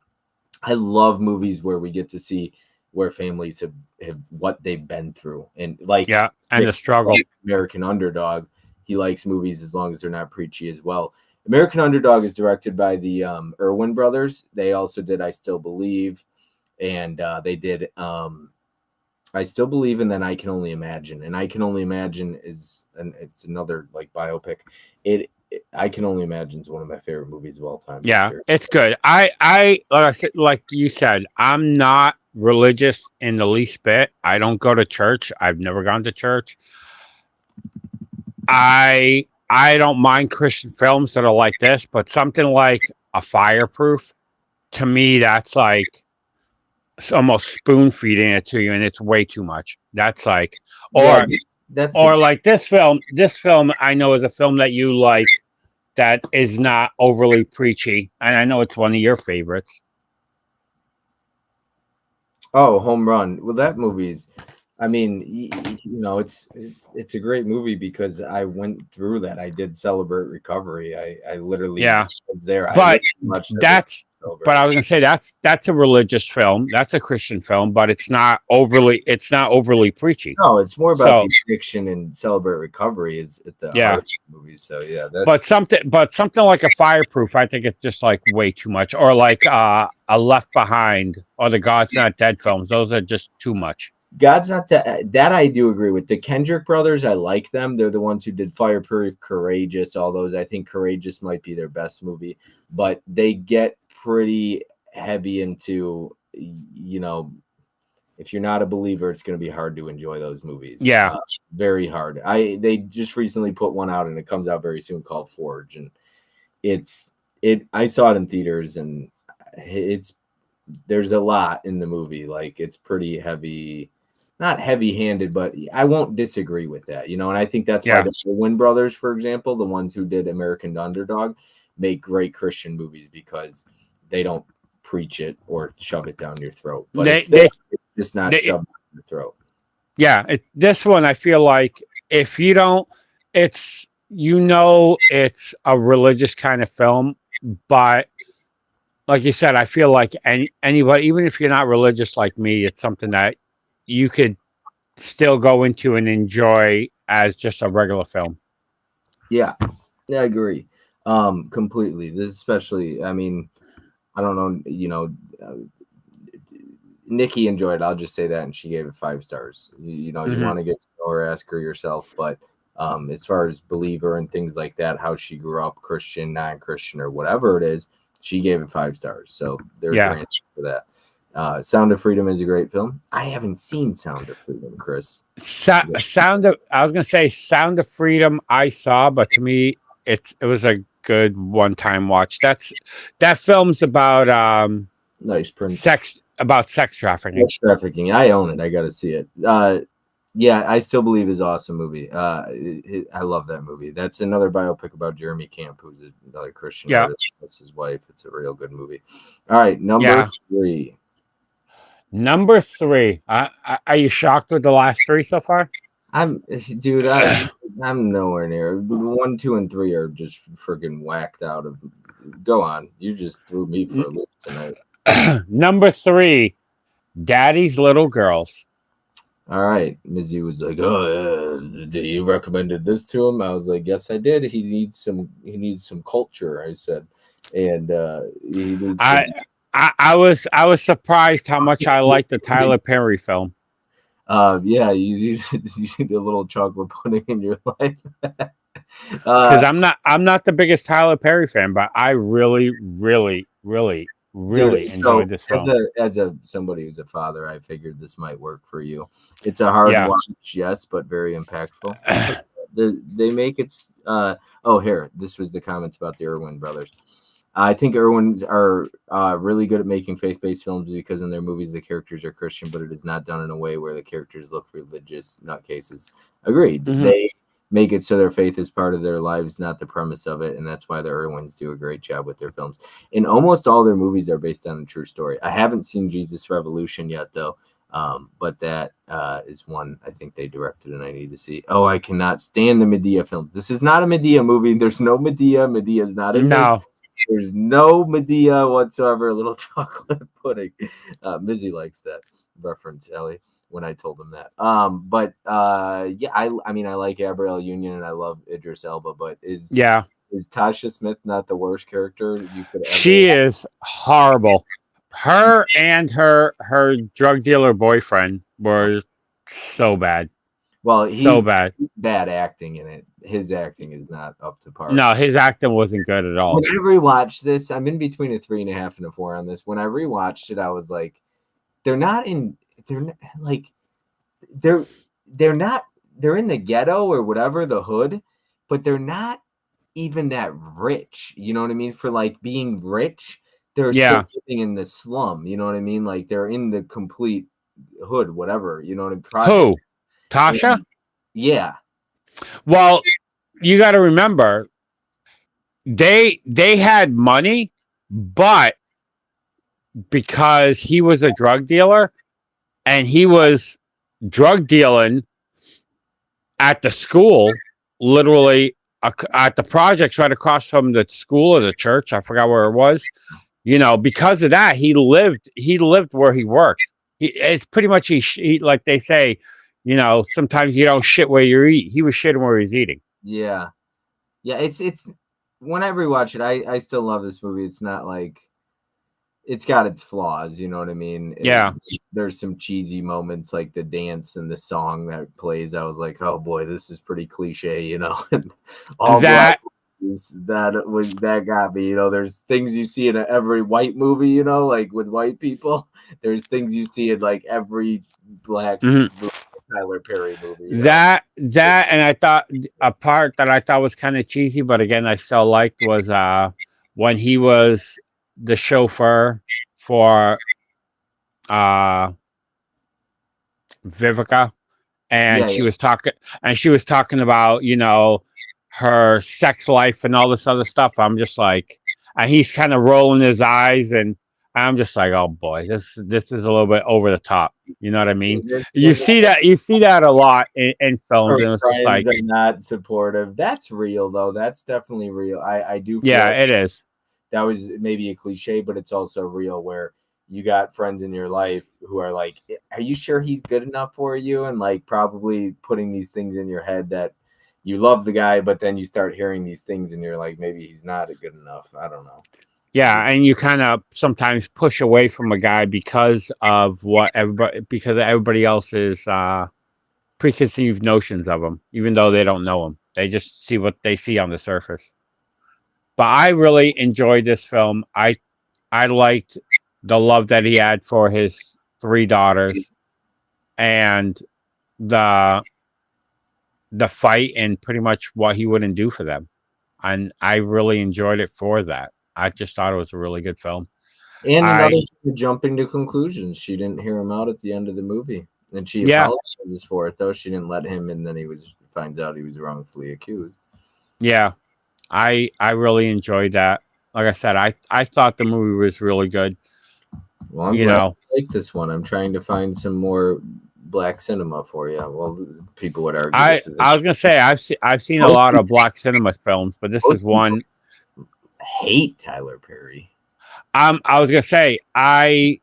I love movies where we get to see where families have what they've been through. And like Yeah, and Nick, the struggle. American Underdog, he likes movies as long as they're not preachy as well. American Underdog is directed by the Irwin brothers. They also did I Still Believe, and they did I still believe in that. I Can Only Imagine, and I Can Only Imagine is it's another like biopic. I Can Only Imagine is one of my favorite movies of all time, right Yeah, there. it's good. I like I said, like you said, I'm not religious in the least bit. I don't go to church. I've never gone to church. I don't mind Christian films that are like this, but something like a Fireproof, to me, that's like it's almost spoon feeding it to you, and it's way too much. That's like, Yeah, or that's the or like this film. This film I know is a film that you like that is not overly preachy, and I know it's one of your favorites. Oh, Home Run. Well, that movie's. I mean, it's a great movie because I went through that. I did Celebrate Recovery. I literally Yeah, was there. I but literally watched every that's Celebrate. but I was gonna say that's a religious film. That's a Christian film, but it's not overly preachy. No, it's more about the So addiction, and Celebrate Recovery is at the heart yeah, of the movie. So yeah, that's but something like a Fireproof, I think it's just like way too much. Or like a Left Behind or the God's Not Dead films. Those are just too much. God's Not that I do agree with. The Kendrick brothers, I like them. They're the ones who did Fireproof, Courageous, all those. I think Courageous might be their best movie, but they get pretty heavy into, if you're not a believer, it's going to be hard to enjoy those movies. Yeah, Very hard. They just recently put one out, and it comes out very soon, called Forge, and it's it. I saw it in theaters, and it's there's a lot in the movie. Like, it's pretty heavy, not heavy handed, but I won't disagree with that. And I think that's why yeah, the Win brothers, for example, the ones who did American Underdog, make great Christian movies because they don't preach it or shove it down your throat, but they it's there. they It's just not they shoved down your throat. yeah. This one I feel like if you don't, it's it's a religious kind of film, but like you said, I feel like anybody, even if you're not religious like me, it's something that you could still go into and enjoy as just a regular film. Yeah, yeah, I agree. Completely. This especially, I mean, I don't know, Nikki enjoyed it. I'll just say that, and she gave it 5 stars. You Hmm. want to get to know her, ask her yourself. But as far as believer and things like that, how she grew up, Christian, non-Christian, or whatever it is, she gave it 5 stars. So there's your Yeah, answer for that. Sound of Freedom is a great film. I haven't seen Sound of Freedom, Chris. Sound of I was gonna say Sound of Freedom I saw, but to me it was a good one time watch. That film's about Nice, Prince. sex trafficking. Sex trafficking. I own it. I got to see it. Yeah, I still believe is awesome movie. I love that movie. That's another biopic about Jeremy Camp, who's another Christian Yeah, artist. That's his wife. It's a real good movie. All right, number yeah. 3. Number three. Are you shocked with the last three so far? Dude. I'm nowhere near 1, 2, and 3 are just freaking whacked out of. Go on. You just threw me for a loop tonight. Number three. Daddy's Little Girls. All right. Mizzy was like, "Oh, you recommended this to him?" I was like, "Yes, I did. He needs some. He needs some culture." I said, and he needs some. I I was surprised how much I liked the Tyler Perry film Yeah, you need a little chocolate pudding in your life. because uh, I'm not the biggest Tyler Perry fan, but I Dude, really so enjoyed this as film. a somebody who's a father, I figured this might work for you. It's a hard Yeah. watch, yes, but very impactful. They make it. Oh, here, this was the comments about the Irwin brothers. I think Irwins are really good at making faith-based films because in their movies the characters are Christian, but it is not done in a way where the characters look religious nutcases. Agreed. Hmm. They make it so their faith is part of their lives, not the premise of it, and that's why the Irwins do a great job with their films. And almost all their movies are based on a true story. I haven't seen Jesus Revolution yet, though, but that is one I think they directed and I need to see. Oh, I cannot stand the Medea films. This is not a Medea movie. There's no Medea. Medea is not in this. No. There's no Medea whatsoever. Little chocolate pudding. Mizzy likes that reference, Ellie, when I told him that. But yeah, I mean, I like Gabrielle Union and I love Idris Elba, but Yeah. is Tasha Smith not the worst character you could ever? She is horrible. Her and her drug dealer boyfriend were. So bad. Well, So bad. he's bad acting in it. His acting is not up to par. No, his acting wasn't good at all. When I rewatched this, I'm in between a 3.5 and a 4 on this. When I rewatched it, I was like, they're not in. They're not, like they're they're not. They're in the ghetto or whatever, the hood, but they're not even that rich. You know what I mean? For like being rich, they're still Yeah. living in the slum. You know what I mean? Like they're in the complete hood, whatever. You know what I mean? Project. Who? Tasha? And yeah, Well, you got to remember they had money, but because he was a drug dealer and he was drug dealing at the school, literally at the projects right across from the school or the church. I forgot where it was. Because of that, he lived. He lived where he worked. It's pretty much like they say. Sometimes you don't shit where you eat. He was shitting where he's eating. yeah, yeah. It's when I rewatch it, I still love this movie. It's not like it's got its flaws, you know what I mean? Yeah, There's some cheesy moments like the dance and the song that plays. I was like, oh boy, this is pretty cliche, you know. All black that. movies, that got me. There's things you see in every white movie, like with white people. There's things you see in like every black Mhm. Tyler Perry movie. That, and I thought a part that I thought was kind of cheesy, but again, I still liked was when he was the chauffeur for uh Vivica, and Yeah, yeah. she was talking about her sex life and all this other stuff. I'm just like, and he's kind of rolling his eyes, and I'm just like, oh boy, this is a little bit over the top. You know what I mean? You see that a lot in films, Her and it's just friends like, are not supportive. That's real though. That's definitely real. I do feel yeah, like it is. that was maybe a cliche, but it's also real where you got friends in your life who are like, are you sure he's good enough for you? And like probably putting these things in your head that you love the guy, but then you start hearing these things and you're like, maybe he's not good enough. I don't know. I Yeah, just and you kind of sometimes push away from a guy because of everybody else's preconceived notions of him, even though they don't know him. They just see what they see on the surface. But I really enjoyed this film. I liked the love that he had for his three daughters and the the fight and pretty much what he wouldn't do for them. And I really enjoyed it for that. I just thought it was a really good film. and another I jumping to conclusions. She didn't hear him out at the end of the movie. And she Yeah, apologizes for it though. She didn't let him and then he finds out he was wrongfully accused. yeah. I really enjoyed that. Like I said, I thought the movie was really good. Well, I'm You glad know, you like this one. I'm trying to find some more black cinema for you. Well, people would argue I this is a I was gonna say I've seen a most lot people, of black cinema films, but this most is people one. hate Tyler Perry. I was gonna say I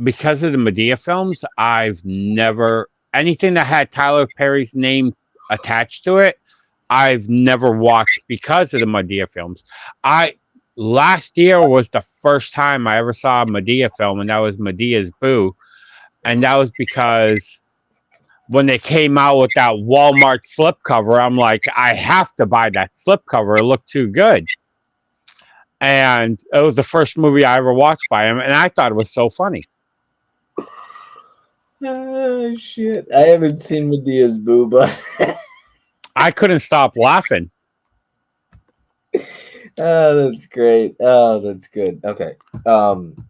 because of the Medea films, I've never anything that had Tyler Perry's name attached to it. I've never watched because of the Medea films. I Last year was the first time I ever saw a Medea film, and that was Medea's Boo, and that was because when they came out with that Walmart slipcover, I'm like, I have to buy that slipcover. It looked too good. And it was the first movie I ever watched by him, and I thought it was so funny. Oh shit! I haven't seen Medea's Boo, but I couldn't stop laughing. oh, that's great. Oh, that's good. Okay.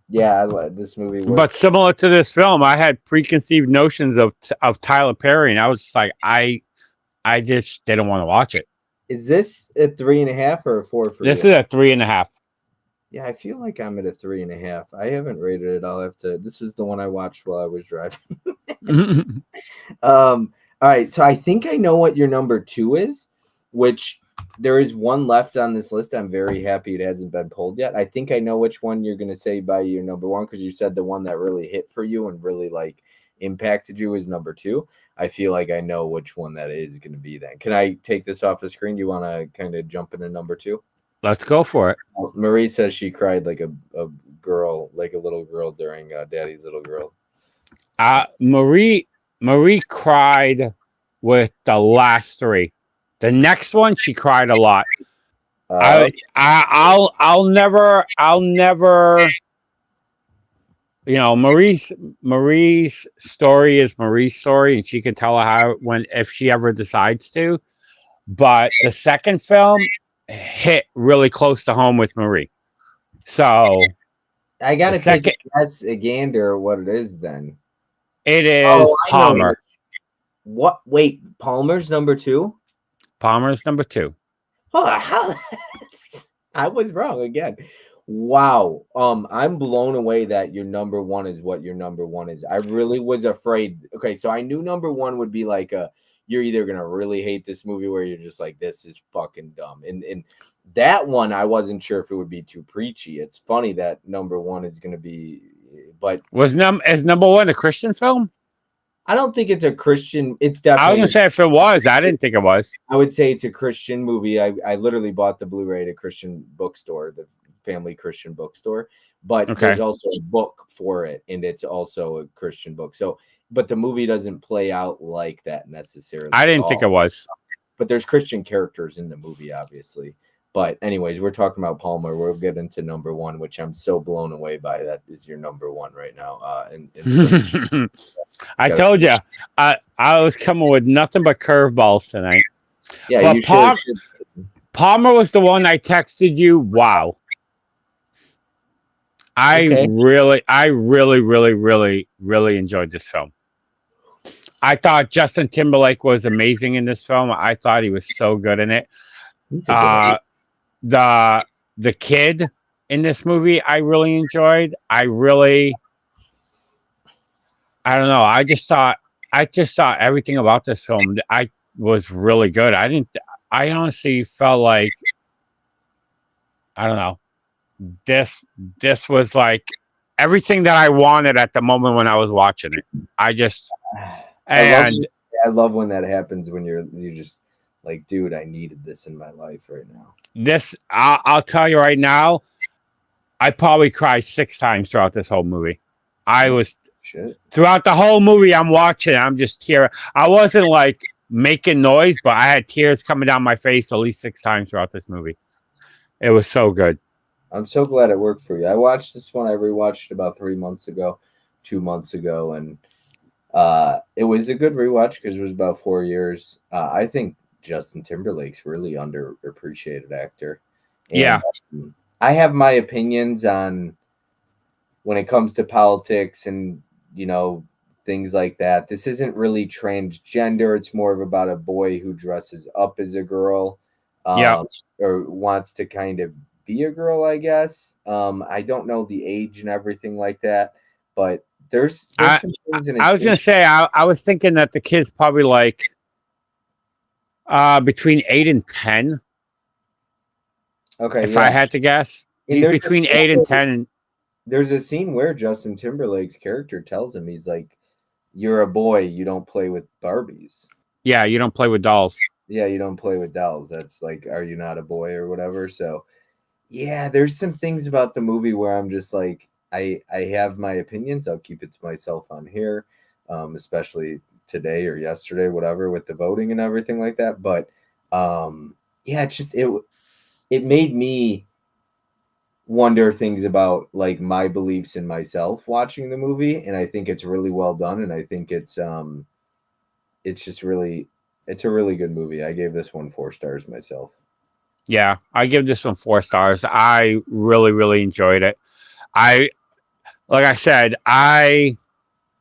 Yeah, I like this movie But works. similar to this film, I had preconceived notions of Tyler Perry, and I was just like, I just didn't want to watch it. Is this a 3.5 or a 4 for This you? is a 3.5. Yeah, I feel like I'm at a 3.5. I haven't rated it. I'll have to. This was the one I watched while I was driving. All right. So I think I know what your number two is, which there is one left on this list. I'm very happy it hasn't been pulled yet. I think I know which one you're gonna say by your number one because you said the one that really hit for you and really like impacted you is number two. I feel like I know which one that is gonna be then. Can I take this off the screen? Do you want to kind of jump into number two? Let's go for it. Marie says she cried like a girl, like a little girl during Daddy's Little Girl. Marie. Marie cried with the last three. The next one, she cried a lot. I'll never. Marie's story is Marie's story, and she can tell how when if she ever decides to. But the second film hit really close to home with Marie. So I the gotta take a second, guess, a gander, what it is then. it Oh, is I know it. Palmer. What? Wait, Palmer's number two? Palmer's number two. Oh, how? I was wrong again. Wow. I'm blown away that your number one is what your number one is. I really was afraid. Okay, so I knew number one would be like you're either gonna really hate this movie where you're just like, this is fucking dumb. And that one I wasn't sure if it would be too preachy. It's funny that number one is gonna be, but Is number one a Christian film? I don't think it's a Christian. It's I was definitely, gonna say if it was, I didn't think it was. I would say it's a Christian movie. I literally bought the Blu-ray at a Christian bookstore, the family Christian bookstore, but Okay, there's also a book for it, and it's also a Christian book. So, but the movie doesn't play out like that I necessarily at didn't think all. it was. But there's Christian characters in the movie, obviously. But anyways, we're talking about Palmer. We'll get into number one, which I'm so blown away by. That is your number one right now. In terms, I gotta, told you, I was coming with nothing but curveballs tonight. yeah, But you should. Palmer was the one I texted you. Wow. Okay. I really enjoyed this film. I thought Justin Timberlake was amazing in this film. I thought he was so good in it. He's a good Uh, the the kid in this movie, I really enjoyed. I don't know. I just thought everything about this film. I was really good. I didn't. I honestly felt like I don't know. This this was like everything that I wanted at the moment when I was watching it. I just I love and I love when that happens when you're just like, dude, I needed this in my life right now. this I'll tell you right now. I probably cried 6 times throughout this whole movie. I Oh, was shit. throughout the whole movie. I'm watching. I'm just tearing. I wasn't like making noise, but I had tears coming down my face at least 6 times throughout this movie. It was so good. I'm so glad it worked for you. I watched this one. I rewatched about 3 months ago, 2 months ago, and it was a good rewatch because it was about 4 years. I think Justin Timberlake's really underappreciated actor, and Yeah, I have my opinions on when it comes to politics and things like that. This isn't really transgender. It's more of about a boy who dresses up as a girl, yeah. um, or wants to kind of be a girl, I guess. I don't know the age and everything like that, but there's I some things in I it. was gonna say I was thinking that the kid's probably like between 8 and 10. Okay, If I yeah, had to guess, and he's between 8 and 10. there's a scene where Justin Timberlake's character tells him, he's like, "You're a boy. You don't play with Barbies." Yeah, you don't play with dolls. Yeah, you don't play with dolls. That's like, are you not a boy or whatever? So yeah, there's some things about the movie where I'm just like, I have my opinions. I'll keep it to myself on here, especially today or yesterday, whatever, with the voting and everything like that. But yeah, it made me wonder things about like my beliefs in myself watching the movie, and I think it's really well done, and I think it's just really it's a really good movie. I gave this one 4 stars myself. Yeah, I give this one 4 stars. I really enjoyed it. I like I said, I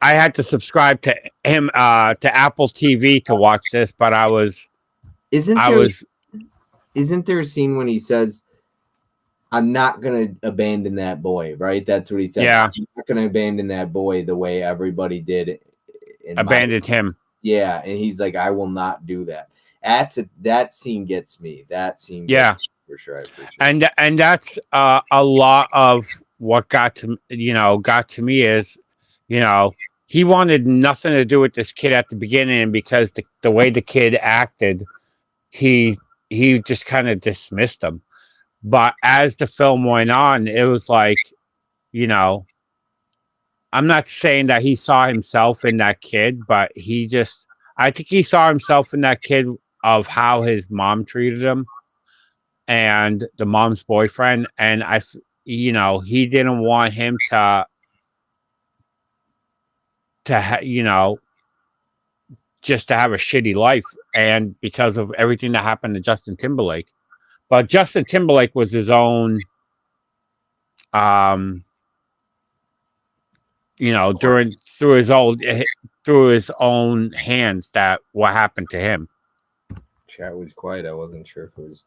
had to subscribe to him to Apple TV to watch this, but Isn't I there was isn't there a scene when he says, I'm not gonna abandon that boy, right? That's what he says. yeah, I'm not gonna abandon that boy the way everybody did in my abandoned him. yeah, and he's like, I will not do that. That scene gets me. That scene gets Yeah, me for sure. I appreciate it. and that's a lot of what got to me is you know he wanted nothing to do with this kid at the beginning because the way the kid acted, he he just kind of dismissed him. But as the film went on, it was like, you know, I'm not saying that he saw himself in that kid, but I think he saw himself in that kid of how his mom treated him and the mom's boyfriend. And he didn't want him just to have a shitty life. And because of everything that happened to Justin Timberlake, but Justin Timberlake was his own, um, during through his own hands that what happened to him. Chat was quiet. I wasn't sure if it was.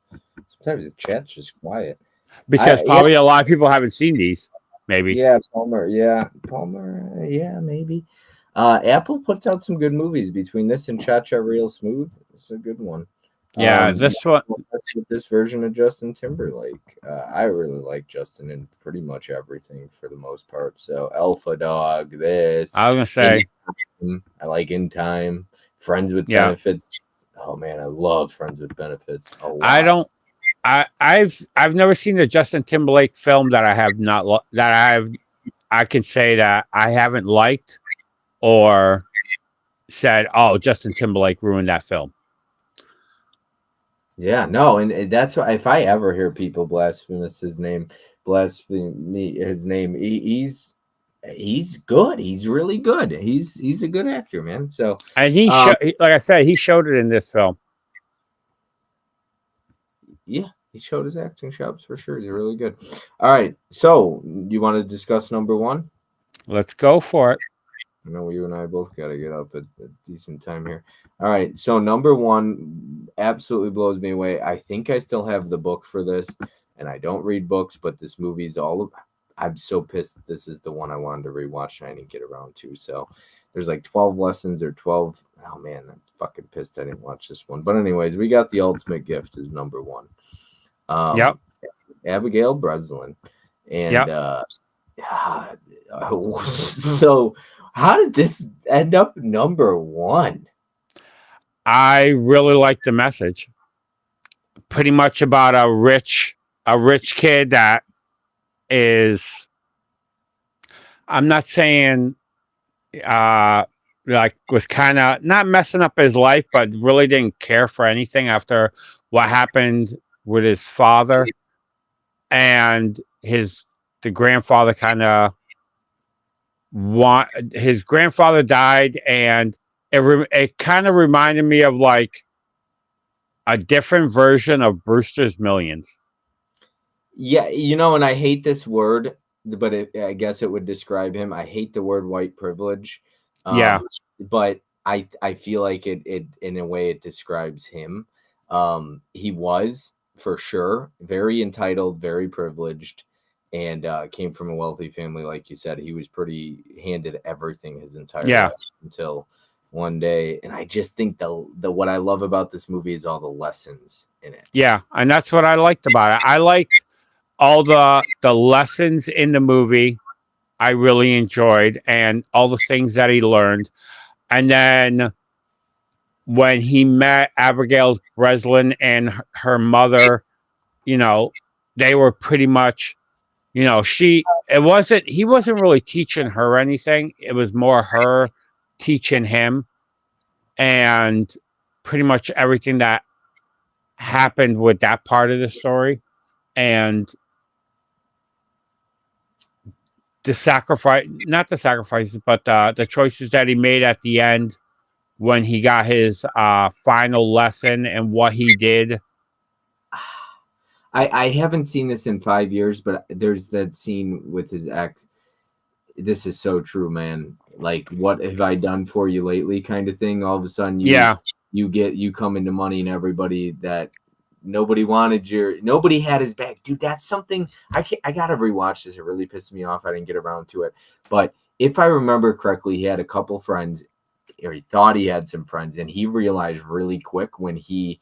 Sometimes the chat's just quiet. Because Yeah, probably a lot of people haven't seen these. Maybe. yeah, Palmer. Yeah, Palmer. Yeah, maybe. Apple puts out some good movies between this and Cha Cha Real Smooth. It's a good one. Yeah, Um, this one. with this version of Justin Timberlake, I really like Justin in pretty much everything for the most part. So Alpha Dog, this, I was gonna In say, Time, I like In Time, Friends with yeah. Benefits. Oh man, I love Friends with Benefits a I lot. don't. I've never seen a Justin Timberlake film that I have not that I can say that I haven't liked or said, "Oh, Justin Timberlake ruined that film." Yeah, no, and that's why if I ever hear people blaspheme his name, he's good. He's really good. He's a good actor, man. So, And um, like I said, he showed it in this film. yeah, he showed his acting chops for sure. He's really good. All right, so you want to discuss number one? Let's go for it. I know you and I both got to get up at a decent time here. All right, so number one absolutely blows me away. I think I still have the book for this, and I don't read books, but this movie's all. I'm so pissed. This is the one I wanted to rewatch, and I didn't get around to. So there's like 12 lessons or 12. Oh man, I'm fucking pissed I didn't watch this one. But anyways, we got The Ultimate Gift is number one. Yep. Um, Abigail Breslin, and Yep. so how did this end up number one? I really like the message. Pretty much about a rich kid that is. I'm not saying uh like was kind of not messing up his life, but really didn't care for anything after what happened with his father and the grandfather kind of want his grandfather died, and it kind of reminded me of like a different version of Brewster's Millions. Yeah, and I hate this word, but I guess it would describe him. I hate the word white privilege, Yeah, um, but I feel like it in a way it describes him. He was for sure very entitled, very privileged, and came from a wealthy family, like you said. He was pretty handed everything his entire yeah, life until one day. And I just think the what I love about this movie is all the lessons in it. yeah, and that's what I liked about it. I liked all the lessons in the movie. I really enjoyed, and all the things that he learned. And then when he met Abigail Breslin and her mother, you know, they were pretty much, he wasn't really teaching her anything. It was more her teaching him, and pretty much everything that happened with that part of the story. And the sacrifice, not the sacrifices, but the choices that he made at the end when he got his final lesson and what he did. I haven't seen this in 5 years, but there's that scene with his ex. This is so true, man. Like, what have I done for you lately? Kind of thing. All of a sudden, Yeah, you come into money, and everybody that nobody had his back, dude. That's something I gotta rewatch this. It really pissed me off. I didn't get around to it, but if I remember correctly, he had a couple friends, or he thought he had some friends, and he realized really quick when he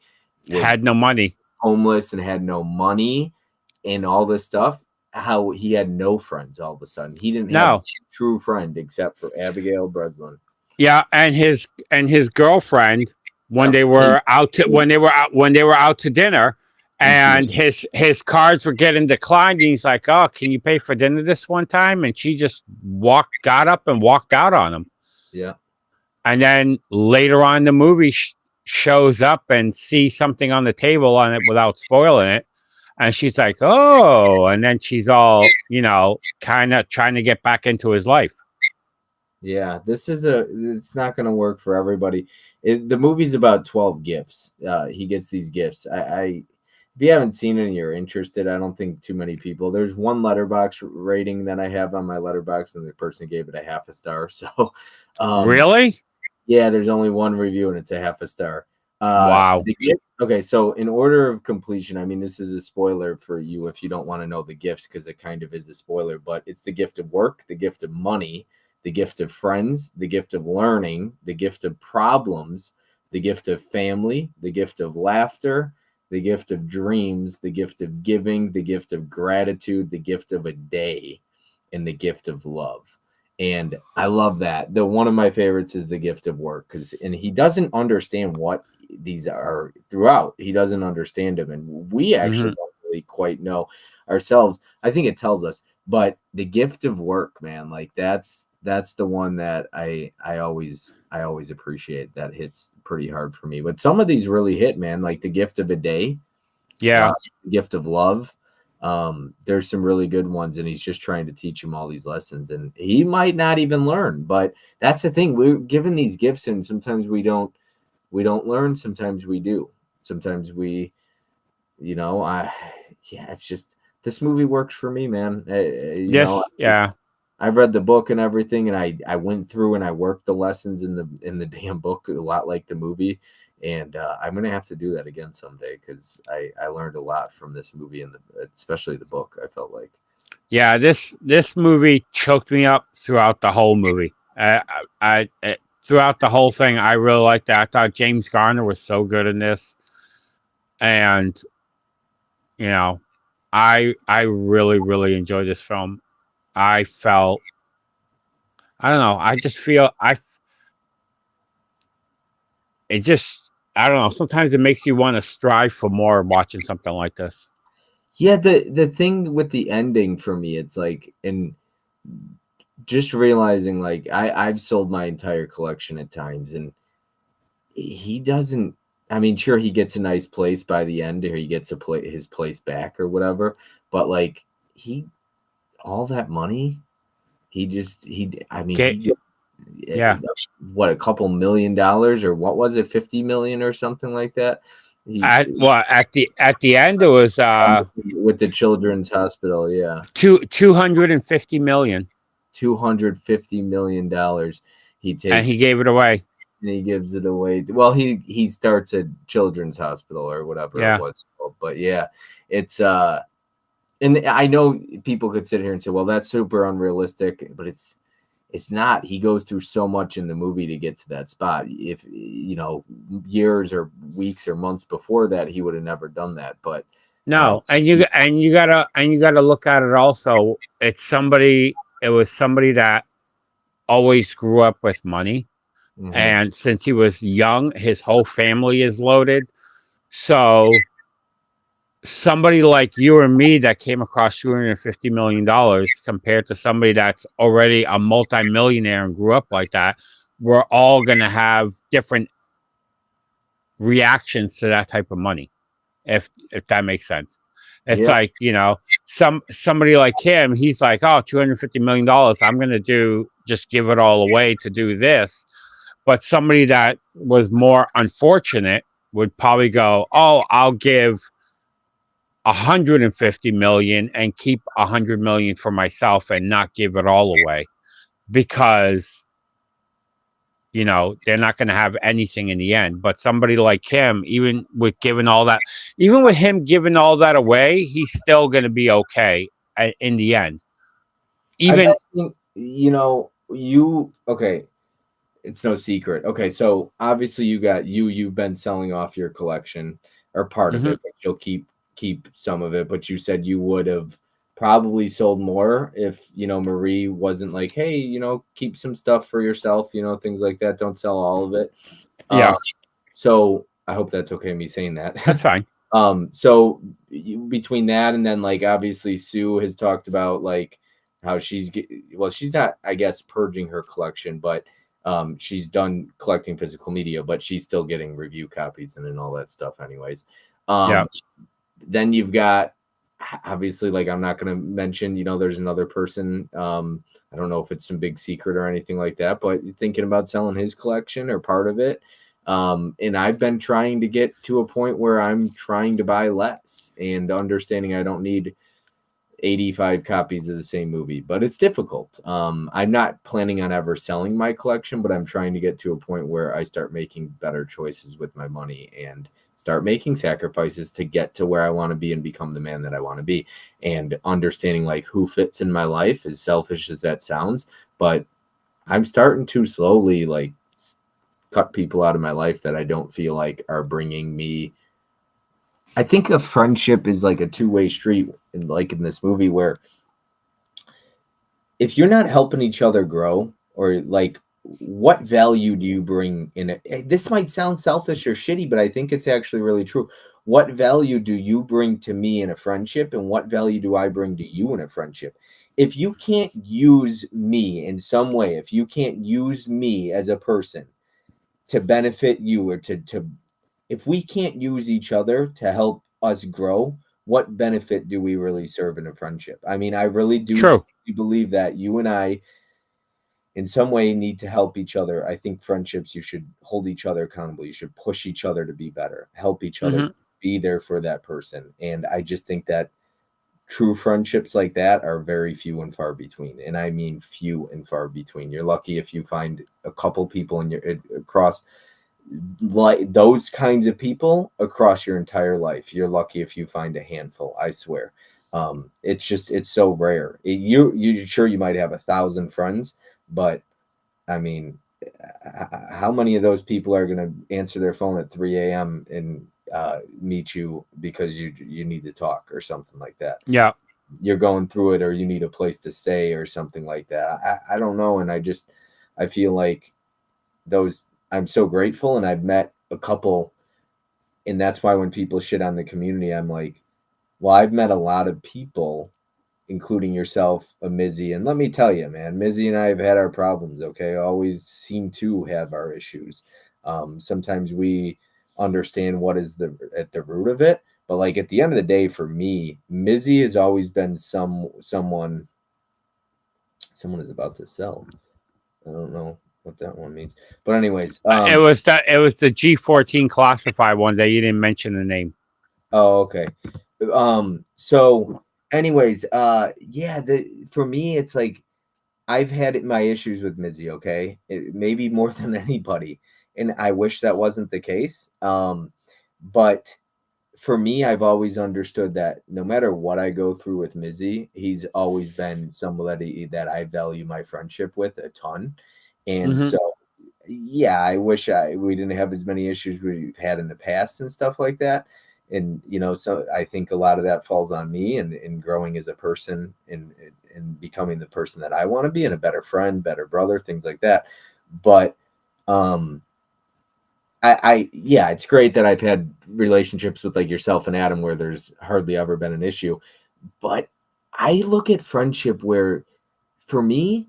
had was no money. homeless and had no money and all this stuff, how he had no friends all of a sudden. He didn't have a No, true friend except for Abigail Breslin. yeah, and his girlfriend when Yep. they were out to dinner, And she and his cards were getting declined. And he's like, "Oh, can you pay for dinner this one time?" And she just got up and walked out on him. yeah. And then later on, the movie shows up and sees something on the table on it without spoiling it. And she's like, "Oh," and then she's all, kind of trying to get back into his life. Yeah, it's not going to work for everybody. The movie's about 12 gifts. He gets these gifts. If you haven't seen it and you're interested, I don't think too many people. There's one letterbox rating that I have on my letterbox, and the person gave it a half a star. So, um, Really? yeah, there's only one review and it's a half a star. Wow. Okay, so in order of completion, I mean, this is a spoiler for you if you don't want to know the gifts because it kind of is a spoiler, but it's the gift of work, the gift of money, the gift of friends, the gift of learning, the gift of problems, the gift of family, the gift of laughter, the gift of dreams, the gift of giving, the gift of gratitude, the gift of a day, and the gift of love. And I love that. The one of my favorites is the gift of work and he doesn't understand what these are throughout. He doesn't understand them, and we actually Hmm. don't really quite know ourselves. I think it tells us, but the gift of work, man, like that's the one that I always appreciate. That hits pretty hard for me. But some of these really hit, man. Like the gift of a day, Yeah. uh, gift of love. There's some really good ones, and he's just trying to teach him all these lessons, and he might not even learn. But that's the thing. We're given these gifts, and sometimes we don't learn. Sometimes we do. Sometimes we, I yeah. It's just this movie works for me, man. Yes. Yeah. I've read the book and everything, and I went through and I worked the lessons in the damn book a lot like the movie, and I'm gonna have to do that again someday because I learned a lot from this movie and especially the book. I felt like. Yeah. This movie choked me up throughout the whole movie. Throughout the whole thing, I really liked that. I thought James Garner was so good in this, and you know, I really really enjoyed this film. I felt, I don't know. I just feel it just, I don't know. Sometimes it makes you want to strive for more watching something like this. Yeah, the thing with the ending for me, it's like, and just realizing like I've sold my entire collection at times, and he doesn't. I mean, sure, he gets a nice place by the end, or he gets his place back or whatever. But like he, all that money, I mean, Get eh, Yeah. what, a couple $1 million, or what was it, 50 million or something like that. He At the end it was with the children's hospital, yeah, 250 million, $250 million. He and he takes gave it away. and he gives it away. Well, he starts a children's hospital or whatever it Yeah. was called. But yeah, it's and I know people could sit here and say, well, that's super unrealistic, but it's not. He goes through so much in the movie to get to that spot. If years or weeks or months before that, he would have never done that. But uh, No, and you gotta look at it also. It was somebody that always grew up with money, mhm. and since he was young, his whole family is loaded. So somebody like you or me that came across $250 million compared to somebody that's already a multimillionaire and grew up like that, we're all gonna have different reactions to that type of money. If that makes sense. It's Yeah, like, somebody like him, he's like, oh, $250 million, I'm gonna just give it all away to do this. But somebody that was more unfortunate would probably go, oh, I'll give 150 million and keep 100 million for myself and not give it all away because they're not going to have anything in the end. But somebody like him, even with him giving all that away, he's still going to be okay in the end. I Even bet you okay. It's no secret. Okay, so obviously you've been selling off your collection or part of Mhm. it, but you'll keep some of it. But you said you would have probably sold more if Marie wasn't like, hey, keep some stuff for yourself, things like that. Don't sell all of it. Uh, Yeah, so I hope that's okay me saying that's that. fine. So between that and then like obviously Sue has talked about like how well, she's not, I guess, purging her collection, but she's done collecting physical media, but she's still getting review copies and all that stuff anyways. Yeah. Um, then you've got obviously like I'm not going to mention, there's another person, I don't know if it's some big secret or anything like that, but thinking about selling his collection or part of it. And I've been trying to get to a point where I'm trying to buy less and understanding I don't need 85 copies of the same movie, but it's difficult. I'm not planning on ever selling my collection, but I'm trying to get to a point where I start making better choices with my money and start making sacrifices to get to where I want to be and become the man that I want to be. And understanding like who fits in my life, as selfish as that sounds, but I'm starting to slowly like cut people out of my life that I don't feel like are bringing me. I think a friendship is like a two-way street, and like in this movie where if you're not helping each other grow, or like what value do you bring in it? This might sound selfish or shitty, but I think it's actually really true. What value do you bring to me in a friendship, and what value do I bring to you in a friendship? If you can't use me in some way, if you can't use me as a person to benefit you, or to if we can't use each other to help us grow, what benefit do we really serve in a friendship? I mean, I really do True. believe that you and I in some way need to help each other. I think friendships, you should hold each other accountable, you should push each other to be better, help each other, Hmm. be there for that person. And I just think that true friendships like that are very few and far between, and I mean few and far between. You're lucky if you find a couple people in your across, like those kinds of people across your entire life. You're lucky if you find a handful, I swear. It's just, it's so rare. You sure, you might have 1,000 friends, but I mean, how many of those people are going to answer their phone at 3 a.m. and meet you because you need to talk or something like that? Yeah. You're going through it, or you need a place to stay or something like that. I don't know, and I feel like those, I'm so grateful, and I've met a couple, and that's why when people shit on the community, I'm like, well, I've met a lot of people, including yourself, a Mizzy, and let me tell you, man, Mizzy and I have had our problems. Okay, always seem to have our issues. Sometimes we understand what is the at the root of it, but like at the end of the day, for me, Mizzy has always been someone is about to sell. I don't know what that one means, but anyways, It was the G14 classify one that you didn't mention the name. oh, okay. So anyways, yeah, for me it's like I've had my issues with Mizzy, okay? Maybe more than anybody, and I wish that wasn't the case. But for me, I've always understood that no matter what I go through with Mizzy, he's always been somebody that I value my friendship with a ton. And Hmm. so, yeah, I wish we didn't have as many issues we've had in the past and stuff like that. And so I think a lot of that falls on me, and in growing as a person, and becoming the person that I want to be, and a better friend, better brother, things like that. But um yeah, it's great that I've had relationships with like yourself and Adam where there's hardly ever been an issue. But I look at friendship where, for me,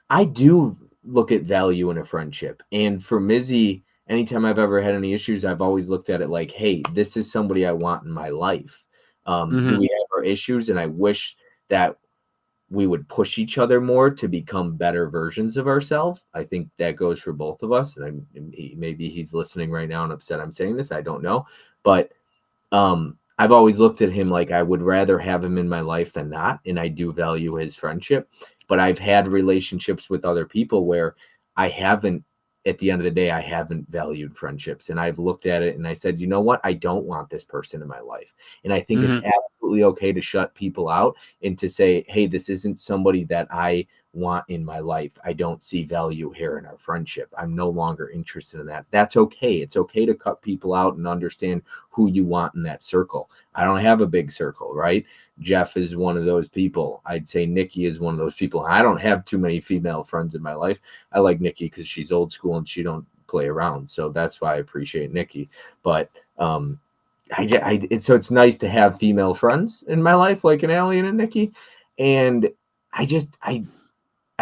I do look at value in a friendship. And for Mizzy, anytime I've ever had any issues, I've always looked at it like, hey, this is somebody I want in my life. Do Hmm. we have our issues? And I wish that we would push each other more to become better versions of ourselves. I think that goes for both of us. And maybe he's listening right now and upset I'm saying this. I don't know. But I've always looked at him like I would rather have him in my life than not. And I do value his friendship. But I've had relationships with other people where I haven't, at the end of the day, I haven't valued friendships. And I've looked at it and I said, you know what? I don't want this person in my life. And I think it's Hmm. absolutely okay to shut people out and to say, hey, this isn't somebody that I want in my life. I don't see value here in our friendship. I'm no longer interested in that. That's okay. It's okay to cut people out and understand who you want in that circle. I don't have a big circle, right? Jeff is one of those people. I'd say Nikki is one of those people. I don't have too many female friends in my life. I like Nikki because she's old school and she don't play around. So that's why I appreciate Nikki. But so it's nice to have female friends in my life, like an Allie and a Nikki. And I just, I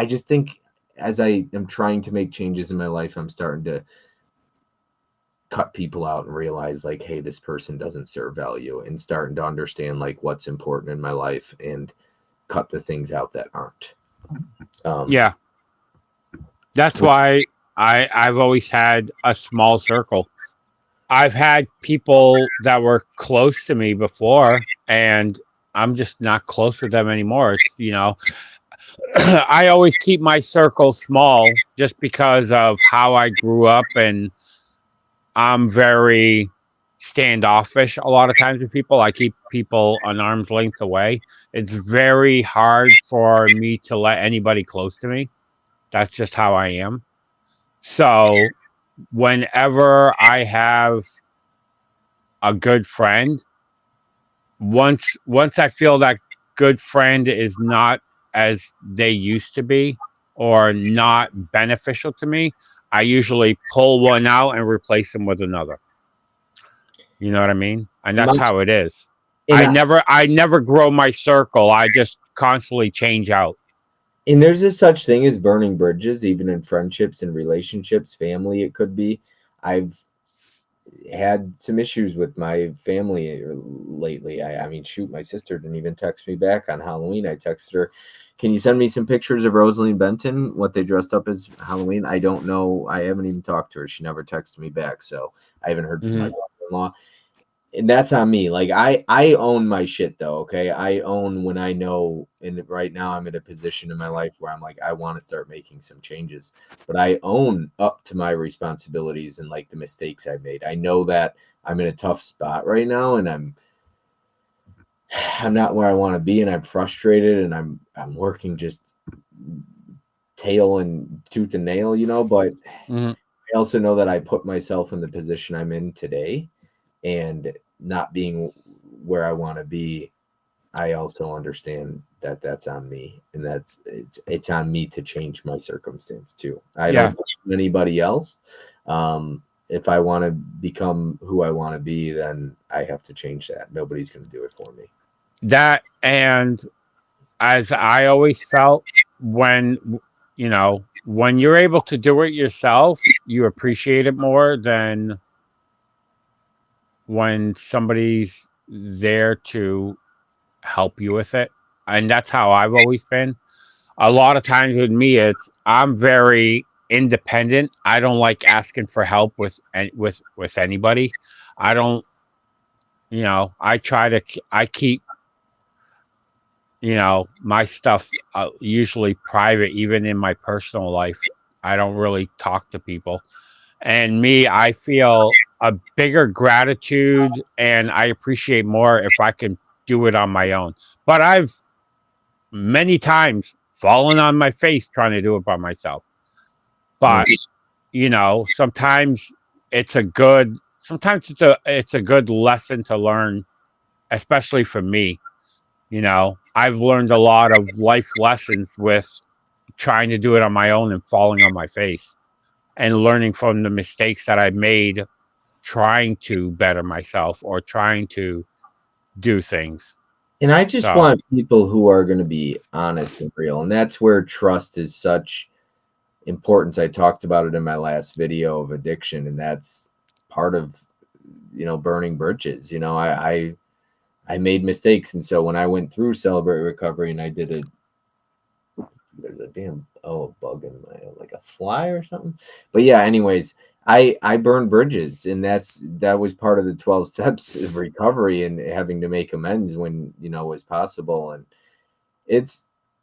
just think as I am trying to make changes in my life, I'm starting to cut people out and realize like, hey, this person doesn't serve value, and starting to understand like what's important in my life and cut the things out that aren't. Um, Yeah, that's which why I've always had a small circle. I've had people that were close to me before, and I'm just not close with them anymore. It's, I always keep my circle small just because of how I grew up, and I'm very standoffish a lot of times with people. I keep people an arm's length away. It's very hard for me to let anybody close to me. That's just how I am. So whenever I have a good friend, once I feel that good friend is not as they used to be or not beneficial to me, I usually pull one out and replace them with another. You know what I mean? And my that's how it is. and I I, never grow my circle. I just constantly change out. and there's a such thing as burning bridges, even in friendships and relationships, family. It could be. I've had some issues with my family lately. I mean, shoot, my sister didn't even text me back on Halloween. I texted her, "Can you send me some pictures of Rosalie and Benton, what they dressed up as Halloween?" I don't know. I haven't even talked to her. She never texted me back, so I haven't heard from my Hmm. brother-in-law. And that's on me. Like I own my shit though, okay? I own when I know, and right now I'm in a position in my life where I'm like I want to start making some changes. But I own up to my responsibilities and like the mistakes I made. I know that I'm in a tough spot right now and I'm not where I want to be, and I'm frustrated, and I'm working just tail and tooth and nail, but Hmm. I also know that I put myself in the position I'm in today, and not being where I want to be. I also understand that that's on me, and it's on me to change my circumstance too. I Yeah, don't blame anybody else. If I want to become who I want to be, then I have to change that. Nobody's going to do it for me. that, and as I always felt, when when you're able to do it yourself, you appreciate it more than when somebody's there to help you with it. And that's how I've always been. A lot of times with me, it's I'm very independent. I don't like asking for help with anybody. I don't, I try to I keep my stuff usually private, even in my personal life. I don't really talk to people. And me, I feel a bigger gratitude and I appreciate more if I can do it on my own. But I've many times fallen on my face trying to do it by myself. Mm. But, sometimes it's a good lesson to learn, especially for me. I've learned a lot of life lessons with trying to do it on my own and falling on my face and learning from the mistakes that I made trying to better myself or trying to do things. And I just So, want people who are going to be honest and real, and that's where trust is such importance. I talked about it in my last video of addiction, and that's part of burning bridges. I made mistakes, and so when I went through Celebrate Recovery and I did it, there's a damn bug in my like a fly or something. But yeah, anyways, I burned bridges, and that was part of the 12 steps of recovery and having to make amends when was possible. And it's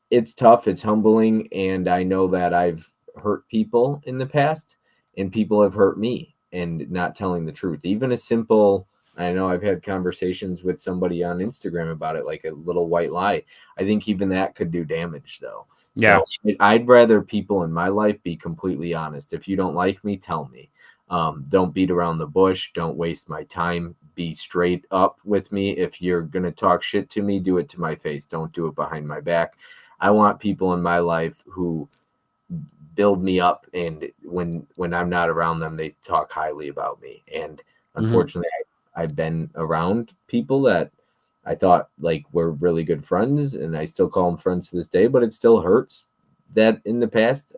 it's tough, it's humbling, and I know that I've hurt people in the past, and people have hurt me and not telling the truth. Even a simple, I know I've had conversations with somebody on Instagram about it, like a little white lie. I think even that could do damage though. yeah. So I'd rather people in my life be completely honest. If you don't like me, tell me. Don't beat around the bush. Don't waste my time. Be straight up with me. If you're going to talk shit to me, do it to my face. Don't do it behind my back. I want people in my life who build me up, and when I'm not around them, they talk highly about me. And Hmm. unfortunately, I've been around people that I thought like were really good friends, and I still call them friends to this day. But it still hurts that in the past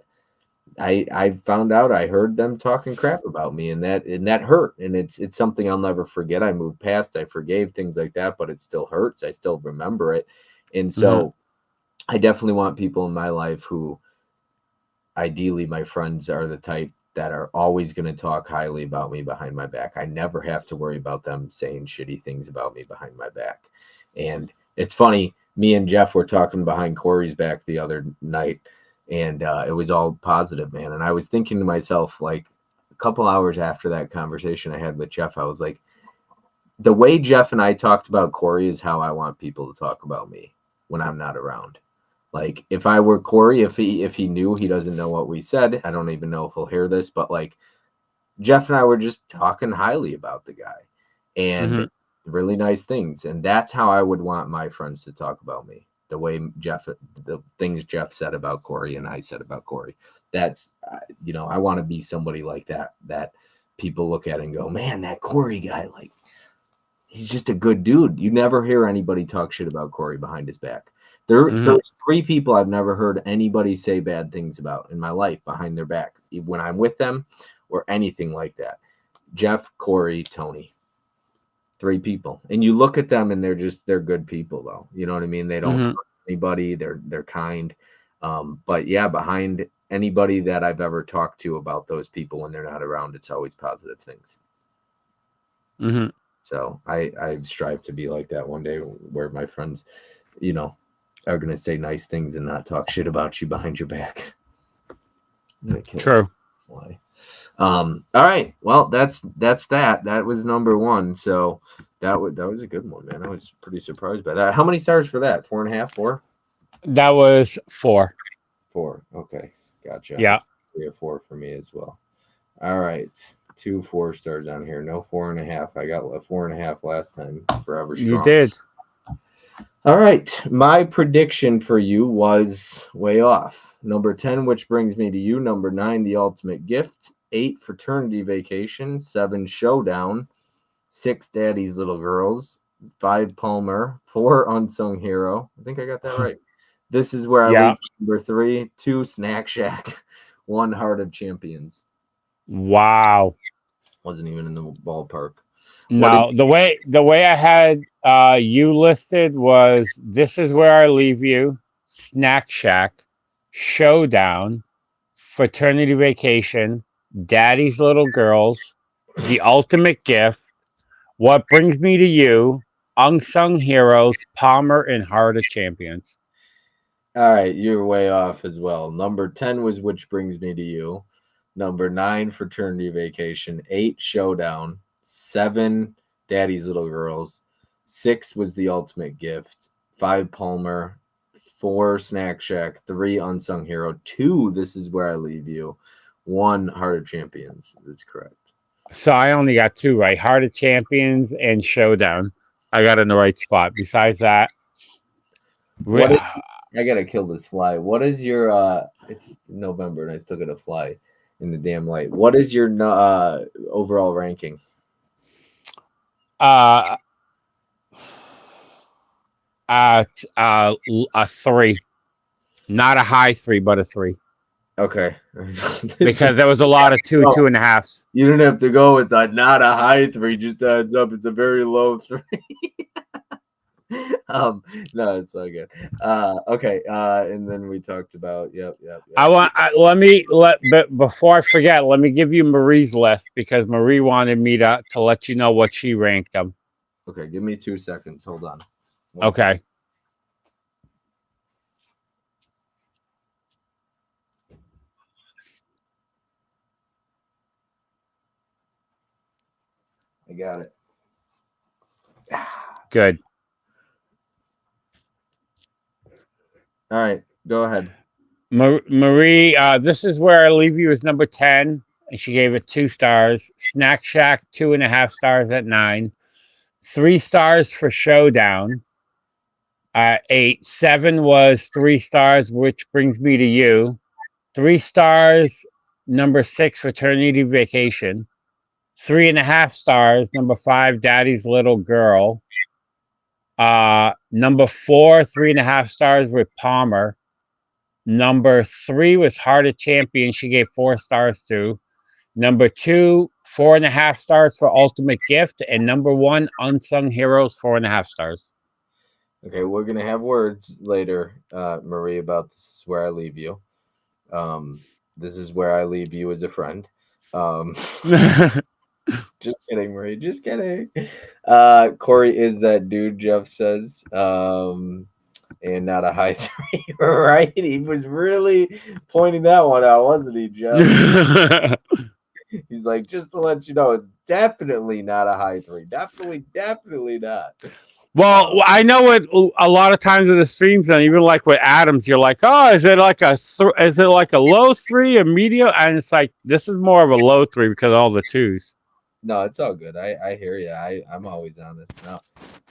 I found out I heard them talking crap about me, and that hurt, and it's something I'll never forget. I moved past, I forgave things like that, but it still hurts. I still remember it, and Hmm. so I definitely want people in my life who ideally my friends are the type that are always going to talk highly about me behind my back. I never have to worry about them saying shitty things about me behind my back. And it's funny, me and Jeff were talking behind Corey's back the other night, and it was all positive, man. And I was thinking to myself, like a couple hours after that conversation I had with Jeff, I was like, the way Jeff and I talked about Corey is how I want people to talk about me when I'm not around. Like if I were Corey, if he knew, he doesn't know what we said. I don't even know if he'll hear this, but like Jeff and I were just talking highly about the guy and Hmm. really nice things. And that's how I would want my friends to talk about me. The things Jeff said about Corey and I said about Corey. That's, I want to be somebody like that, that people look at and go, man, that Corey guy, like, he's just a good dude. You never hear anybody talk shit about Corey behind his back. Hmm. There's three people I've never heard anybody say bad things about in my life behind their back when I'm with them or anything like that. Jeff, Corey, Tony. Three people. And you look at them and they're good people though. You know what I mean? They don't Hmm. hurt anybody. They're kind. But yeah, behind anybody that I've ever talked to about those people when they're not around, it's always positive things. Hmm. So I strive to be like that one day where my friends, you know, are gonna say nice things and not talk shit about you behind your back. I'm gonna kill that True. fly. All right. Well, that's that. That was number one. So that was a good one, man. I was pretty surprised by that. How many stars for that? 4.5, four? That was 4. Four. Okay. Gotcha. Yeah, That's 3 or 4 for me as well. All right. Two 4 stars on here. No 4.5. I got a 4.5 last time. Forever you strong. did. All right. My prediction for you was way off. Number 10, which brings me to you. Number 9, The Ultimate Gift. 8, Fraternity Vacation. 7, Showdown. 6, Daddy's Little Girls. 5, Palmer. 4, Unsung Hero. I think I got that right. This is where I Yeah. leave. Number 3, 2, Snack Shack. 1, Heart of Champions. Wow. Wasn't even in the ballpark. What did No, the way I had you listed was This Is Where I Leave You, Snack Shack, Showdown, Fraternity Vacation, Daddy's Little Girls, The Ultimate Gift, What Brings Me to You, Unsung Heroes, Palmer, and Heart of Champions. All right, you're way off as well. Number 10 was Which Brings Me to You. Number 9, Fraternity Vacation. 8, Showdown. 7, Daddy's Little Girls. 6 was The Ultimate Gift. 5, Palmer. 4, Snack Shack. 3, Unsung Hero. 2, This Is Where I Leave You. 1, Heart of Champions. That's correct. So I only got 2 right, Heart of Champions and Showdown. I got in the right spot. Besides that, What re- is, I gotta kill this fly. What is your it's November and I still got a fly in the damn light. What is your overall ranking? uh, a 3. Not a high 3, but a 3. Okay. Because there was a lot of two, No, 2.5s. you didn't have to go with that. Not a high 3, just adds up. It's a very low 3. um, no, it's so good. Okay. And then we talked about yep. But before I forget, let me give you Marie's list because Marie wanted me to let you know what she ranked them. Okay, give me 2 seconds. Hold on. 1 second. Okay. I got it. Good. All right, go ahead. Marie, This Is Where I Leave You is number 10, and she gave it 2 stars. Snack Shack, 2.5 stars at 9. 3 stars for Showdown. 8. 7 was 3 stars, which brings me to you. 3 stars, number 6, Fraternity Vacation. 3.5 stars. Number 5, Daddy's Little Girl. Number 4, 3.5 stars with Palmer. Number 3 was Heart of Champion. She gave 4 stars to. Number 2, 4.5 stars for Ultimate Gift, and number 1, Unsung Heroes, 4.5 stars. Okay, we're gonna have words later, Marie, about this is where I leave you. Um, this is where I leave you as a friend. Um, just kidding, Marie. Just kidding. Corey is that dude, Jeff says. And not a high three, right? He was really pointing that one out, wasn't he, Jeff? He's like, just to let you know, it's definitely not a high three. Definitely, definitely not. Well, I know it. A lot of times in the streams, and even like with Adams, you're like, "Oh, is it like is it like a low three, a medium?" And it's like this is more of a low three because of all the twos. No, it's all good. I hear you. I'm always honest. Now,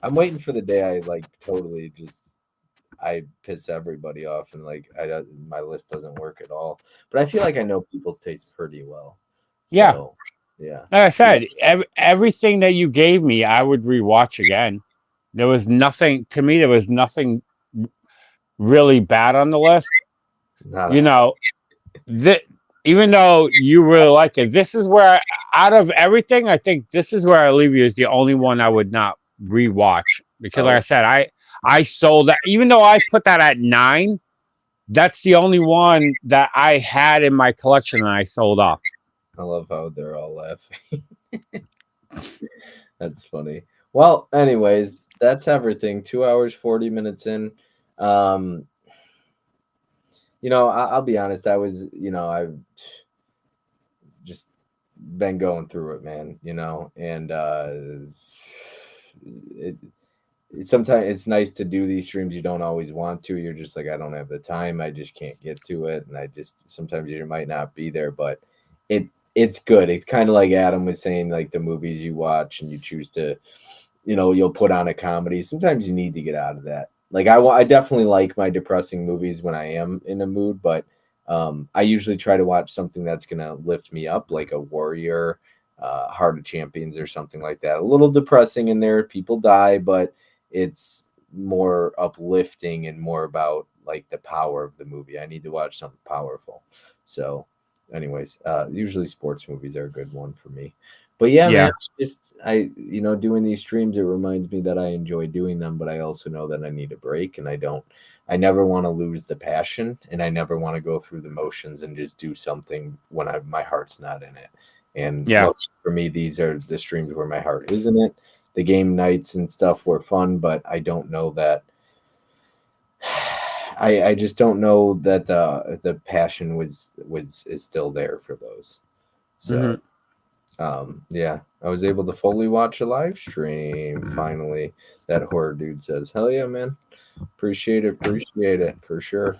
I'm waiting for the day I like totally just I piss everybody off and like my list doesn't work at all. But I feel like I know people's taste pretty well. Yeah, So yeah. like I Yeah. said, everything that you gave me, I would rewatch again. There was nothing to me. There was nothing really bad on the list. Not You a know, that even though you really like it, this is where out of everything, I think this is where I leave you is the only one I would not rewatch because, like I oh said, I sold that. Even though I put that at 9, that's the only one that I had in my collection and I sold off. I love how they're all laughing. That's funny. Well, anyways, that's everything. 2 hours, 40 minutes in. Um, I'll be honest. I've just been going through it, man. And it, sometimes it's nice to do these streams. You don't always want to. You're just like, I don't have the time. I just can't get to it, and I just sometimes you might not be there, but it it's good. It's kind of like Adam was saying, like the movies you watch and you choose to, you'll put on a comedy. Sometimes you need to get out of that. Like I definitely like my depressing movies when I am in a mood, but I usually try to watch something that's gonna lift me up, like a Warrior, Heart of Champions, or something like that. A little depressing in there, people die, but it's more uplifting and more about like the power of the movie. I need to watch something powerful. So, anyways, usually sports movies are a good one for me. But yeah, man, Yeah, just doing these streams, it reminds me that I enjoy doing them, but I also know that I need a break, and I never want to lose the passion, and I never want to go through the motions and just do something when my heart's not in it. And yeah, look, for me, these are the streams where my heart is in it. The game nights and stuff were fun, but I don't know that I just don't know that the passion is still there for those. hmm So yeah, I was able to fully watch a live stream finally. That horror dude says, "Hell yeah, man! Appreciate it for sure."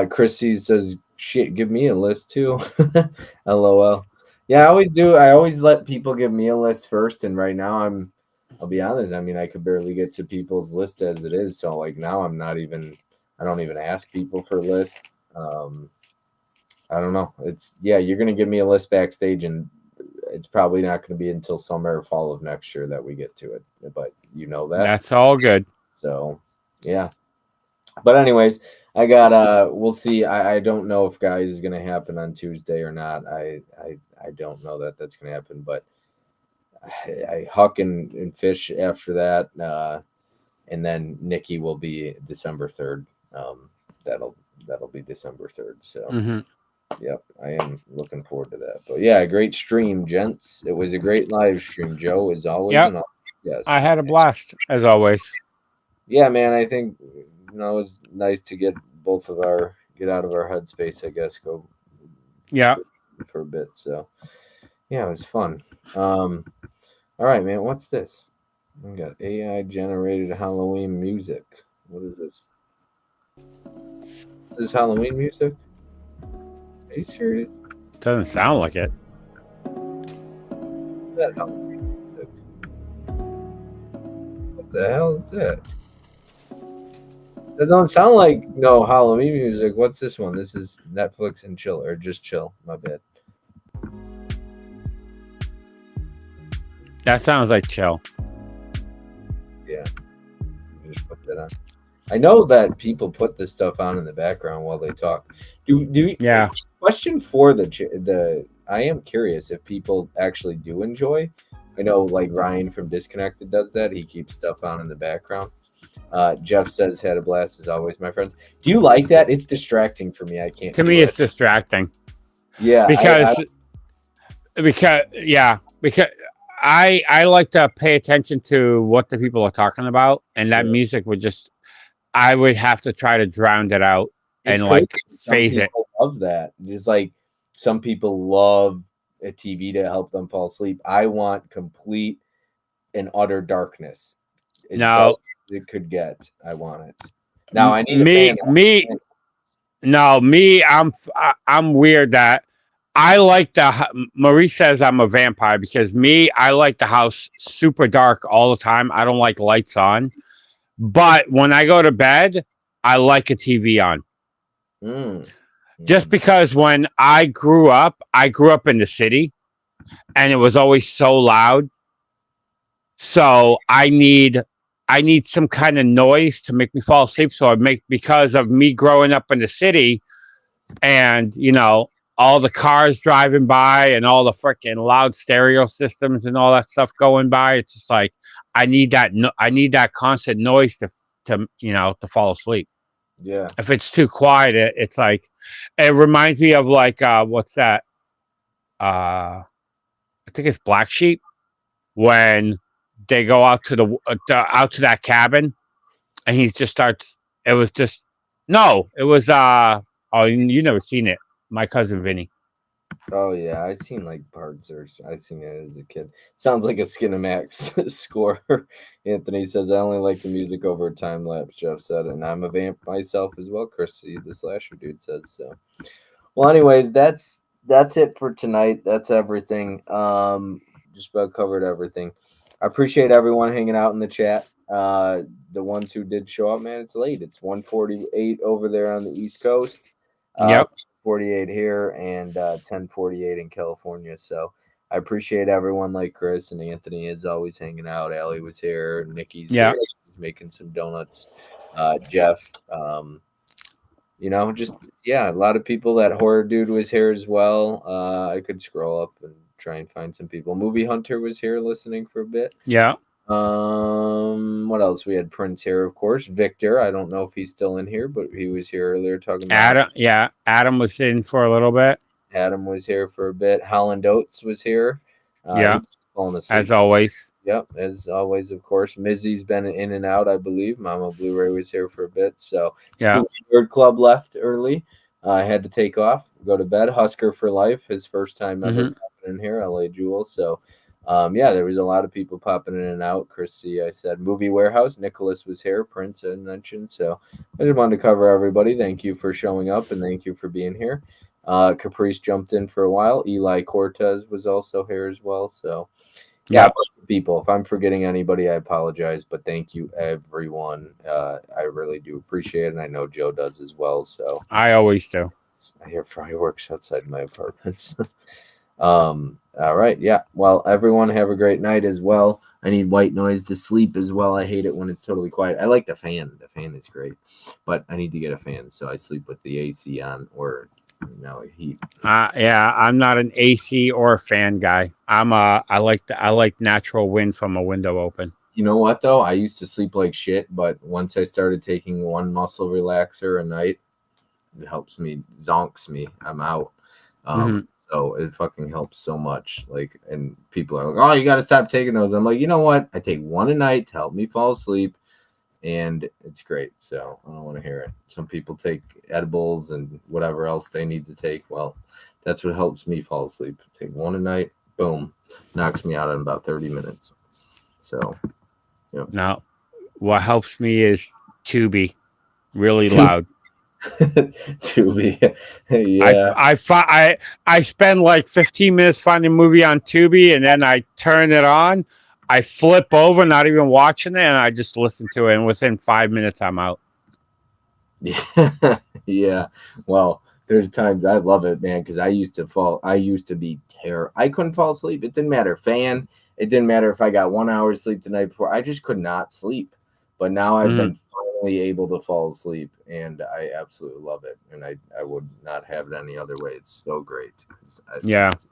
Chrissy says, "Shit, give me a list too." LOL. Yeah, I always do. I always let people give me a list first, and right now I'll be honest. I mean, I could barely get to people's list as it is. So like now, I'm not even. I don't even ask people for lists. I don't know. It's yeah, you're gonna give me a list backstage, and it's probably not going to be until summer or fall of next year that we get to it. But you know that. that's all good. So yeah. But anyways, I got we'll see. I don't know if guys is gonna happen on Tuesday or not. I don't know that that's gonna happen, but I Huck and Fish after that, and then Nikki will be December 3rd. That'll that'll be December 3rd. So hmm yep, I am looking forward to that. But yeah, great stream, gents. It was a great live stream, Joe, as always. Yep, And yes, I had a blast as always. yeah, man. I think it was nice to get out of our headspace. I guess go Yeah, straight for a bit. So yeah, it was fun. Um, all right, man. What's this? We got AI generated Halloween music. What is this? Is this Halloween music? Are you serious? doesn't sound like it. Is that Halloween music? What the hell is that? That don't sound like no Halloween music. What's this one? This is Netflix and chill or just chill. My bad. That sounds like chill. Yeah, just put that on. I know that people put this stuff on in the background while they talk. Yeah. Question for the I am curious if people actually do enjoy. I know like Ryan from Disconnected does that. He keeps stuff on in the background. Jeff says had a blast as always, my friends. Do you like that? It's distracting for me. I can't To me, do it's it. distracting Yeah, I because because I like to pay attention to what the people are talking about, and that yeah. music would just I would have to try to drown it out It's and crazy. like Some phase it. people love that. Just like some people love a TV to help them fall asleep. I want complete and utter darkness. As dark Now, as it could get. I want it. Now I need a me fan. me no me I'm weird that I like Marie says I'm a vampire because me I like the house super dark all the time. I don't like lights on. But when I go to bed, I like a TV on. Mm, Just mm, because when I grew up in the city and it was always so loud. So I need some kind of noise to make me fall asleep. So I make because of me growing up in the city and all the cars driving by and all the freaking loud stereo systems and all that stuff going by. It's just like I need that. I need that constant noise to fall asleep. yeah. If it's too quiet, it's like it reminds me of like what's that? I think it's Black Sheep when they go out to out to that cabin and he just starts. It was just no, it was oh you never seen it. My cousin Vinny. Oh yeah, I've seen like parts or I've seen it as a kid. Sounds like a Skinamax score. Anthony says I only like the music over a time lapse. Jeff said, and I'm a vamp myself as well. Chrissy, the slasher dude, says so. Well, anyways, that's it for tonight. That's everything. Just about covered everything. I appreciate everyone hanging out in the chat. The ones who did show up, man, it's late. It's 1:48 over there on the East Coast. Uh, Yep. 48 here and 10:48 in California. So I appreciate everyone like Chris and Anthony is always hanging out. Allie was here. Nikki's here. Yeah. She's making some donuts. Jeff. Just yeah, a lot of people. That horror dude was here as well. I could scroll up and try and find some people. Movie Hunter was here listening for a bit. Yeah. What else? We had Prince here, of course. Victor, I don't know if he's still in here, but he was here earlier talking about Adam. Yeah. Adam was in for a little bit. Adam was here for a bit. Holland Oates was here. Yeah. He's falling As asleep. always. Yep, as always, of course. Mizzy's been in and out, I believe. Mama Blu-ray was here for a bit. So Yeah. Spooky Nerd Club left early. I had to take off, go to bed. Husker for life, his first time ever Hmm. popping in here. LA Jewel. So, yeah, there was a lot of people popping in and out. Chrissy, I said, Movie Warehouse. Nicholas was here. Prince I mentioned. So I just wanted to cover everybody. Thank you for showing up and thank you for being here. Caprice jumped in for a while. Eli Cortez was also here as well. So. Yeah, Yep. people. If I'm forgetting anybody, I apologize. But thank you, everyone. I really do appreciate it, and I know Joe does as well. So I always do. I hear fireworks outside my apartment. All right, yeah. Well, everyone have a great night as well. I need white noise to sleep as well. I hate it when it's totally quiet. I like the fan. The fan is great, but I need to get a fan, so I sleep with the AC on or heat. Yeah. I'm not an AC or a fan guy. I like natural wind from a window open. You know what though? I used to sleep like shit, but once I started taking one muscle relaxer a night, it helps me, zonks me. I'm out. Um, Hmm. so it fucking helps so much. Like, and people are like, "Oh, you got to stop taking those." I'm like, you know what? I take one a night to help me fall asleep, and it's great. So I don't want to hear it. Some people take edibles and whatever else they need to take. Well, that's what helps me fall asleep. Take one a night, boom, knocks me out in about 30 minutes. So, yep. Now, what helps me is Tubi, really loud. To be, I yeah. I fi- I spend like 15 minutes finding a movie on Tubi, and then I turn it on. I flip over, not even watching it, and I just listen to it. And within 5 minutes, I'm out. Yeah, yeah. Well, there's times I love it, man, because I used to fall. I used to be terror. I couldn't fall asleep. It didn't matter. Fan. it didn't matter if I got 1 hour sleep the night before. I just could not sleep. But now I've Mhm. been finally able to fall asleep, and I absolutely love it. And I would not have it any other way. It's so great because I Yeah. just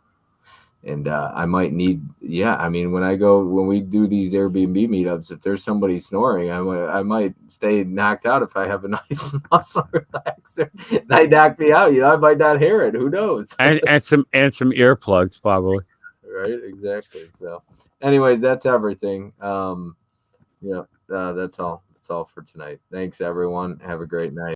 and I might need, yeah. I mean, when we do these Airbnb meetups, if there's somebody snoring, I might stay knocked out if I have a nice muscle relaxer. Might knock me out. I might not hear it. Who knows? And some earplugs probably. Right? Exactly. So, anyways, that's everything. Yeah, that's all. That's all for tonight. Thanks, everyone. Have a great night.